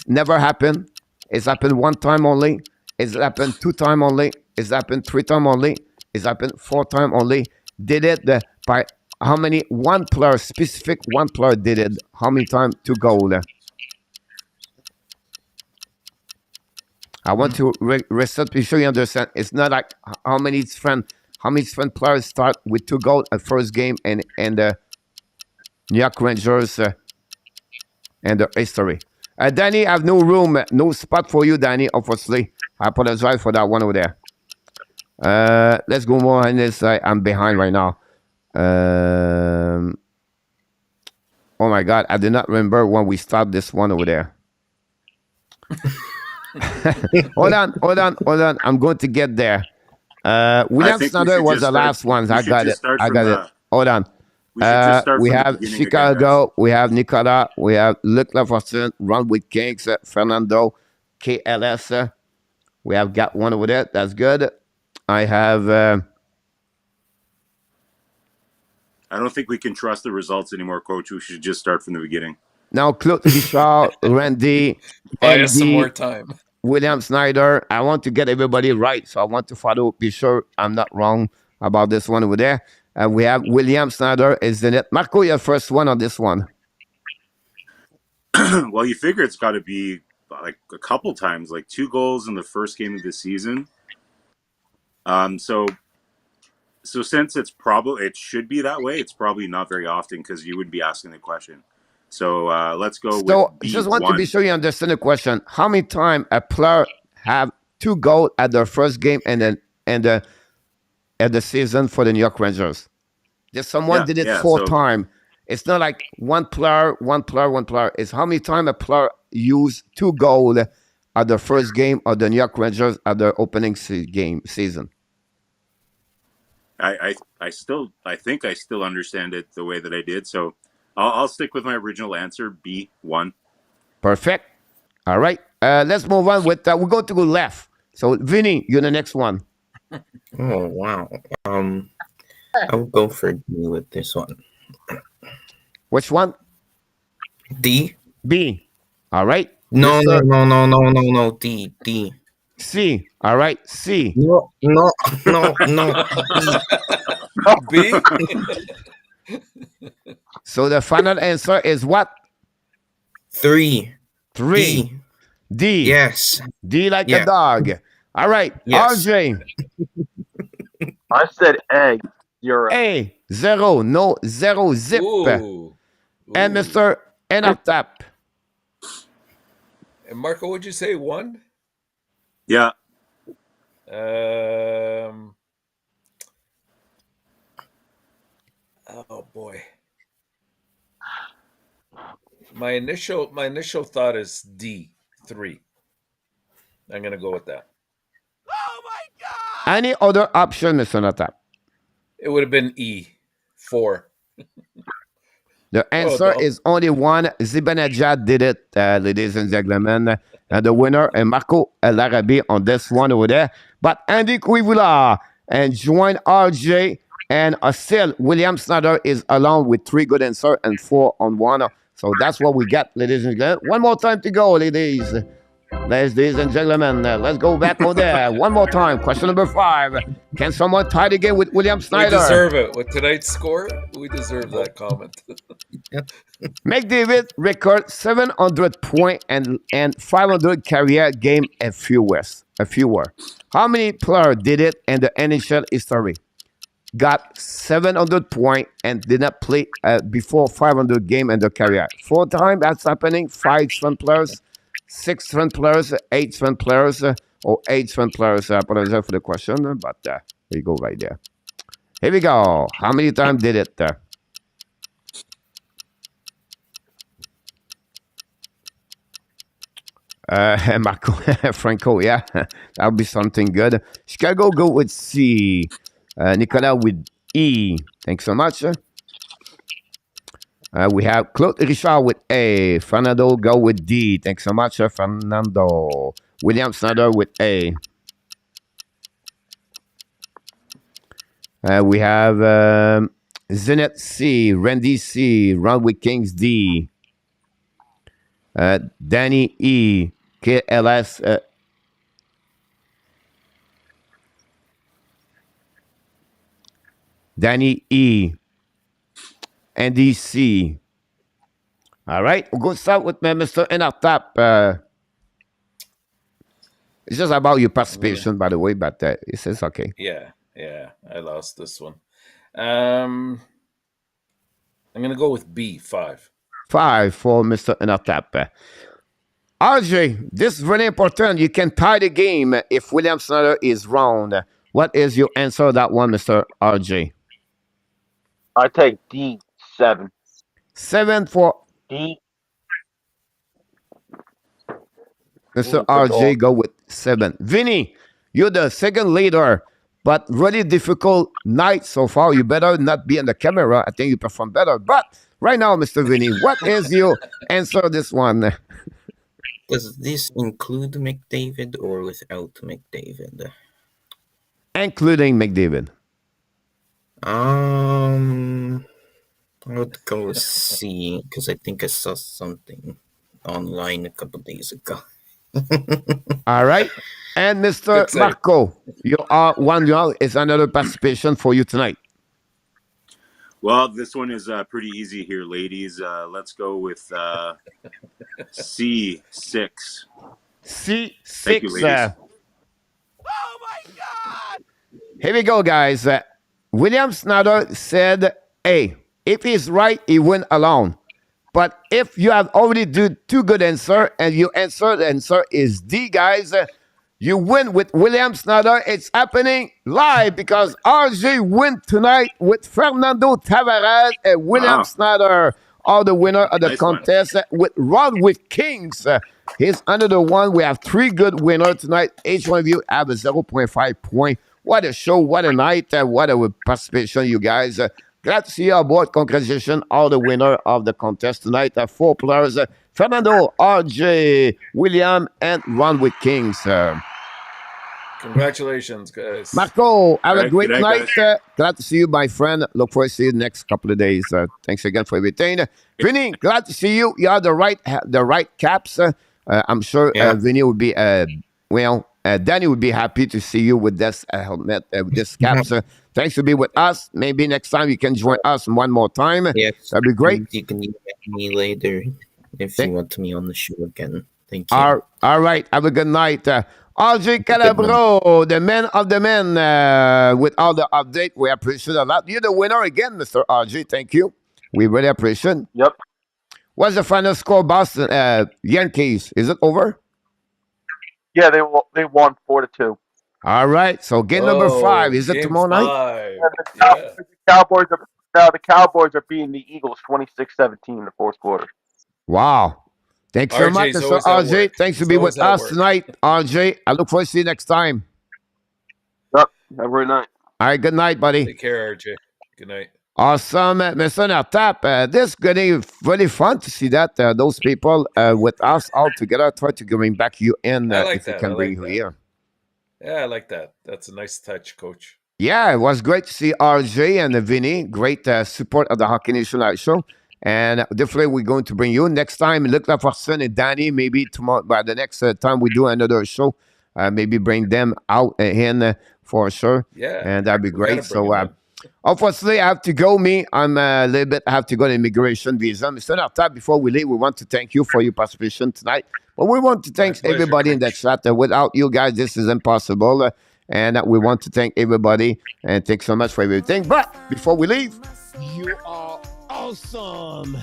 [SPEAKER 3] never happened? It's happened 1 time only? It's happened 2 times only? It's happened 3 times only? It's happened 4 times only? Did it by how many? One player, specific one player did it. How many times 2 goals? I want to reset to show you understand. It's not like how many different players start with 2 goals at first game and the New York Rangers and the history. Danny, I have no room, no spot for you, Danny, obviously. I apologize for that one over there. Let's go more on this side. I'm behind right now. Oh my God, I did not remember when we stopped this one over there. Hold on. I'm going to get there. William Snyder was the last one. I got it. Hold on. We have Chicago, we have Nicolas, we have Luc Lafortune, Ron with Kings, Fernando, KLS. We have got one over there. That's good. I have.
[SPEAKER 8] I don't think we can trust the results anymore, Coach. We should just start from the beginning.
[SPEAKER 3] Now, Claude Richard, Randy,
[SPEAKER 4] buy us some more time.
[SPEAKER 3] William Snyder. I want to get everybody right, so I want to follow. Be sure I'm not wrong about this one over there. We have William Snyder is in it. Marco, your first one on this one.
[SPEAKER 8] Well, you figure it's got to be like a couple times, like 2 goals in the first game of the season. So since it should be that way, it's probably not very often because you would be asking the question. So let's go with B1.
[SPEAKER 3] Just want to be sure you understand the question. How many times a player have 2 goals at their first game and then at the season for the New York Rangers? Just someone did it 4 times. It's not like one player. It's how many times a player used 2 goals at the first game of the New York Rangers at their opening season.
[SPEAKER 8] I think I still understand it the way that I did. So I'll stick with my original answer, B1.
[SPEAKER 3] Perfect. All right. Let's move on with, we're going to go left. So Vinny, you're the next one.
[SPEAKER 7] Oh, wow. I'll go for D with this one.
[SPEAKER 3] Which one?
[SPEAKER 7] D.
[SPEAKER 3] B. All right.
[SPEAKER 7] No. D.
[SPEAKER 3] C. All right. C.
[SPEAKER 7] No.
[SPEAKER 4] B.
[SPEAKER 3] So the final answer is what?
[SPEAKER 7] 3.
[SPEAKER 3] D.
[SPEAKER 7] Yes.
[SPEAKER 3] D like a dog. All right.
[SPEAKER 7] Yes.
[SPEAKER 3] RJ.
[SPEAKER 6] I said A. You're
[SPEAKER 3] A. 0. No. 0. Zip.
[SPEAKER 4] Ooh.
[SPEAKER 3] And Mr. End of tap.
[SPEAKER 4] And Marco, would you say 1?
[SPEAKER 8] Yeah.
[SPEAKER 4] Oh boy. My initial thought is D, 3. I'm gonna go with that.
[SPEAKER 5] Oh my God!
[SPEAKER 3] Any other option, Mr. Natap?
[SPEAKER 4] It would have been E, 4.
[SPEAKER 3] The answer is only one. Zibanejad did it, ladies and gentlemen. The winner is Marco Larabi on this one over there. But Andy Quivula and join RJ and still William Snyder is along with 3 good answers and 4 on 1. So that's what we got, ladies and gentlemen. One more time to go, ladies and gentlemen. Let's go back on there. One more time. Question number 5. Can someone tie the game with William Snyder?
[SPEAKER 4] We deserve it. With tonight's score, we deserve that comment.
[SPEAKER 3] McDavid record 700 point and 500 career game and fewer. How many players did it in the NHL history? Got 700 point and did not play before 500 game in their career. 4 times that's happening. 5 strength players, 6 strength players, 8 strength players, or 8 strength players. I apologize for the question, but there you go right there. Here we go. How many times did it? Marco, Franco, yeah, that'll be something good. Chicago go with C. Nicolas with E. Thanks so much. We have Claude Richard with A. Fernando go with D. Thanks so much, Fernando. William Snyder with A. We have Zenith C, Randy C, Runway Kings D, Danny E, KLS. Danny E, Andy C. All right, we'll go start with Mr. Enartap. It's just about your participation, by the way, but it says okay.
[SPEAKER 4] Yeah, I lost this one. I'm going to go with B5.
[SPEAKER 3] 5 for Mr. Enartap. RJ, this is really important. You can tie the game if William Snyder is wrong. What is your answer to that one, Mr. RJ?
[SPEAKER 6] I take D7.
[SPEAKER 3] 7 for
[SPEAKER 6] D.
[SPEAKER 3] Mr. RJ, go with 7. Vinny, you're the second leader, but really difficult night so far. You better not be on the camera. I think you perform better. But right now, Mr. Vinny, what is your answer to this one?
[SPEAKER 7] Does this include McDavid or without McDavid?
[SPEAKER 3] Including McDavid.
[SPEAKER 7] I would go with C because I think I saw something online a couple days ago.
[SPEAKER 3] All right. And Mr. Marco, you are one is another participation for you tonight.
[SPEAKER 8] Well, this one is pretty easy here, ladies. Let's go with C6.
[SPEAKER 3] C6.
[SPEAKER 8] Thank you, ladies.
[SPEAKER 5] Oh my God!
[SPEAKER 3] Here we go, guys. William Snyder said, hey, if he's right, he win alone. But if you have already do 2 good answer and you answer, the answer is D, guys, you win with William Snyder. It's happening live because RJ win tonight with Fernando Tavares and William Snyder are the winner of the contest with Run with Kings. Here's another one. We have 3 good winners tonight. Each one of you have a 0.5 point. What a show. What a night. What a participation, you guys. Glad to see you aboard. Congratulations, all the winner of the contest tonight. 4 players, Fernando, RJ, William, and Run with Kings.
[SPEAKER 4] Congratulations, guys.
[SPEAKER 3] Marco, have a great
[SPEAKER 8] night.
[SPEAKER 3] Glad to see you, my friend. Look forward to see you the next couple of days. Thanks again for everything. Vinny, glad to see you. You have the right caps. I'm sure Vinny would be, Danny would be happy to see you with this helmet, with this caps. Thanks for being with us. Maybe next time you can join us one more time.
[SPEAKER 7] Yes,
[SPEAKER 3] that'd be great.
[SPEAKER 7] You can email me later if you want me on the show again. Thank you.
[SPEAKER 3] All right. Have a good night. RJ Calabro, the man of the men, with all the update. We appreciate a lot. You're the winner again, Mr. RJ. Thank you. We really appreciate.
[SPEAKER 6] Yep.
[SPEAKER 3] What's the final score, Boston Yankees? Is it over?
[SPEAKER 6] Yeah, they won 4-2.
[SPEAKER 3] All right. So game number 5. Is it tomorrow night?
[SPEAKER 6] The Cowboys are beating the Eagles 26-17 in the 4th quarter.
[SPEAKER 3] Wow. Thanks so much, Mr. RJ. Thanks for being with us tonight, RJ. I look forward to see you next time.
[SPEAKER 6] Yep. Have a great night.
[SPEAKER 3] All right. Good night, buddy.
[SPEAKER 4] Take care, RJ. Good night.
[SPEAKER 3] Awesome, Mr. Enartap. This is going to be really fun to see that those people with us all together try to bring back you in if we can bring you here.
[SPEAKER 4] Yeah, I like that. That's a nice touch, Coach.
[SPEAKER 3] Yeah, it was great to see RJ and Vinny. Great support of the Hockey Nation Live Show. And definitely we're going to bring you next time. Look for Son and Danny. Maybe tomorrow, by the next time we do another show, maybe bring them out in for sure.
[SPEAKER 4] Yeah.
[SPEAKER 3] And that'd be great. So, unfortunately, I have to go. I'm a little bit, I have to go to immigration visa. Mr. Enartap, before we leave, we want to thank you for your participation tonight. But we want to thank everybody in the chat. Without you guys, this is impossible. And we want to thank everybody and thanks so much for everything. But before we leave, you are awesome.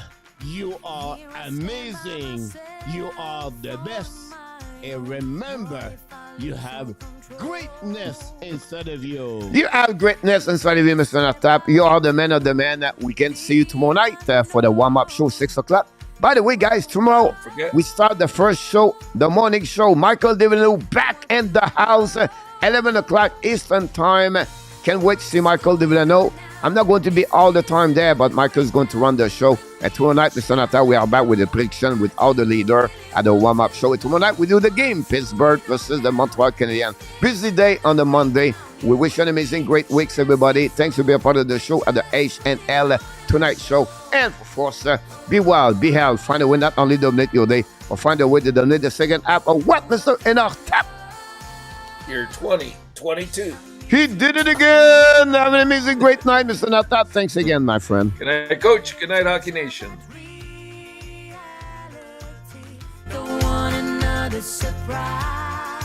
[SPEAKER 3] You are amazing. You are the best. And remember, you have greatness inside of you. You have greatness inside of you, Mr. Enartap. You are the man of the man. We can see you tomorrow night for the warm-up show, 6 o'clock. By the way, guys, tomorrow we start the first show, the morning show. Michael Devino back in the house, 11 o'clock Eastern time. Can't wait to see Michael Devino. I'm not going to be all the time there, but Michael's going to run the show. And tomorrow night, Mr. Enartap, we are back with the prediction with all the leader at the warm-up show. And tomorrow night, we do the game, Pittsburgh versus the Montreal Canadiens. Busy day on the Monday. We wish you an amazing, great weeks, everybody. Thanks for being a part of the show at the HNL Tonight Show. And of course, be well, be healthy. Find a way not only donate your day, or find a way to donate the second app of what, Mr. Enoch Tap?
[SPEAKER 4] You're 2022.
[SPEAKER 3] He did it again. Have an amazing, great night, Mr. Enoch Tap. Thanks again, my friend.
[SPEAKER 4] Good night, Coach. Good night, Hockey Nation.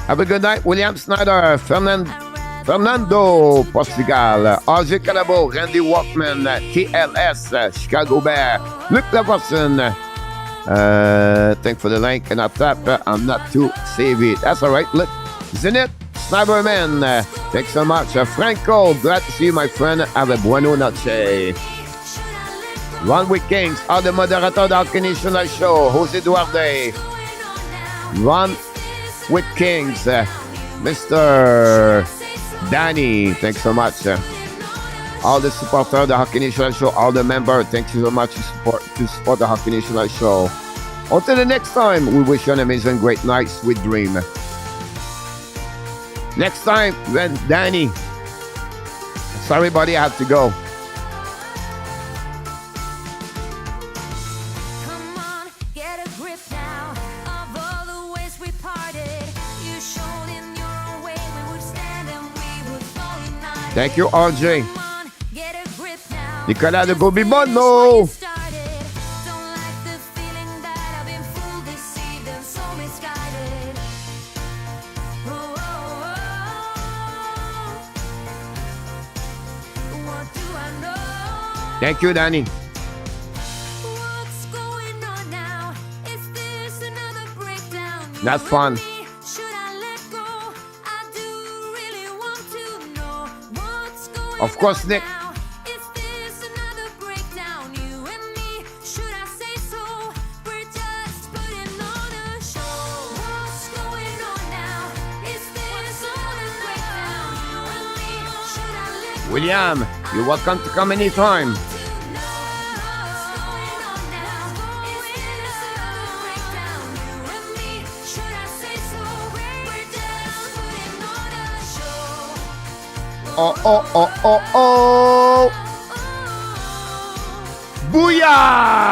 [SPEAKER 3] Have a good night, William Snyder, Fernando Postigal, RJ Calabo, Randy Walkman, TLS, Chicago Bear, Luc Laverson. Thanks for the link, and I tap, I'm not too savvy. That's all right. Look, Zenith, Sniperman, thanks so much. Franco, glad to see you, my friend. Have a buena noche. One Week Kings, all the moderator of the Hockey Nation Live Show, Jose Duarte. One Week Kings, Mr. Danny, thanks so much. All the supporters of the Hockey Nation Live Show, all the members, thank you so much to support the Hockey Nation Live Show. Until the next time, we wish you an amazing, great night, sweet dream. Next time, when Danny. Sorry, buddy, I have to go. Thank you, RJ. Nicolas de Gobibono. Thank you, Danny. That's fun. Of course, Nick. William, you're welcome to come anytime. Oh. Booyah!